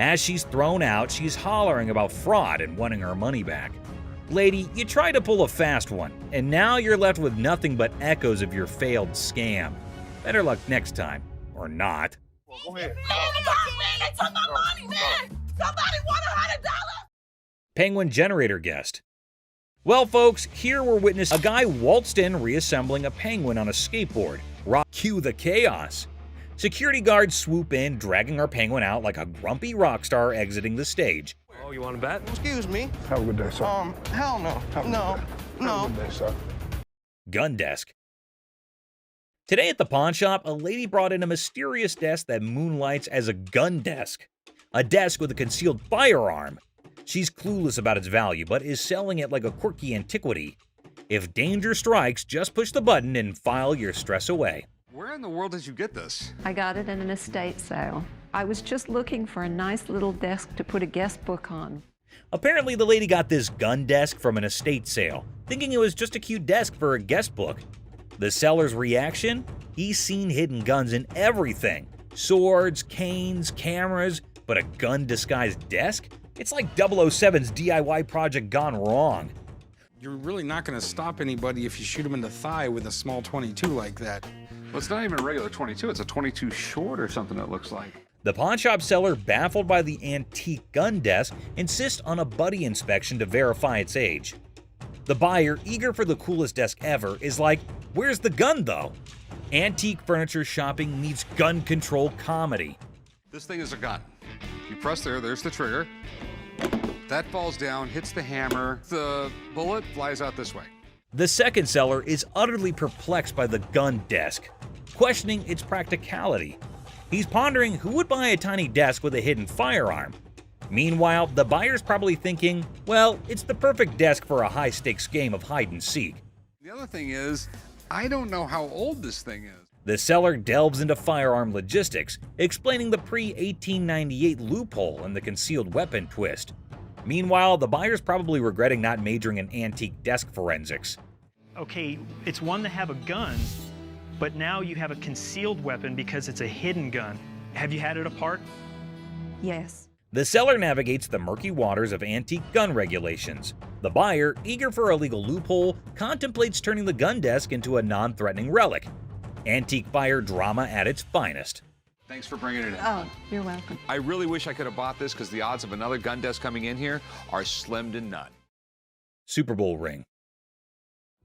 As she's thrown out, she's hollering about fraud and wanting her money back. Lady, you tried to pull a fast one, and now you're left with nothing but echoes of your failed scam. Better luck next time, or not. Go ahead. Man, they took my money, man. Somebody want $100. Penguin generator guest. Well, folks, here we're witnessing a guy waltzed in reassembling a penguin on a skateboard. Cue the chaos. Security guards swoop in, dragging our penguin out like a grumpy rock star exiting the stage. Oh, you want to bet? Excuse me. Have a good day, sir. Hell no. No. Have a good day, sir. Gun desk. Today at the pawn shop, a lady brought in a mysterious desk that moonlights as a gun desk. A desk with a concealed firearm. She's clueless about its value, but is selling it like a quirky antiquity. If danger strikes, just push the button and file your stress away. Where in the world did you get this? I got it in an estate sale. I was just looking for a nice little desk to put a guest book on. Apparently, the lady got this gun desk from an estate sale, thinking it was just a cute desk for a guest book. The seller's reaction? He's seen hidden guns in everything. Swords, canes, cameras, but a gun-disguised desk? It's like 007's DIY project gone wrong. You're really not going to stop anybody if you shoot them in the thigh with a small 22 like that. Well, it's not even a regular 22. It's a 22 short or something it looks like. The pawnshop seller, baffled by the antique gun desk, insists on a buddy inspection to verify its age. The buyer, eager for the coolest desk ever, is like, "Where's the gun, though?" Antique furniture shopping meets gun control comedy. This thing is a gun. You press there's the trigger. That falls down, hits the hammer. The bullet flies out this way. The second seller is utterly perplexed by the gun desk, questioning its practicality. He's pondering who would buy a tiny desk with a hidden firearm. Meanwhile, the buyer's probably thinking, well, it's the perfect desk for a high-stakes game of hide-and-seek. The other thing is, I don't know how old this thing is. The seller delves into firearm logistics, explaining the pre-1898 loophole and the concealed weapon twist. Meanwhile, the buyer's probably regretting not majoring in antique desk forensics. Okay, it's one to have a gun, but now you have a concealed weapon because it's a hidden gun. Have you had it apart? Yes. The seller navigates the murky waters of antique gun regulations. The buyer, eager for a legal loophole, contemplates turning the gun desk into a non-threatening relic. Antique fire drama at its finest. Thanks for bringing it in. Oh, you're welcome. I really wish I could have bought this because the odds of another gun desk coming in here are slim to none. Super Bowl ring.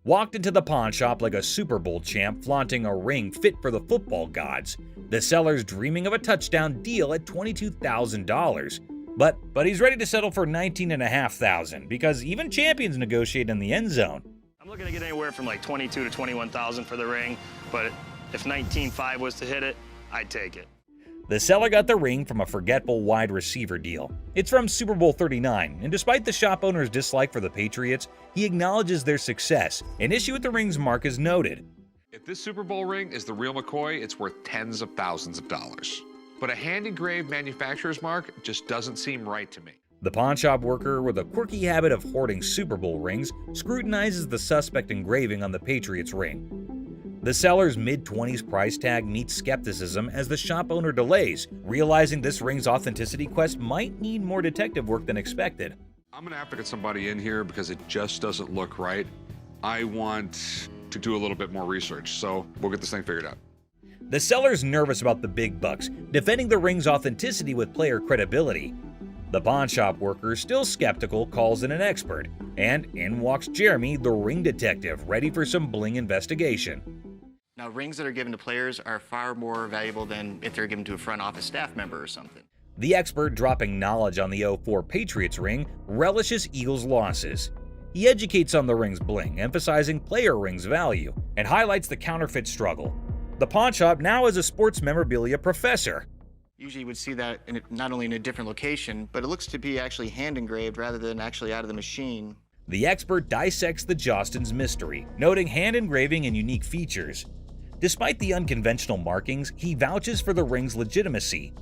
Walked into the pawn shop like a Super Bowl champ flaunting a ring fit for the football gods. The seller's dreaming of a touchdown deal at $22,000. But he's ready to settle for $19,500 because even champions negotiate in the end zone. I'm looking to get anywhere from like $22,000 to $21,000 for the ring, but if $19,500 was to hit it, I'd take it. The seller got the ring from a forgetful wide receiver deal. It's from Super Bowl 39, and despite the shop owner's dislike for the Patriots, he acknowledges their success. An issue with the ring's mark is noted. If this Super Bowl ring is the real McCoy, it's worth tens of thousands of dollars. But a hand-engraved manufacturer's mark just doesn't seem right to me. The pawnshop worker, with a quirky habit of hoarding Super Bowl rings, scrutinizes the suspect engraving on the Patriots ring. The seller's mid-20s price tag meets skepticism as the shop owner delays, realizing this ring's authenticity quest might need more detective work than expected. I'm gonna have to get somebody in here because it just doesn't look right. I want to do a little bit more research, so we'll get this thing figured out. The seller's nervous about the big bucks, defending the ring's authenticity with player credibility. The pawnshop worker, still skeptical, calls in an expert, and in walks Jeremy, the ring detective, ready for some bling investigation. Now, rings that are given to players are far more valuable than if they're given to a front office staff member or something. The expert, dropping knowledge on the 04 Patriots ring, relishes Eagles' losses. He educates on the ring's bling, emphasizing player rings' value, and highlights the counterfeit struggle. The pawnshop now has a sports memorabilia professor. Usually you would see that not only in a different location, but it looks to be actually hand engraved rather than actually out of the machine. The expert dissects the Jostens mystery, noting hand engraving and unique features. Despite the unconventional markings, he vouches for the ring's legitimacy.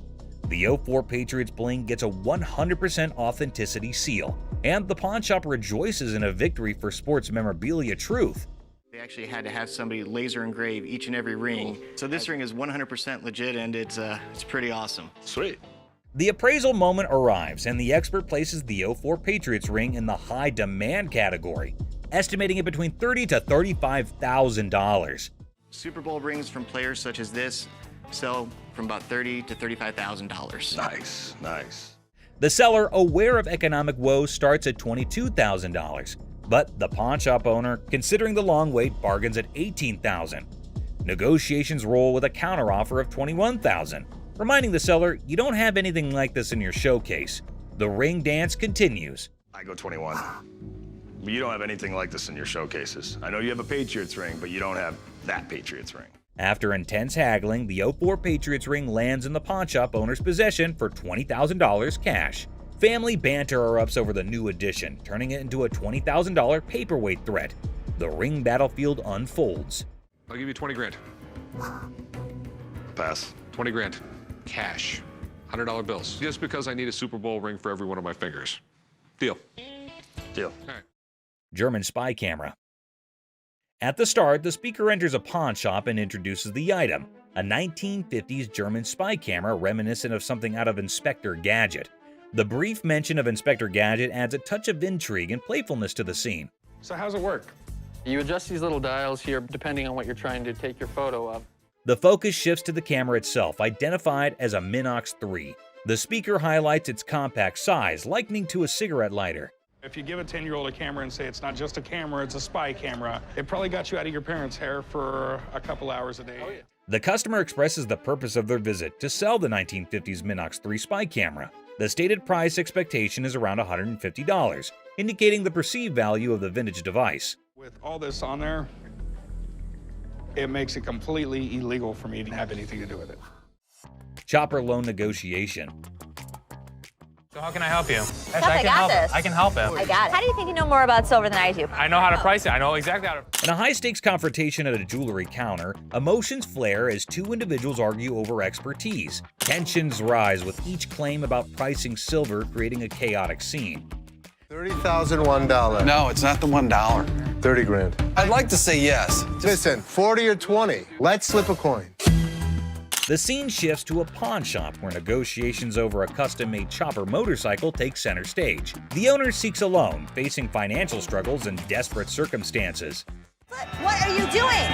The 04 Patriots bling gets a 100% authenticity seal, and the pawnshop rejoices in a victory for sports memorabilia truth. They actually had to have somebody laser engrave each and every ring. So this ring is 100% legit, and it's pretty awesome. Sweet. The appraisal moment arrives, and the expert places the 04 Patriots ring in the high demand category, estimating it between $30,000 to $35,000. Super Bowl rings from players such as this sell from about $30,000 to $35,000. Nice, nice. The seller, aware of economic woes, starts at $22,000, but the pawnshop owner, considering the long wait, bargains at $18,000. Negotiations roll with a counteroffer of $21,000, reminding the seller you don't have anything like this in your showcase. The ring dance continues. I go 21. You don't have anything like this in your showcases. I know you have a Patriots ring, but you don't have that Patriots ring. After intense haggling, the 04 Patriots ring lands in the pawnshop owner's possession for $20,000 cash. Family banter erupts over the new addition, turning it into a $20,000 paperweight threat. The ring battlefield unfolds. I'll give you 20 grand. Pass. 20 grand. Cash. $100 bills. Just because I need a Super Bowl ring for every one of my fingers. Deal. Deal. All right. German spy camera. At the start, the speaker enters a pawn shop and introduces the item, a 1950s German spy camera reminiscent of something out of Inspector Gadget. The brief mention of Inspector Gadget adds a touch of intrigue and playfulness to the scene. So how's it work? You adjust these little dials here depending on what you're trying to take your photo of. The focus shifts to the camera itself, identified as a Minox 3. The speaker highlights its compact size, likening to a cigarette lighter. If you give a 10-year-old a camera and say it's not just a camera, it's a spy camera, it probably got you out of your parents' hair for a couple hours a day. Oh, yeah. The customer expresses the purpose of their visit to sell the 1950s Minox 3 spy camera. The stated price expectation is around $150, indicating the perceived value of the vintage device. With all this on there, it makes it completely illegal for me to have anything to do with it. Chopper loan negotiation. So how can I help you? Yes, I got this. I can help him. I got it. How do you think you know more about silver than I do? I know how to price it. I know exactly how to. In a high-stakes confrontation at a jewelry counter, emotions flare as two individuals argue over expertise. Tensions rise with each claim about pricing silver, creating a chaotic scene. $30,001. No, it's not the $1. 30 grand. I'd like to say yes. Listen, 40 or 20. Let's slip a coin. The scene shifts to a pawn shop where negotiations over a custom-made chopper motorcycle take center stage. The owner seeks a loan, facing financial struggles and desperate circumstances. What are you doing?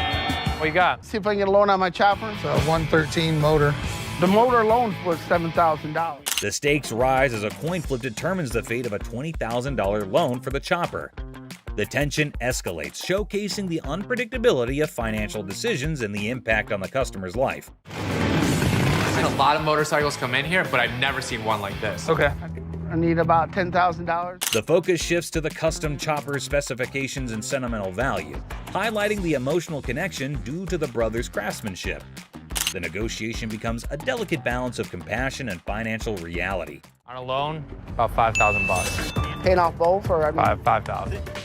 What you got? See if I can get a loan on my chopper. It's a 113 motor. The motor alone was $7,000. The stakes rise as a coin flip determines the fate of a $20,000 loan for the chopper. The tension escalates, showcasing the unpredictability of financial decisions and the impact on the customer's life. I've seen a lot of motorcycles come in here, but I've never seen one like this. Okay. I need about $10,000. The focus shifts to the custom chopper's specifications and sentimental value, highlighting the emotional connection due to the brothers' craftsmanship. The negotiation becomes a delicate balance of compassion and financial reality. On a loan, about $5,000. Paying off both or? 5,000.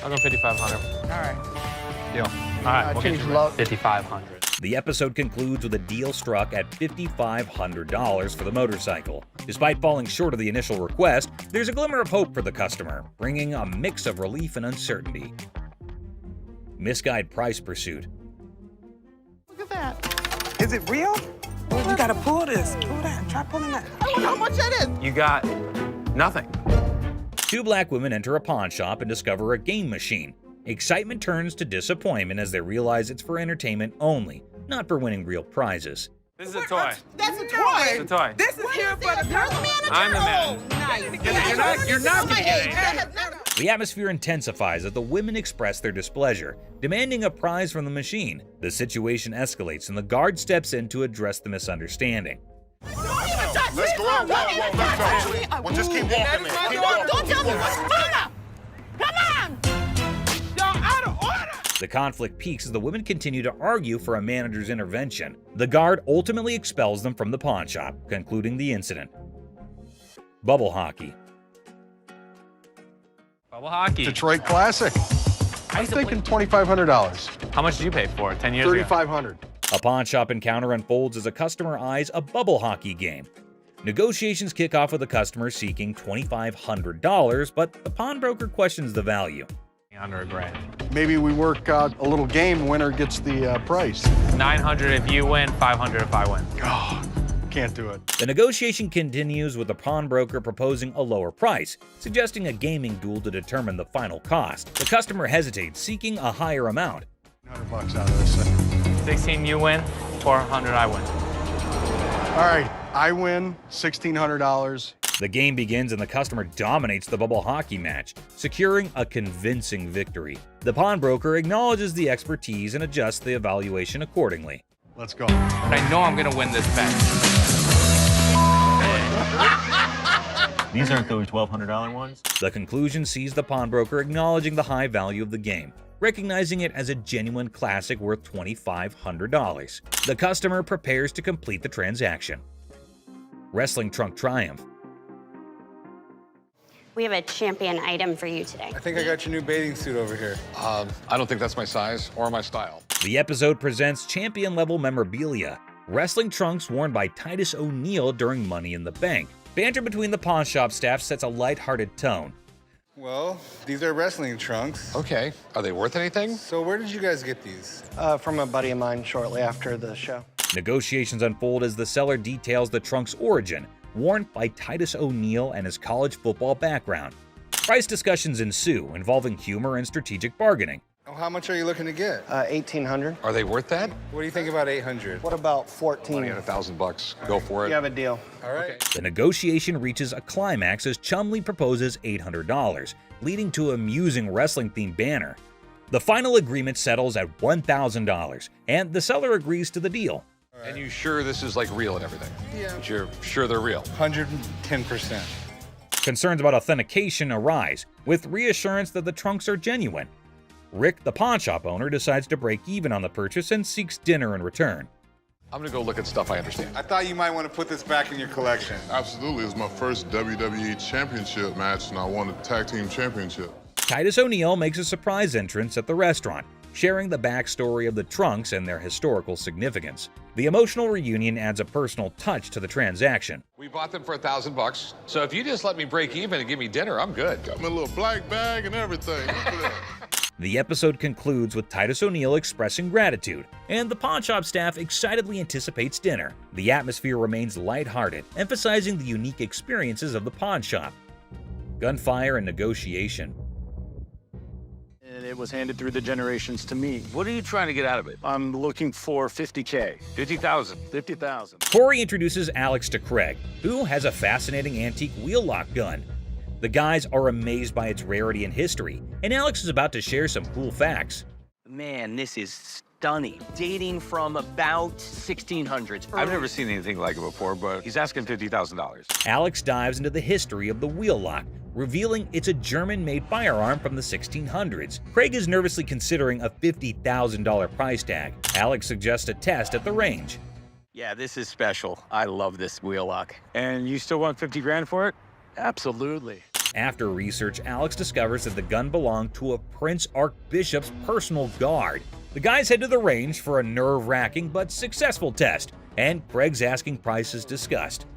I'll go 5,500. All right. Deal. All right, we'll get change you luck. 5,500. The episode concludes with a deal struck at $5,500 for the motorcycle. Despite falling short of the initial request, there's a glimmer of hope for the customer, bringing a mix of relief and uncertainty. Misguided price pursuit. Look at that. Is it real? Well, you gotta pull this. Pull that. Try pulling that. I wonder how much that is. You got nothing. Two black women enter a pawn shop and discover a game machine. Excitement turns to disappointment as they realize it's for entertainment only, not for winning real prizes. This is a toy. That's a toy. It's a toy. This is here for the manager. I'm the manager. You're not gonna get it. The atmosphere intensifies as the women express their displeasure, demanding a prize from the machine. The situation escalates and the guard steps in to address the misunderstanding. Let's go out. Let's go. Well, just keep walking, man. Keep walking. Don't tell me what's going on. Come on. Y'all out of order. The conflict peaks as the women continue to argue for a manager's intervention. The guard ultimately expels them from the pawn shop, concluding the incident. Bubble hockey. Bubble hockey. Detroit Classic. I'm thinking $2,500. How much did you pay for it 10 years ago? $3,500. A pawn shop encounter unfolds as a customer eyes a bubble hockey game. Negotiations kick off with the customer seeking $2,500, but the pawnbroker questions the value. Under a grand. Maybe we work out a little game. Winner gets the price. 900 if you win, 500 if I win. Oh, can't do it. The negotiation continues with the pawnbroker proposing a lower price, suggesting a gaming duel to determine the final cost. The customer hesitates, seeking a higher amount. $100 out of this thing. 16 you win, 400 I win. All right, I win $1,600. The game begins and the customer dominates the bubble hockey match, securing a convincing victory. The pawnbroker acknowledges the expertise and adjusts the evaluation accordingly. Let's go. But I know I'm gonna win this bet. These aren't those $1,200 ones? The conclusion sees the pawnbroker acknowledging the high value of the game, recognizing it as a genuine classic worth $2,500. The customer prepares to complete the transaction. Wrestling trunk triumph. We have a champion item for you today. I think I got your new bathing suit over here. I don't think that's my size or my style. The episode presents champion-level memorabilia, wrestling trunks worn by Titus O'Neil during Money in the Bank. Banter between the pawn shop staff sets a light-hearted tone. Well, these are wrestling trunks. Okay. Are they worth anything? So where did you guys get these? From a buddy of mine shortly after the show. Negotiations unfold as the seller details the trunk's origin, worn by Titus O'Neil and his college football background. Price discussions ensue, involving humor and strategic bargaining. Oh, how much are you looking to get? 1,800. Are they worth that? What do you think about 800? What about 14? Money on $1,000. Go for it. You have a deal. All right. The negotiation reaches a climax as Chumley proposes $800, leading to an amusing wrestling-themed banner. The final agreement settles at $1,000, and the seller agrees to the deal. Right. And you sure this is like real and everything? Yeah. But you're sure they're real? 110%. Concerns about authentication arise, with reassurance that the trunks are genuine. Rick, the pawn shop owner, decides to break even on the purchase and seeks dinner in return. I'm gonna go look at stuff I understand. I thought you might want to put this back in your collection. Absolutely. It was my first WWE Championship match, and I won the Tag Team Championship. Titus O'Neil makes a surprise entrance at the restaurant, sharing the backstory of the trunks and their historical significance. The emotional reunion adds a personal touch to the transaction. We bought them for $1,000, so if you just let me break even and give me dinner, I'm good. Got my little black bag and everything. Look at that. The episode concludes with Titus O'Neil expressing gratitude, and the pawn shop staff excitedly anticipates dinner. The atmosphere remains lighthearted, emphasizing the unique experiences of the pawn shop. Gunfire and negotiation. And it was handed through the generations to me. What are you trying to get out of it? I'm looking for $50K. 50,000. 50,000. Corey introduces Alex to Craig, who has a fascinating antique wheel lock gun. The guys are amazed by its rarity and history, and Alex is about to share some cool facts. Man, this is stunning. Dating from about 1600s. I've never seen anything like it before, but he's asking $50,000. Alex dives into the history of the wheel lock, revealing it's a German-made firearm from the 1600s. Craig is nervously considering a $50,000 price tag. Alex suggests a test at the range. Yeah, this is special. I love this wheel lock. And you still want 50 grand for it? Absolutely. After research, Alex discovers that the gun belonged to a Prince Archbishop's personal guard. The guys head to the range for a nerve-wracking but successful test, and Craig's asking price is discussed.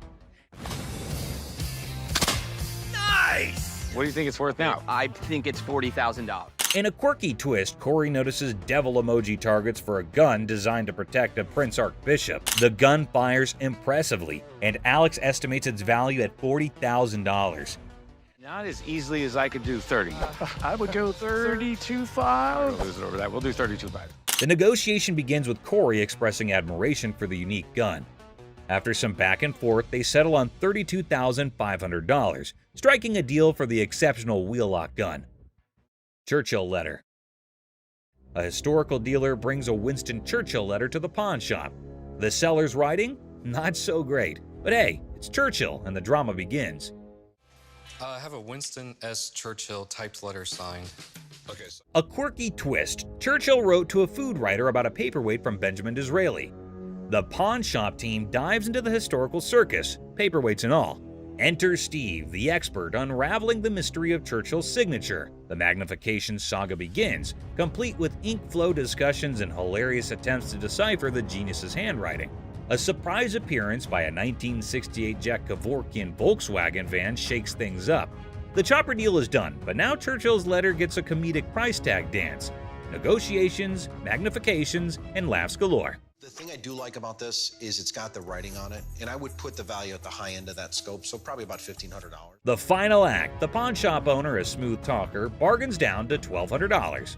Nice! What do you think it's worth now? I think it's $40,000. In a quirky twist, Corey notices devil emoji targets for a gun designed to protect a Prince Archbishop. The gun fires impressively, and Alex estimates its value at $40,000. Not as easily as I could do 30. I would go 32.5. We'll lose it over that. We'll do 32.5. The negotiation begins with Corey expressing admiration for the unique gun. After some back and forth, they settle on $32,500, striking a deal for the exceptional wheel lock gun. Churchill letter. A historical dealer brings a Winston Churchill letter to the pawn shop. The seller's writing? Not so great. But hey, it's Churchill, and the drama begins. I have a Winston S. Churchill typed letter signed. Okay. A quirky twist. Churchill wrote to a food writer about a paperweight from Benjamin Disraeli. The pawn shop team dives into the historical circus, paperweights and all. Enter Steve, the expert, unraveling the mystery of Churchill's signature. The magnification saga begins, complete with ink flow discussions and hilarious attempts to decipher the genius's handwriting. A surprise appearance by a 1968 Jack Kevorkian Volkswagen van shakes things up. The chopper deal is done, but now Churchill's letter gets a comedic price tag dance. Negotiations, magnifications, and laughs galore. The thing I do like about this is it's got the writing on it, and I would put the value at the high end of that scope, so probably about $1,500. The final act, the pawn shop owner, a smooth talker, bargains down to $1,200.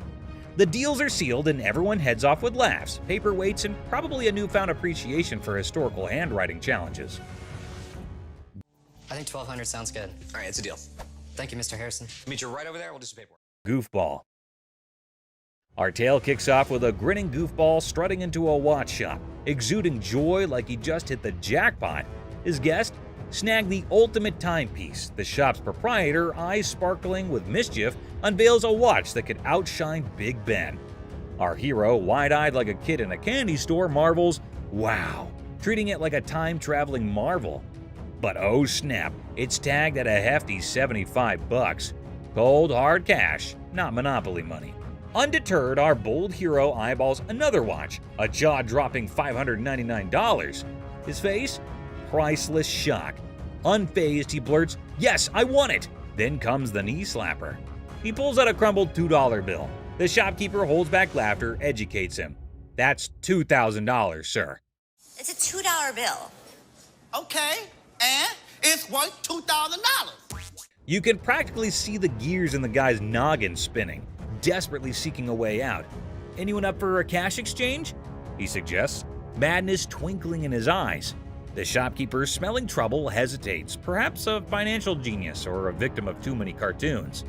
The deals are sealed and everyone heads off with laughs, paperweights, and probably a newfound appreciation for historical handwriting challenges. I think 1,200 sounds good. All right, it's a deal. Thank you, Mr. Harrison. Meet you right over there. We'll do some paperwork. Goofball. Our tale kicks off with a grinning goofball strutting into a watch shop, exuding joy like he just hit the jackpot. His guest snagged the ultimate timepiece. The shop's proprietor, eyes sparkling with mischief, unveils a watch that could outshine Big Ben. Our hero, wide-eyed like a kid in a candy store, marvels, "Wow," treating it like a time-traveling marvel. But oh snap, it's tagged at a hefty $75. Cold, hard cash, not Monopoly money. Undeterred, our bold hero eyeballs another watch, a jaw-dropping $599. His face? Priceless shock. Unfazed, he blurts, "Yes, I want it!" Then comes the knee slapper. He pulls out a crumbled $2 bill. The shopkeeper holds back laughter, educates him. That's $2,000, sir. It's a $2 bill. Okay, and it's worth $2,000. You can practically see the gears in the guy's noggin spinning, desperately seeking a way out. Anyone up for a cash exchange? He suggests, madness twinkling in his eyes. The shopkeeper, smelling trouble, hesitates, perhaps a financial genius or a victim of too many cartoons.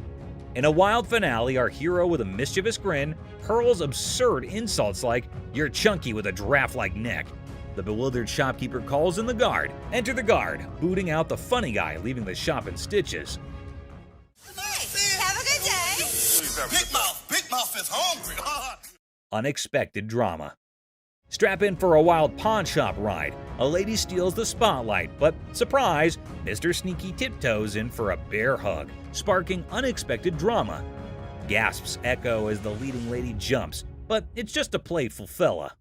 In a wild finale, our hero with a mischievous grin hurls absurd insults like, "You're chunky with a giraffe-like neck." The bewildered shopkeeper calls in the guard. Enter the guard, booting out the funny guy, leaving the shop in stitches. Have a good day. Big Mouth is hungry. Unexpected drama. Strap in for a wild pawn shop ride. A lady steals the spotlight, but surprise, Mr. Sneaky tiptoes in for a bear hug, sparking unexpected drama. Gasps echo as the leading lady jumps, but it's just a playful fella.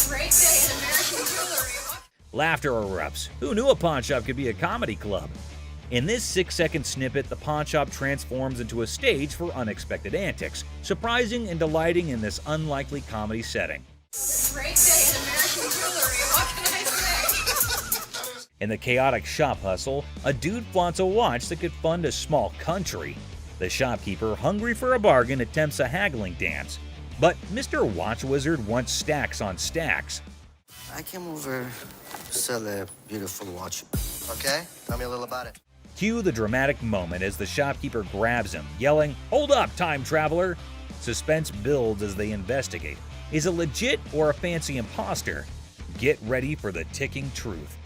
Great day in American jewelry. Laughter erupts. Who knew a pawn shop could be a comedy club? In this 6-second snippet, the pawn shop transforms into a stage for unexpected antics, surprising and delighting in this unlikely comedy setting. Great day in American jewelry. What can I say? In the chaotic shop hustle, a dude flaunts a watch that could fund a small country. The shopkeeper, hungry for a bargain, attempts a haggling dance. But Mr. Watch Wizard wants stacks on stacks. I came over to sell a beautiful watch. Okay? Tell me a little about it. Cue the dramatic moment as the shopkeeper grabs him, yelling, "Hold up, time traveler!" Suspense builds as they investigate. Is it legit or a fancy imposter? Get ready for the ticking truth.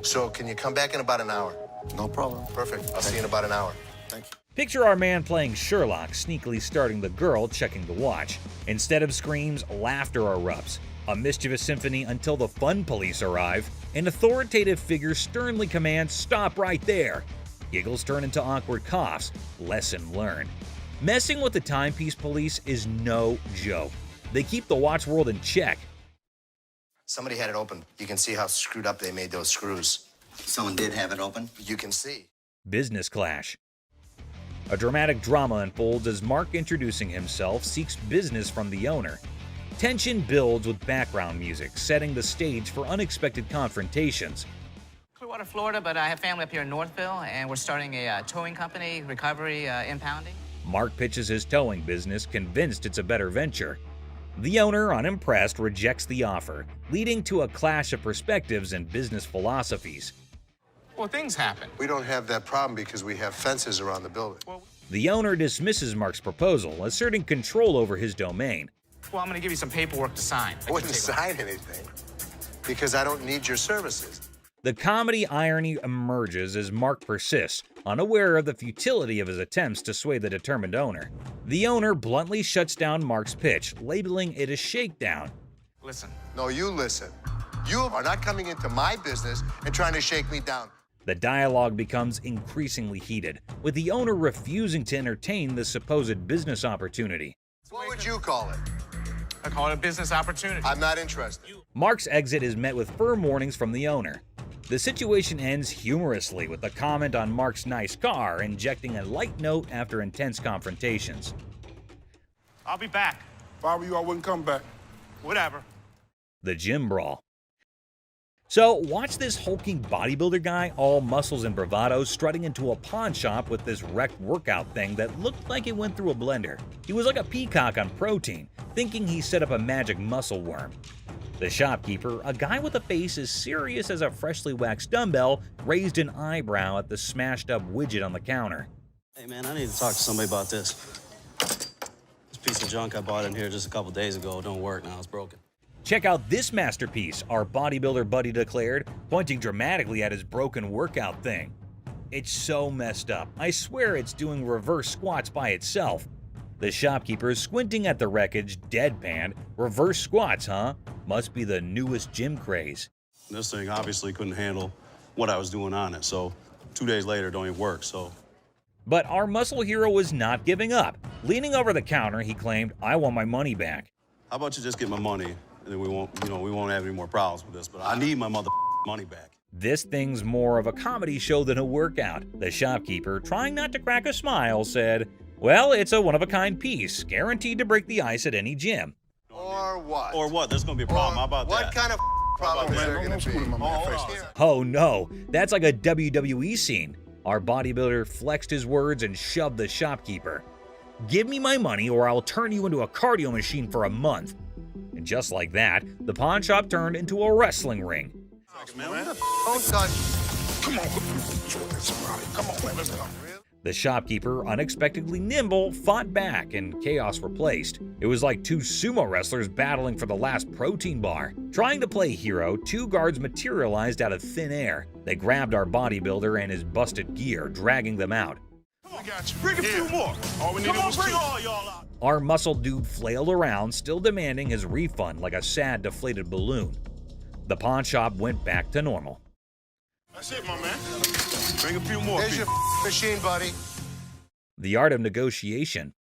So, can you come back in about an hour? No problem. Perfect. I'll see you in about an hour. Thank you. Picture our man playing Sherlock, sneakily starting the girl checking the watch. Instead of screams, laughter erupts. A mischievous symphony until the fun police arrive. An authoritative figure sternly commands, "Stop right there." Giggles turn into awkward coughs. Lesson learned. Messing with the timepiece police is no joke. They keep the watch world in check. Somebody had it open. You can see how screwed up they made those screws. Someone did have it open? You can see. Business clash. A dramatic drama unfolds as Mark, introducing himself, seeks business from the owner. Tension builds with background music, setting the stage for unexpected confrontations. Clearwater, Florida, but I have family up here in Northville, and we're starting a towing company, recovery, impounding. Mark pitches his towing business, convinced it's a better venture. The owner, unimpressed, rejects the offer, leading to a clash of perspectives and business philosophies. Well, things happen. We don't have that problem because we have fences around the building. The owner dismisses Mark's proposal, asserting control over his domain. Well, I'm going to give you some paperwork to sign. I wouldn't sign anything because I don't need your services. The comedy irony emerges as Mark persists, unaware of the futility of his attempts to sway the determined owner. The owner bluntly shuts down Mark's pitch, labeling it a shakedown. Listen. No, you listen. You are not coming into my business and trying to shake me down. The dialogue becomes increasingly heated, with the owner refusing to entertain the supposed business opportunity. What would you call it? I call it a business opportunity. I'm not interested. Mark's exit is met with firm warnings from the owner. The situation ends humorously with a comment on Mark's nice car, injecting a light note after intense confrontations. I'll be back. If I were you, I wouldn't come back. Whatever. The gym brawl. So, watch this hulking bodybuilder guy, all muscles and bravado, strutting into a pawn shop with this wrecked workout thing that looked like it went through a blender. He was like a peacock on protein, thinking he set up a magic muscle worm. The shopkeeper, a guy with a face as serious as a freshly waxed dumbbell, raised an eyebrow at the smashed up widget on the counter. Hey man, I need to talk to somebody about this. This piece of junk I bought in here just a couple days ago don't work now, it's broken. Check out this masterpiece, our bodybuilder buddy declared, pointing dramatically at his broken workout thing. It's so messed up. I swear it's doing reverse squats by itself. The shopkeeper is squinting at the wreckage, deadpan. Reverse squats, huh? Must be the newest gym craze. This thing obviously couldn't handle what I was doing on it, so 2 days later it don't even work, so. But our muscle hero was not giving up. Leaning over the counter, he claimed, "I want my money back." How about you just get my money, and then we won't have any more problems with this, but I need my money back. This thing's more of a comedy show than a workout. The shopkeeper, trying not to crack a smile, said, "Well, it's a one-of-a-kind piece, guaranteed to break the ice at any gym." Or what? Or what? There's gonna be a problem. How about What that? kind of problem is there going to be? Oh no, that's like a WWE scene. Our bodybuilder flexed his words and shoved the shopkeeper. "Give me my money or I'll turn you into a cardio machine for a month." And just like that, the pawn shop turned into a wrestling ring. Don't touch. Come on. Come on, man. Let's go. The shopkeeper, unexpectedly nimble, fought back and chaos replaced. It was like two sumo wrestlers battling for the last protein bar. Trying to play hero, two guards materialized out of thin air. They grabbed our bodybuilder and his busted gear, dragging them out. We got you. Bring a few more. All we need is bring all y'all out. Our muscle dude flailed around, still demanding his refund like a sad, deflated balloon. The pawn shop went back to normal. That's it, my man. Bring a few more. There's your machine, buddy. The art of negotiation.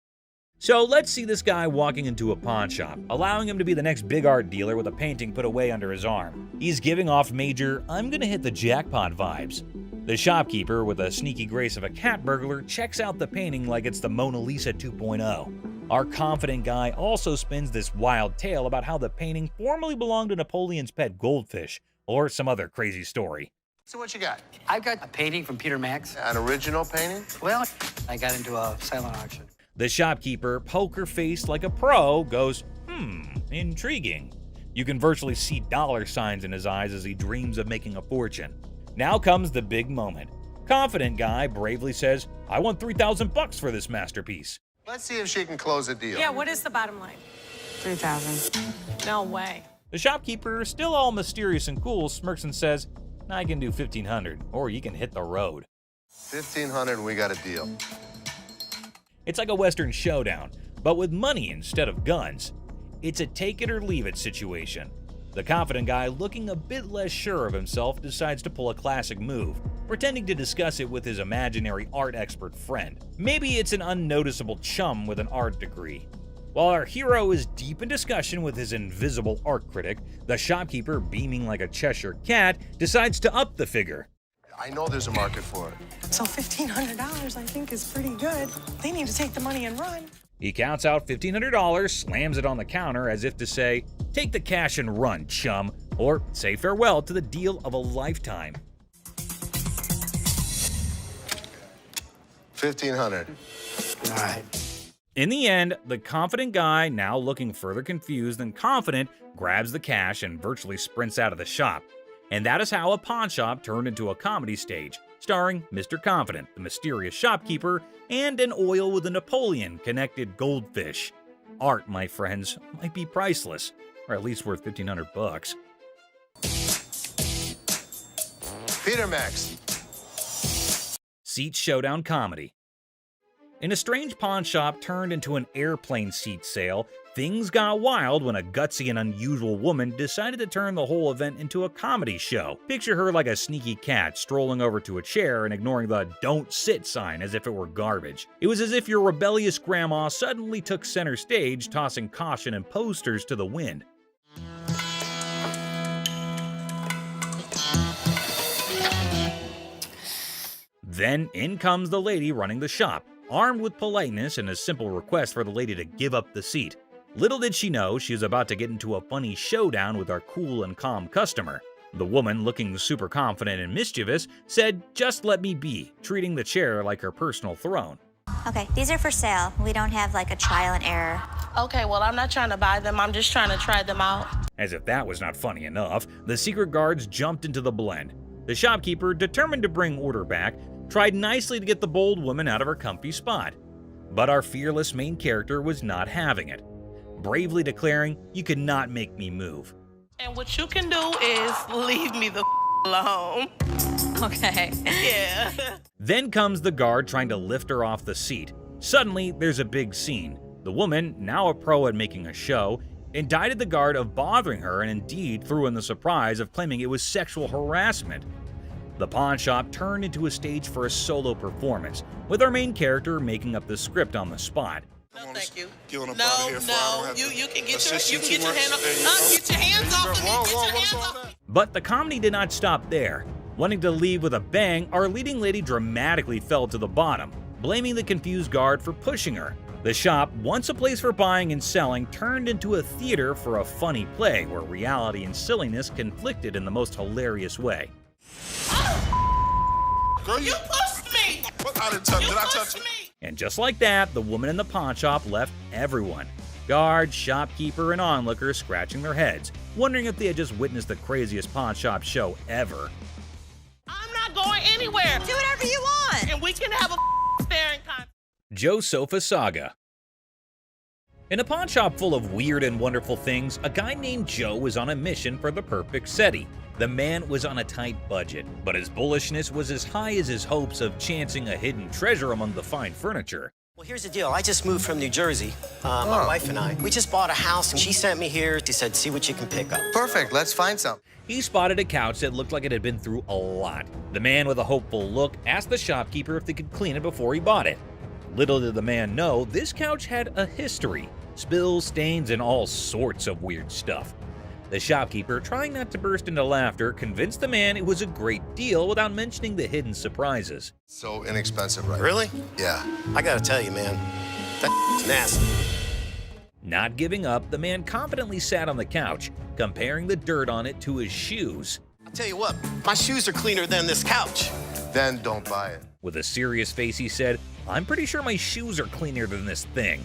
So let's see this guy walking into a pawn shop, allowing him to be the next big art dealer with a painting put away under his arm. He's giving off major, "I'm gonna hit the jackpot" vibes. The shopkeeper, with a sneaky grace of a cat burglar, checks out the painting like it's the Mona Lisa 2.0. Our confident guy also spins this wild tale about how the painting formerly belonged to Napoleon's pet goldfish, or some other crazy story. So what you got? I've got a painting from Peter Max. An original painting? Well, I got into a silent auction. The shopkeeper, poker-faced like a pro, goes, intriguing. You can virtually see dollar signs in his eyes as he dreams of making a fortune. Now comes the big moment. Confident guy bravely says, "I want $3,000 for this masterpiece." Let's see if she can close a deal. Yeah, what is the bottom line? 3,000. No way. The shopkeeper, still all mysterious and cool, smirks and says, "I can do 1,500, or you can hit the road." 1,500, we got a deal. It's like a Western showdown, but with money instead of guns. It's a take-it-or-leave-it situation. The confident guy, looking a bit less sure of himself, decides to pull a classic move, pretending to discuss it with his imaginary art expert friend. Maybe it's an unnoticeable chum with an art degree. While our hero is deep in discussion with his invisible art critic, the shopkeeper, beaming like a Cheshire cat, decides to up the figure. I know there's a market for it. So $1,500 I think is pretty good. They need to take the money and run. He counts out $1,500, slams it on the counter as if to say, "Take the cash and run, chum," or say farewell to the deal of a lifetime. 1,500. All right. In the end, the confident guy, now looking further confused than confident, grabs the cash and virtually sprints out of the shop. And that is how a pawn shop turned into a comedy stage, starring Mr. Confident, the mysterious shopkeeper, and an oil with a Napoleon-connected goldfish. Art, my friends, might be priceless, or at least worth $1,500. Peter Max. Seat showdown comedy. In a strange pawn shop turned into an airplane seat sale, things got wild when a gutsy and unusual woman decided to turn the whole event into a comedy show. Picture her like a sneaky cat strolling over to a chair and ignoring the "don't sit" sign as if it were garbage. It was as if your rebellious grandma suddenly took center stage, tossing caution and posters to the wind. Then in comes the lady running the shop, armed with politeness and a simple request for the lady to give up the seat. Little did she know she was about to get into a funny showdown with our cool and calm customer. The woman, looking super confident and mischievous, said, "Just let me be," treating the chair like her personal throne. Okay, these are for sale. We don't have like a trial and error. Okay, well, I'm not trying to buy them. I'm just trying to try them out. As if that was not funny enough, the secret guards jumped into the blend. The shopkeeper, determined to bring order back, tried nicely to get the bold woman out of her comfy spot. But our fearless main character was not having it, bravely declaring, "You cannot make me move." And what you can do is leave me the alone. Okay. Yeah. Then comes the guard trying to lift her off the seat. Suddenly, there's a big scene. The woman, now a pro at making a show, indicted the guard of bothering her and indeed threw in the surprise of claiming it was sexual harassment. The pawn shop turned into a stage for a solo performance, with our main character making up the script on the spot. No, thank you. Killing up No, out of here no, you can get your hand off. Get your hands off of me. Get your hands off. But the comedy did not stop there. Wanting to leave with a bang, our leading lady dramatically fell to the bottom, blaming the confused guard for pushing her. The shop, once a place for buying and selling, turned into a theater for a funny play where reality and silliness conflicted in the most hilarious way. Girl, you pushed me! What? I didn't touch you. Did I touch you? And just like that, the woman in the pawn shop left everyone. Guard, shopkeeper, and onlookers scratching their heads, wondering if they had just witnessed the craziest pawn shop show ever. I'm not going anywhere. Do whatever you want. And we can have a staring contest. Joe Sofa Saga. In a pawn shop full of weird and wonderful things, a guy named Joe was on a mission for the perfect SETI. The man was on a tight budget, but his bullishness was as high as his hopes of chancing a hidden treasure among the fine furniture. Well, here's the deal. I just moved from New Jersey, my wife and I. We just bought a house, and she sent me here. She said, see what you can pick up. Perfect, let's find some. He spotted a couch that looked like it had been through a lot. The man with a hopeful look asked the shopkeeper if they could clean it before he bought it. Little did the man know, this couch had a history. Spills, stains, and all sorts of weird stuff. The shopkeeper, trying not to burst into laughter, convinced the man it was a great deal without mentioning the hidden surprises. So inexpensive, right? Really? Yeah. I gotta tell you, man, that's nasty. Not giving up, the man confidently sat on the couch, comparing the dirt on it to his shoes. I'll tell you what, my shoes are cleaner than this couch. Then don't buy it. With a serious face, he said, "I'm pretty sure my shoes are cleaner than this thing."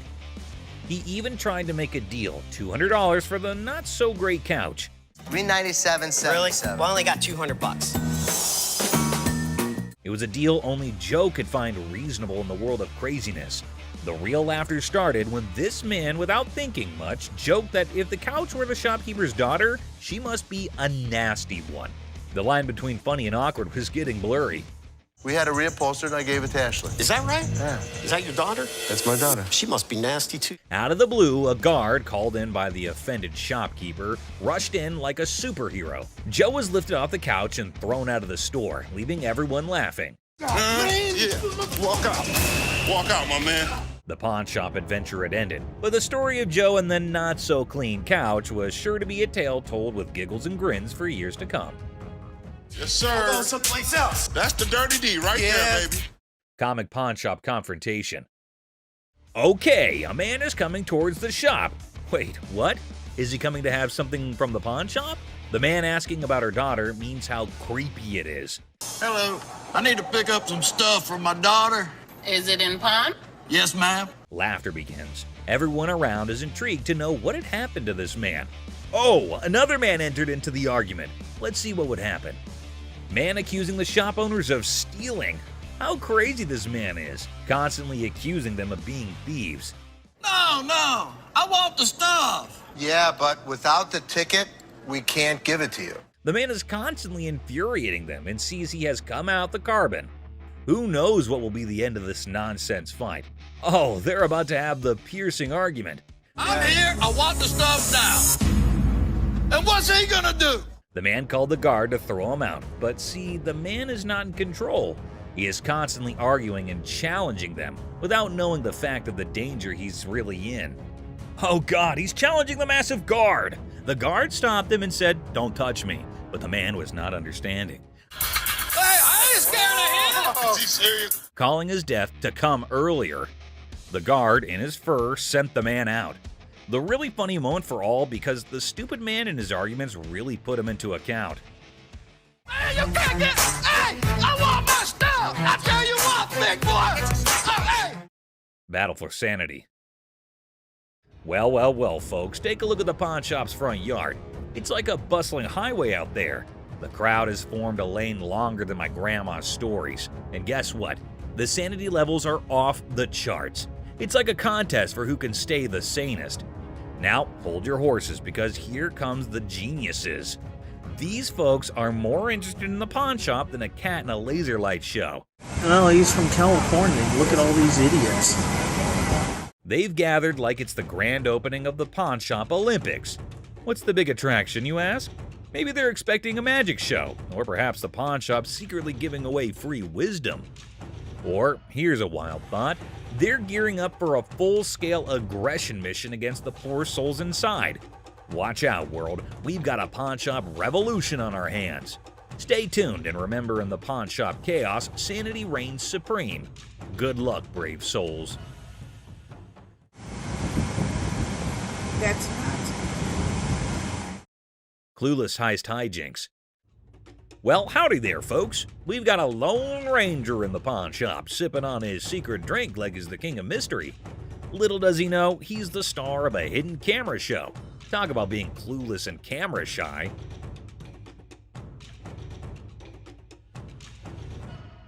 He even tried to make a deal, $200 for the not-so-great couch. $397.77. Really? Well, I only got $200. It was a deal only Joe could find reasonable in the world of craziness. The real laughter started when this man, without thinking much, joked that if the couch were the shopkeeper's daughter, she must be a nasty one. The line between funny and awkward was getting blurry. We had a reupholster and I gave it to Ashley. Is that right? Yeah. Is that your daughter? That's my daughter. She must be nasty, too. Out of the blue, a guard, called in by the offended shopkeeper, rushed in like a superhero. Joe was lifted off the couch and thrown out of the store, leaving everyone laughing. Man, yeah. Walk out. Walk out, my man. The pawn shop adventure had ended, but the story of Joe and the not-so-clean couch was sure to be a tale told with giggles and grins for years to come. Yes, sir. I'll go someplace else. That's the dirty D right there, baby. Comic pawn shop confrontation. Okay, a man is coming towards the shop. Wait, what? Is he coming to have something from the pawn shop? The man asking about her daughter means how creepy it is. Hello. I need to pick up some stuff for my daughter. Is it in pawn? Yes, ma'am. Laughter begins. Everyone around is intrigued to know what had happened to this man. Oh, another man entered into the argument. Let's see what would happen. Man accusing the shop owners of stealing. How crazy this man is, constantly accusing them of being thieves. No, I want the stuff. Yeah, but without the ticket, we can't give it to you. The man is constantly infuriating them and sees he has come out the carbon. Who knows what will be the end of this nonsense fight? Oh, they're about to have the piercing argument. I'm here, I want the stuff now. And what's he gonna do? The man called the guard to throw him out, but see, the man is not in control. He is constantly arguing and challenging them without knowing the fact of the danger he's really in. Oh God, he's challenging the massive guard! The guard stopped him and said, "Don't touch me," but the man was not understanding. Hey, I ain't scared of him! Is he serious? Calling his death to come earlier. The guard, in his fur, sent the man out. The really funny moment for all because the stupid man in his arguments really put him into account. Hey, you can't get... Hey, I want my stuff! I tell you what, big boy! Hey! Battle for sanity. Well, folks, take a look at the pawn shop's front yard. It's like a bustling highway out there. The crowd has formed a lane longer than my grandma's stories. And guess what? The sanity levels are off the charts. It's like a contest for who can stay the sanest. Now, hold your horses because here comes the geniuses. These folks are more interested in the pawn shop than a cat in a laser light show. Well, he's from California. Look at all these idiots. They've gathered like it's the grand opening of the Pawn Shop Olympics. What's the big attraction, you ask? Maybe they're expecting a magic show, or perhaps the pawn shop secretly giving away free wisdom. Or, here's a wild thought, they're gearing up for a full-scale aggression mission against the poor souls inside. Watch out, world, we've got a pawn shop revolution on our hands. Stay tuned and remember, in the pawn shop chaos, sanity reigns supreme. Good luck, brave souls. That's not. Clueless heist hijinks. Well, howdy there, folks. We've got a Lone Ranger in the pawn shop, sipping on his secret drink like he's the king of mystery. Little does he know, he's the star of a hidden camera show. Talk about being clueless and camera shy.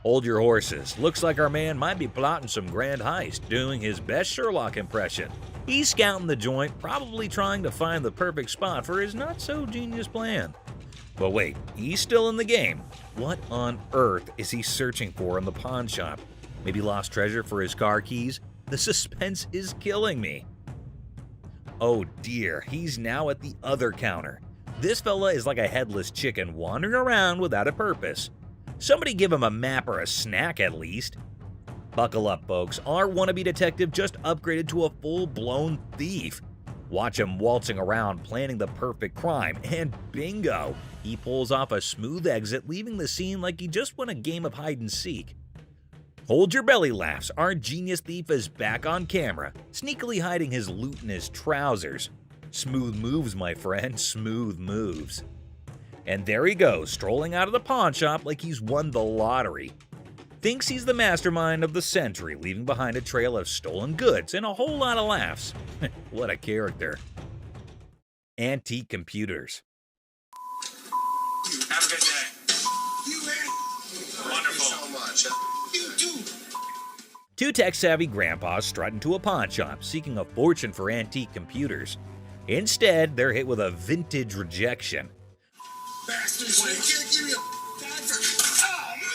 Hold your horses. Looks like our man might be plotting some grand heist, doing his best Sherlock impression. He's scouting the joint, probably trying to find the perfect spot for his not-so-genius plan. But wait, he's still in the game. What on earth is he searching for in the pawn shop? Maybe lost treasure for his car keys? The suspense is killing me. Oh dear, he's now at the other counter. This fella is like a headless chicken wandering around without a purpose. Somebody give him a map or a snack at least. Buckle up, folks. Our wannabe detective just upgraded to a full-blown thief. Watch him waltzing around planning the perfect crime, and bingo! He pulls off a smooth exit, leaving the scene like he just won a game of hide-and-seek. Hold your belly laughs, our genius thief is back on camera, sneakily hiding his loot in his trousers. Smooth moves, my friend, smooth moves. And there he goes, strolling out of the pawn shop like he's won the lottery. Thinks he's the mastermind of the century, leaving behind a trail of stolen goods and a whole lot of laughs. What a character. Antique computers. Have a good day. You, man. Wonderful. Thank you so much. You too. Two tech-savvy grandpas strut into a pawn shop, seeking a fortune for antique computers. Instead, they're hit with a vintage rejection. Bastards, you can't give me a dime for... Oh, man.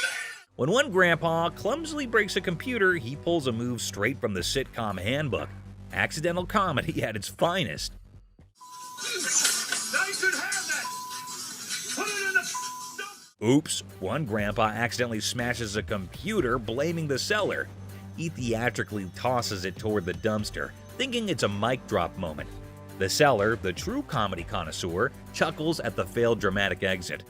When one grandpa clumsily breaks a computer, he pulls a move straight from the sitcom handbook. Accidental comedy at its finest. Now you should have that. Put it in the... Oops, one grandpa accidentally smashes a computer, blaming the seller. He theatrically tosses it toward the dumpster, thinking it's a mic drop moment. The seller, the true comedy connoisseur, chuckles at the failed dramatic exit.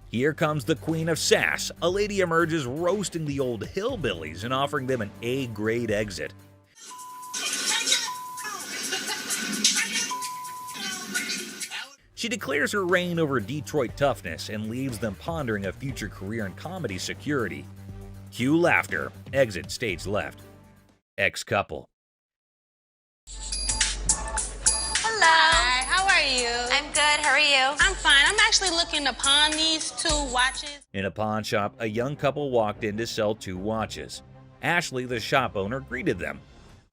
Here comes the queen of sass. A lady emerges roasting the old hillbillies and offering them an A-grade exit. She declares her reign over Detroit toughness and leaves them pondering a future career in comedy security. Cue laughter. Exit stage left. Ex-couple. Hello. Hi, how are you? I'm good. How are you? I'm fine. I'm actually looking to pawn these 2 watches. In a pawn shop, a young couple walked in to sell 2 watches. Ashley, the shop owner, greeted them.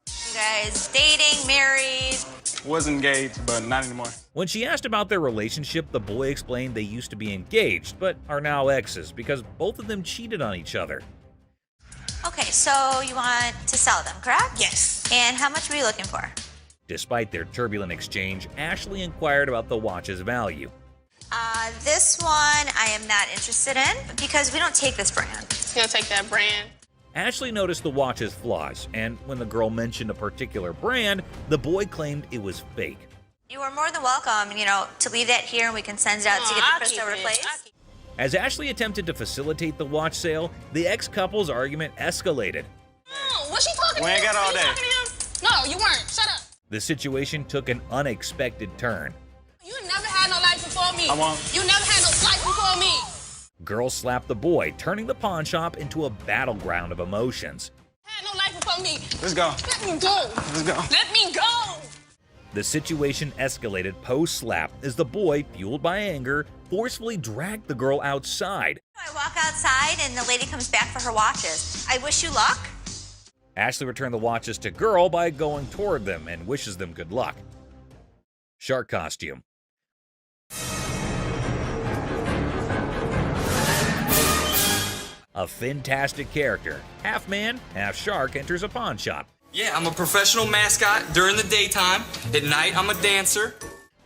You guys dating, married? Was engaged, but not anymore. When she asked about their relationship, the boy explained they used to be engaged, but are now exes because both of them cheated on each other. Okay, so you want to sell them, correct? Yes. And how much were you looking for? Despite their turbulent exchange, Ashley inquired about the watch's value. This one I am not interested in because we don't take this brand. You gonna take that brand? Ashley noticed the watch's flaws, and when the girl mentioned a particular brand, the boy claimed it was fake. You are more than welcome, to leave that here and we can send it out to get the crystal replaced. As Ashley attempted to facilitate the watch sale, the ex-couple's argument escalated. No, what's she talking to? We ain't got all You day. talking to him? No, you weren't. Shut up. The situation took an unexpected turn. You never had no life before me. I won't. You never had no life before me. Girl slapped the boy, turning the pawn shop into a battleground of emotions. Had no life before me. Let's go. Let me go. Let's go. Let me go. The situation escalated post-slap as the boy, fueled by anger, forcefully dragged the girl outside. I walk outside and the lady comes back for her watches. I wish you luck. Ashley returned the watches to girl by going toward them and wishes them good luck. Shark costume. A fantastic character, half man, half shark, enters a pawn shop. Yeah, I'm a professional mascot during the daytime. At night, I'm a dancer.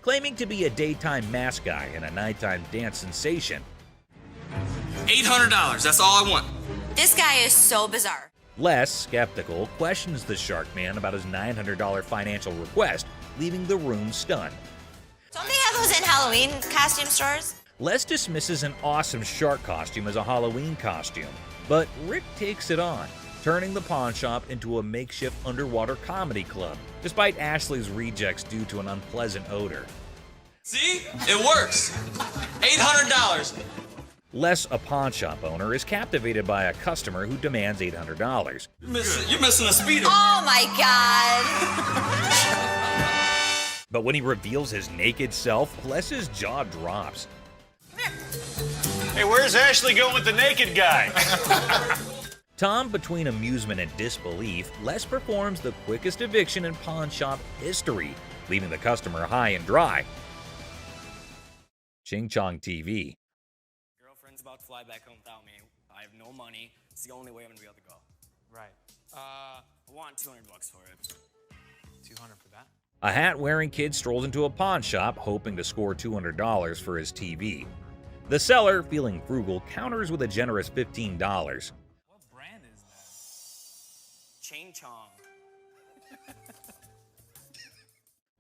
Claiming to be a daytime mascot and a nighttime dance sensation. $800, that's all I want. This guy is so bizarre. Les, skeptical, questions the shark man about his $900 financial request, leaving the room stunned. Don't they have those in Halloween costume stores? Les dismisses an awesome shark costume as a Halloween costume, but Rick takes it on, turning the pawn shop into a makeshift underwater comedy club, despite Ashley's rejects due to an unpleasant odor. See? It works. $800. Les, a pawn shop owner, is captivated by a customer who demands $800. You're missing a speeder. Oh my God. But when he reveals his naked self, Les's jaw drops. Hey, where's Ashley going with the naked guy? Tom, between amusement and disbelief, Les performs the quickest eviction in pawn shop history, leaving the customer high and dry. Ching Chong TV. Girlfriend's about to fly back home without me. I have no money. It's the only way I'm gonna be able to go. Right. I want $200 for it. 200 for that? A hat-wearing kid strolls into a pawn shop, hoping to score $200 for his TV. The seller, feeling frugal, counters with a generous $15. What brand is that? Ching Chong.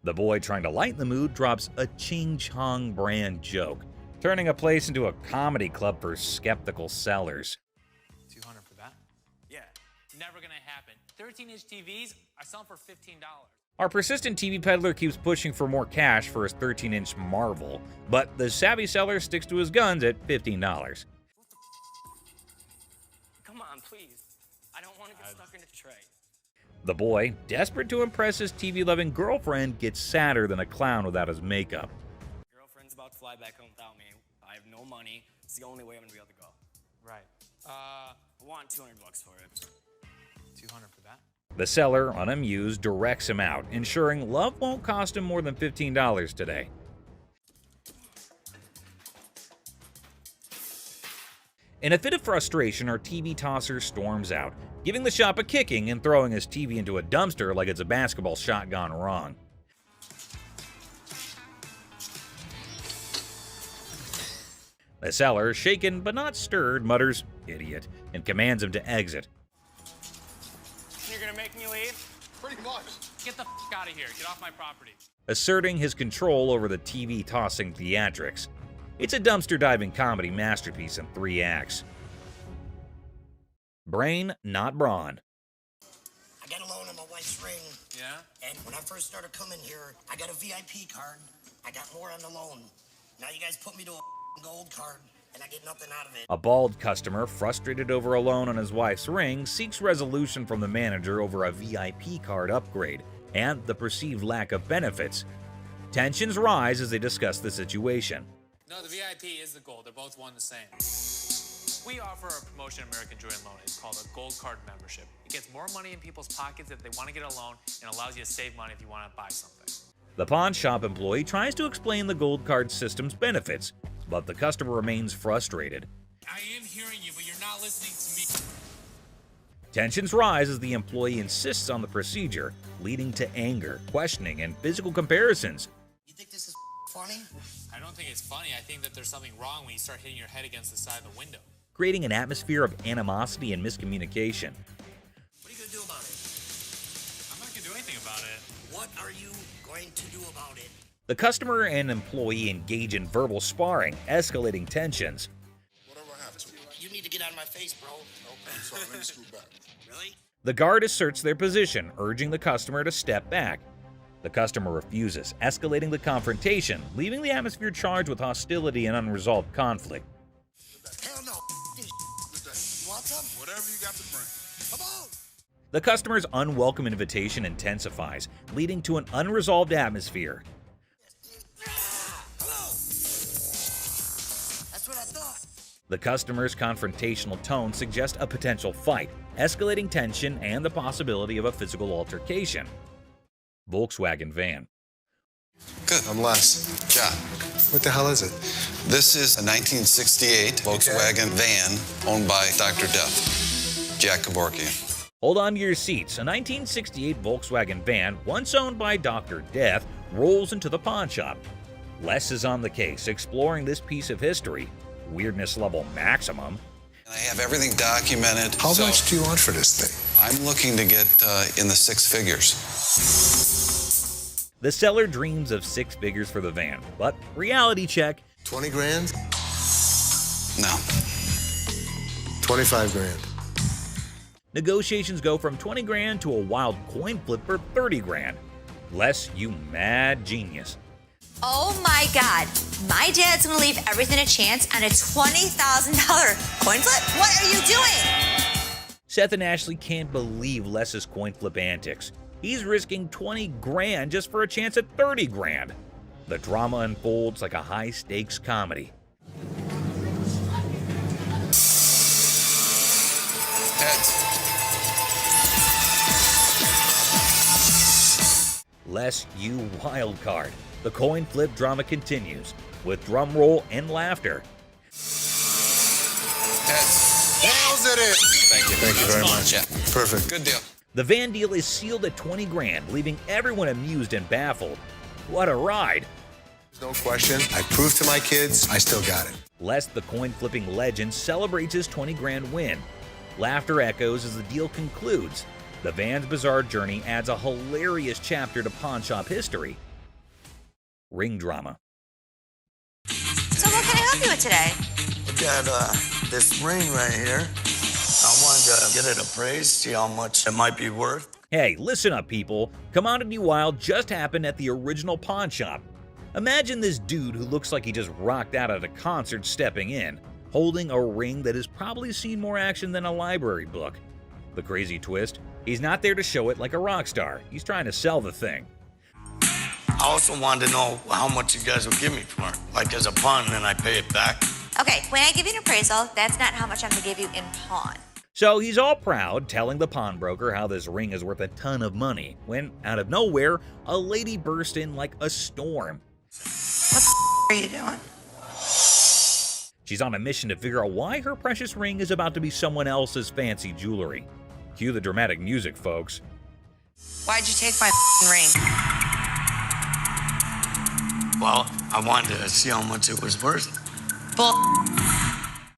The boy, trying to lighten the mood, drops a Ching Chong brand joke, turning a place into a comedy club for skeptical sellers. 200 for that? Yeah. Never gonna happen. 13-inch TVs are selling for $15. Our persistent TV peddler keeps pushing for more cash for his 13-inch Marvel, but the savvy seller sticks to his guns at $15. Come on, please. I don't want to get stuck in a tray. The boy, desperate to impress his TV-loving girlfriend, gets sadder than a clown without his makeup. Girlfriend's about to fly back home without me. I have no money. It's the only way I'm gonna be able to go. Right. I want $200 for it. 200 for that? The seller, unamused, directs him out, ensuring love won't cost him more than $15 today. In a fit of frustration, our TV tosser storms out, giving the shop a kicking and throwing his TV into a dumpster like it's a basketball shot gone wrong. The seller, shaken but not stirred, mutters, "Idiot," and commands him to exit. You're gonna make me leave? Pretty much. Get the out of here. Get off my property. Asserting his control over the TV-tossing theatrics. It's a dumpster-diving comedy masterpiece in 3 acts. Brain, not brawn. I got a loan on my wife's ring. Yeah? And when I first started coming here, I got a VIP card. I got more on the loan. Now you guys put me to a gold card, and I get nothing out of it. A bald customer, frustrated over a loan on his wife's ring, seeks resolution from the manager over a VIP card upgrade and the perceived lack of benefits. Tensions rise as they discuss the situation. No, the VIP is the gold. They're both one the same. We offer a promotion at American Joy and Loan. It's called a Gold Card membership. It gets more money in people's pockets if they want to get a loan and allows you to save money if you want to buy something. The pawn shop employee tries to explain the gold card system's benefits, but the customer remains frustrated. I am hearing you, but you're not listening to me. Tensions rise as the employee insists on the procedure, leading to anger, questioning, and physical comparisons. You think this is funny? I don't think it's funny. I think that there's something wrong when you start hitting your head against the side of the window. Creating an atmosphere of animosity and miscommunication. What are you gonna do about it? I'm not going to do anything about it. What are you going to do about it? The customer and employee engage in verbal sparring, escalating tensions. Whatever happens. You need to get out of my face, bro. Okay, I'm sorry. Let me scoot back. Really? The guard asserts their position, urging the customer to step back. The customer refuses, escalating the confrontation, leaving the atmosphere charged with hostility and unresolved conflict. Hell no. You want some? Whatever you got to bring. Come on. The customer's unwelcome invitation intensifies, leading to an unresolved atmosphere. Hello. That's what I thought. The customer's confrontational tone suggests a potential fight, escalating tension and the possibility of a physical altercation. Volkswagen van. Good. I'm Les. John. What the hell is it? This is a 1968 Volkswagen van owned by Dr. Death, Jack Kevorkian. Hold on to your seats. A 1968 Volkswagen van, once owned by Dr. Death, rolls into the pawn shop. Les is on the case, exploring this piece of history. Weirdness level maximum. And I have everything documented. How much do you want for this thing? I'm looking to get in the 6 figures. The seller dreams of 6 figures for the van, but reality check. 20 grand? No. 25 grand. Negotiations go from 20 grand to a wild coin flip for 30 grand. Les, you mad genius. Oh my God. My dad's gonna leave everything to chance on a $20,000 coin flip? What are you doing? Seth and Ashley can't believe Les's coin flip antics. He's risking 20 grand just for a chance at 30 grand. The drama unfolds like a high-stakes comedy. Heads. Les, you wild card. The coin flip drama continues, with drum roll and laughter. Heads. Nails it! Thank you. Thank you very much. Yeah. Perfect. Good deal. The van deal is sealed at 20 grand, leaving everyone amused and baffled. What a ride! No question. I proved to my kids I still got it. Les, the coin flipping legend, celebrates his 20 grand win. Laughter echoes as the deal concludes. The van's bizarre journey adds a hilarious chapter to pawn shop history. Ring drama. So what can I help you with today? I got this ring right here. I wanted to get it appraised, see how much it might be worth. Hey, listen up, people. Commodity Wild just happened at the original pawn shop. Imagine this dude who looks like he just rocked out at a concert stepping in, holding a ring that has probably seen more action than a library book. The crazy twist, he's not there to show it like a rock star. He's trying to sell the thing. I also wanted to know how much you guys would give me for it. Like as a pawn, and then I pay it back. Okay, when I give you an appraisal, that's not how much I'm gonna give you in pawn. So he's all proud, telling the pawnbroker how this ring is worth a ton of money, when, out of nowhere, a lady burst in like a storm. What the are you doing? She's on a mission to figure out why her precious ring is about to be someone else's fancy jewelry. Cue the dramatic music, folks. Why'd you take my ring? Well, I wanted to see how much it was worth. Bull.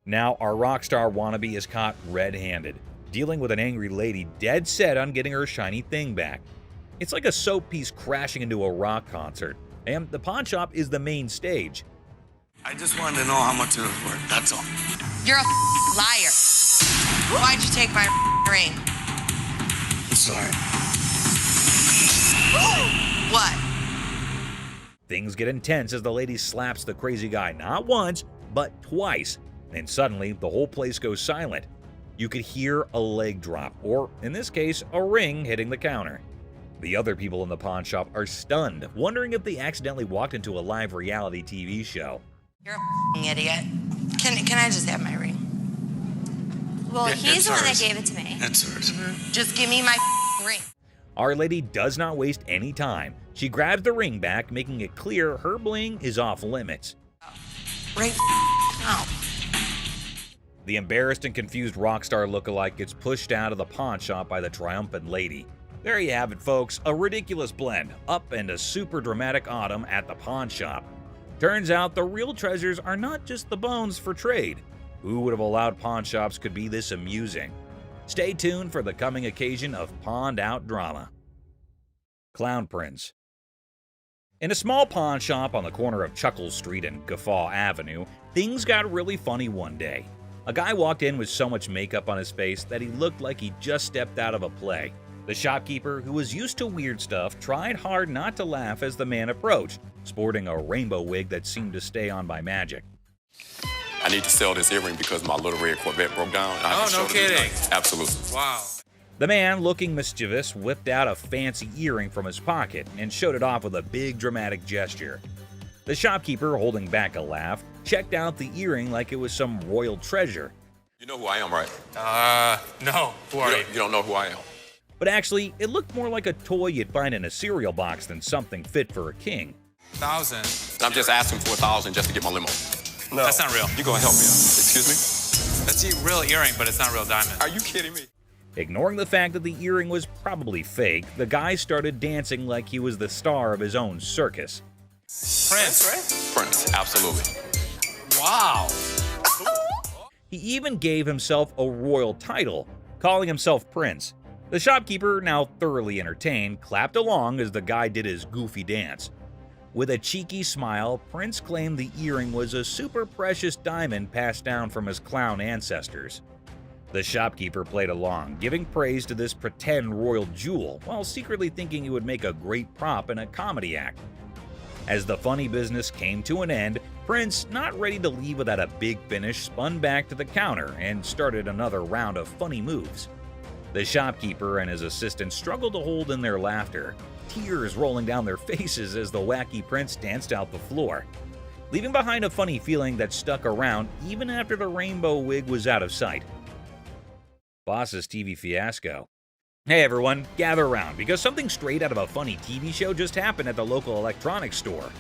Now our rock star wannabe is caught red-handed, dealing with an angry lady dead set on getting her shiny thing back. It's like a soap piece crashing into a rock concert, and the pawn shop is the main stage. I just wanted to know how much it was worth, that's all. You're a liar. Why'd you take my ring? I'm sorry. What? Things get intense as the lady slaps the crazy guy not once, but twice. And suddenly, the whole place goes silent. You could hear a leg drop, or in this case, a ring hitting the counter. The other people in the pawn shop are stunned, wondering if they accidentally walked into a live reality TV show. You're a idiot. Can I just have my ring? Well, Yeah, he's it's the one that hers. gave it to me. That's hers. Just give me my ring. Our lady does not waste any time. She grabs the ring back, making it clear her bling is off limits. Right now. The embarrassed and confused rock star lookalike gets pushed out of the pawn shop by the triumphant lady. There you have it, folks, a ridiculous blend, up and a super dramatic autumn at the pawn shop. Turns out the real treasures are not just the bones for trade. Who would have allowed pawn shops could be this amusing? Stay tuned for the coming occasion of pawned out drama. Clown Prince. In a small pawn shop on the corner of Chuckles Street and Guffaw Avenue, things got really funny one day. A guy walked in with so much makeup on his face that he looked like he just stepped out of a play. The shopkeeper, who was used to weird stuff, tried hard not to laugh as the man approached, sporting a rainbow wig that seemed to stay on by magic. I need to sell this earring because my little red Corvette broke down. Oh, no kidding. Absolutely. Wow. The man, looking mischievous, whipped out a fancy earring from his pocket and showed it off with a big dramatic gesture. The shopkeeper, holding back a laugh, checked out the earring like it was some royal treasure. You know who I am, right? No. Who are you? You don't know who I am. But actually, it looked more like a toy you'd find in a cereal box than something fit for a king. 1,000. I'm just asking for 1,000 just to get my limo. No. That's not real. You gonna help me out? Excuse me? That's a real earring, but it's not real diamond. Are you kidding me? Ignoring the fact that the earring was probably fake, the guy started dancing like he was the star of his own circus. Prince, right? Prince, absolutely. Wow. He even gave himself a royal title, calling himself Prince. The shopkeeper, now thoroughly entertained, clapped along as the guy did his goofy dance. With a cheeky smile, Prince claimed the earring was a super precious diamond passed down from his clown ancestors. The shopkeeper played along, giving praise to this pretend royal jewel, while secretly thinking it would make a great prop in a comedy act. As the funny business came to an end, Prince, not ready to leave without a big finish, spun back to the counter and started another round of funny moves. The shopkeeper and his assistant struggled to hold in their laughter, tears rolling down their faces as the wacky Prince danced out the floor, leaving behind a funny feeling that stuck around even after the rainbow wig was out of sight. Boss's TV fiasco. Hey everyone, gather around because something straight out of a funny TV show just happened at the local electronics store.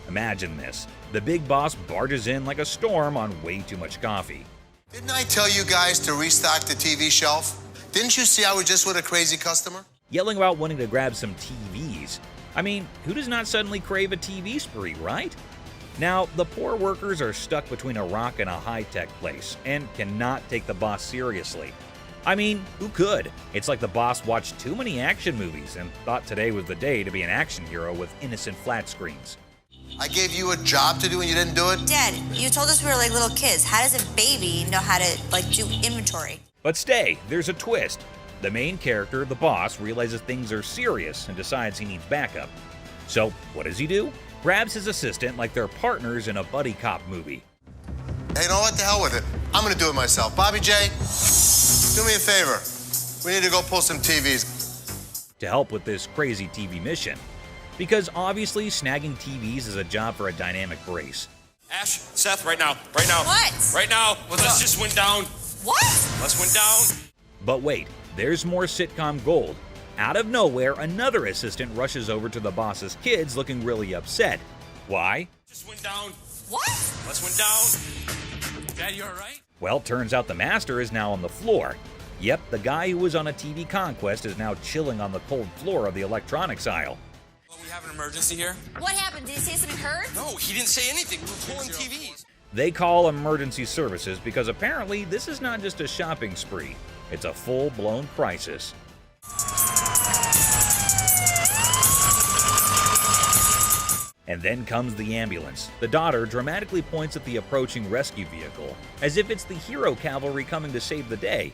Imagine this. The big boss barges in like a storm on way too much coffee. Didn't I tell you guys to restock the TV shelf? Didn't you see I was just with a crazy customer? Yelling about wanting to grab some TVs. I mean, who does not suddenly crave a TV spree, right? Now, the poor workers are stuck between a rock and a high-tech place and cannot take the boss seriously. I mean, who could? It's like the boss watched too many action movies and thought today was the day to be an action hero with innocent flat screens. I gave you a job to do and you didn't do it? Dad, you told us we were like little kids. How does a baby know how to do inventory? But stay, there's a twist. The main character, the boss, realizes things are serious and decides he needs backup. So, what does he do? Grabs his assistant like they're partners in a buddy cop movie. Hey, you know what? The hell with it. I'm gonna do it myself. Bobby J, do me a favor. We need to go pull some TVs. To help with this crazy TV mission. Because obviously snagging TVs is a job for a dynamic brace. Ash, Seth, right now. Right now. What? Right now. Let's just went down. What? Let's went down. But wait, there's more sitcom gold. Out of nowhere, another assistant rushes over to the boss's kids looking really upset. Why? Just went down. What? Let's went down. Dad, you all right? Well, turns out the master is now on the floor. Yep, the guy who was on a TV conquest is now chilling on the cold floor of the electronics aisle. We have an emergency here. What happened? Did he say something hurt? No, he didn't say anything. We're pulling TVs. They call emergency services because apparently this is not just a shopping spree. It's a full-blown crisis. And then comes the ambulance. The daughter dramatically points at the approaching rescue vehicle, as if it's the hero cavalry coming to save the day.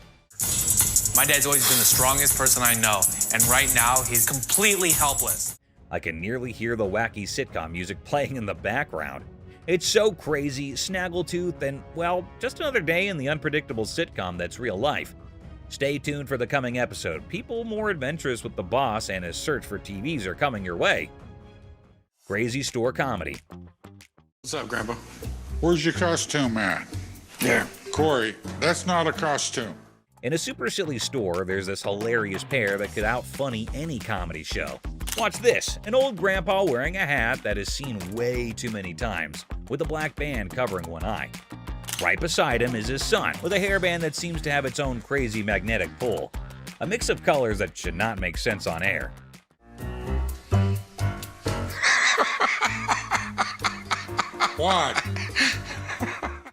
My dad's always been the strongest person I know, and right now he's completely helpless. I can nearly hear the wacky sitcom music playing in the background. It's so crazy, snaggletooth, and, well, just another day in the unpredictable sitcom that's real life. Stay tuned for the coming episode. People more adventurous with the boss and his search for TVs are coming your way. Crazy store comedy. What's up, Grandpa? Where's your costume at? There. Corey, that's not a costume. In a super silly store, there's this hilarious pair that could out-funny any comedy show. Watch this, an old grandpa wearing a hat that is seen way too many times, with a black band covering one eye. Right beside him is his son, with a hairband that seems to have its own crazy magnetic pull. A mix of colors that should not make sense on air. What?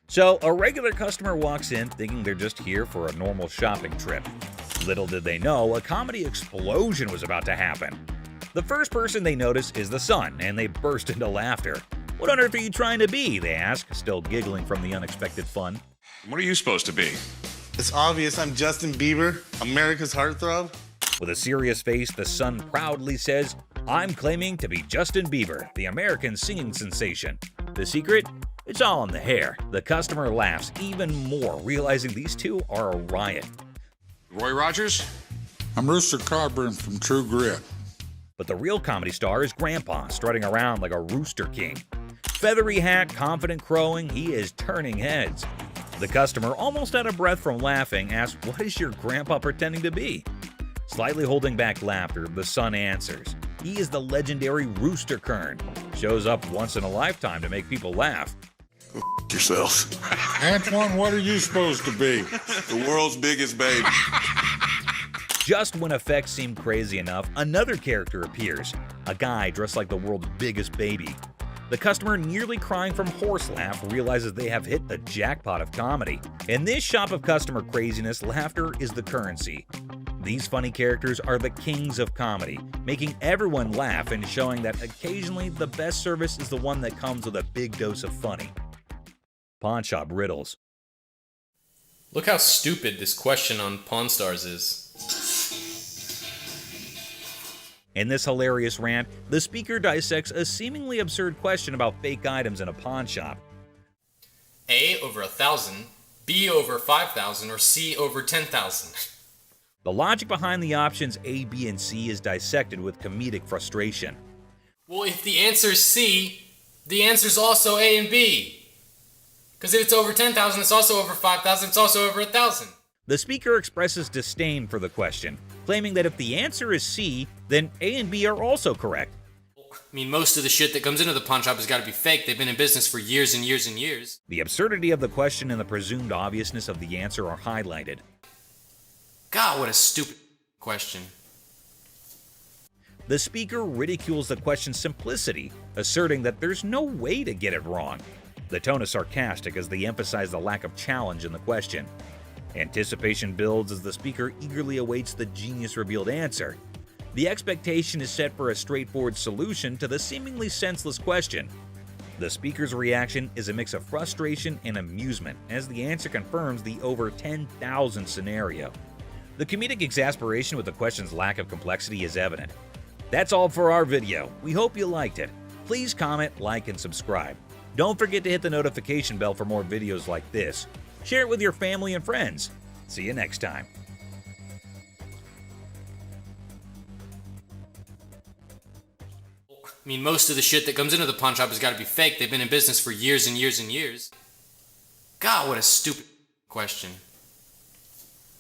So, a regular customer walks in thinking they're just here for a normal shopping trip. Little did they know, a comedy explosion was about to happen. The first person they notice is the son, and they burst into laughter. "What on earth are you trying to be?" they ask, still giggling from the unexpected fun. What are you supposed to be? It's obvious I'm Justin Bieber, America's heartthrob. With a serious face, the son proudly says, "I'm claiming to be Justin Bieber, the American singing sensation." The secret? It's all in the hair. The customer laughs even more, realizing these two are a riot. Roy Rogers? I'm Rooster Cogburn from True Grit. But the real comedy star is Grandpa, strutting around like a rooster king. Feathery hat, confident crowing, he is turning heads. The customer, almost out of breath from laughing, asks, "What is your grandpa pretending to be?" Slightly holding back laughter, the son answers, "He is the legendary Rooster Kern. Shows up once in a lifetime to make people laugh." Go yourself. Antoine, what are you supposed to be? The world's biggest baby. Just when effects seem crazy enough, another character appears. A guy dressed like the world's biggest baby. The customer, nearly crying from horse laugh, realizes they have hit the jackpot of comedy. In this shop of customer craziness, laughter is the currency. These funny characters are the kings of comedy, making everyone laugh and showing that occasionally the best service is the one that comes with a big dose of funny. Pawn shop riddles. Look how stupid this question on Pawn Stars is. In this hilarious rant, the speaker dissects a seemingly absurd question about fake items in a pawn shop. A over 1,000, B over 5,000, or C over 10,000. The logic behind the options A, B, and C is dissected with comedic frustration. Well, if the answer's C, the answer's also A and B. Because if it's over 10,000, it's also over 5,000, it's also over 1,000. The speaker expresses disdain for the question, claiming that if the answer is C, then A and B are also correct. I mean, most of the shit that comes into the pawn shop has got to be fake. They've been in business for years and years and years. The absurdity of the question and the presumed obviousness of the answer are highlighted. God, what a stupid question. The speaker ridicules the question's simplicity, asserting that there's no way to get it wrong. The tone is sarcastic as they emphasize the lack of challenge in the question. Anticipation builds as the speaker eagerly awaits the genius-revealed answer. The expectation is set for a straightforward solution to the seemingly senseless question. The speaker's reaction is a mix of frustration and amusement as the answer confirms the over 10,000 scenario. The comedic exasperation with the question's lack of complexity is evident. That's all for our video. We hope you liked it. Please comment, like, and subscribe. Don't forget to hit the notification bell for more videos like this. Share it with your family and friends. See you next time. I mean, most of the shit that comes into the pawn shop has got to be fake. They've been in business for years and years and years. God, what a stupid question.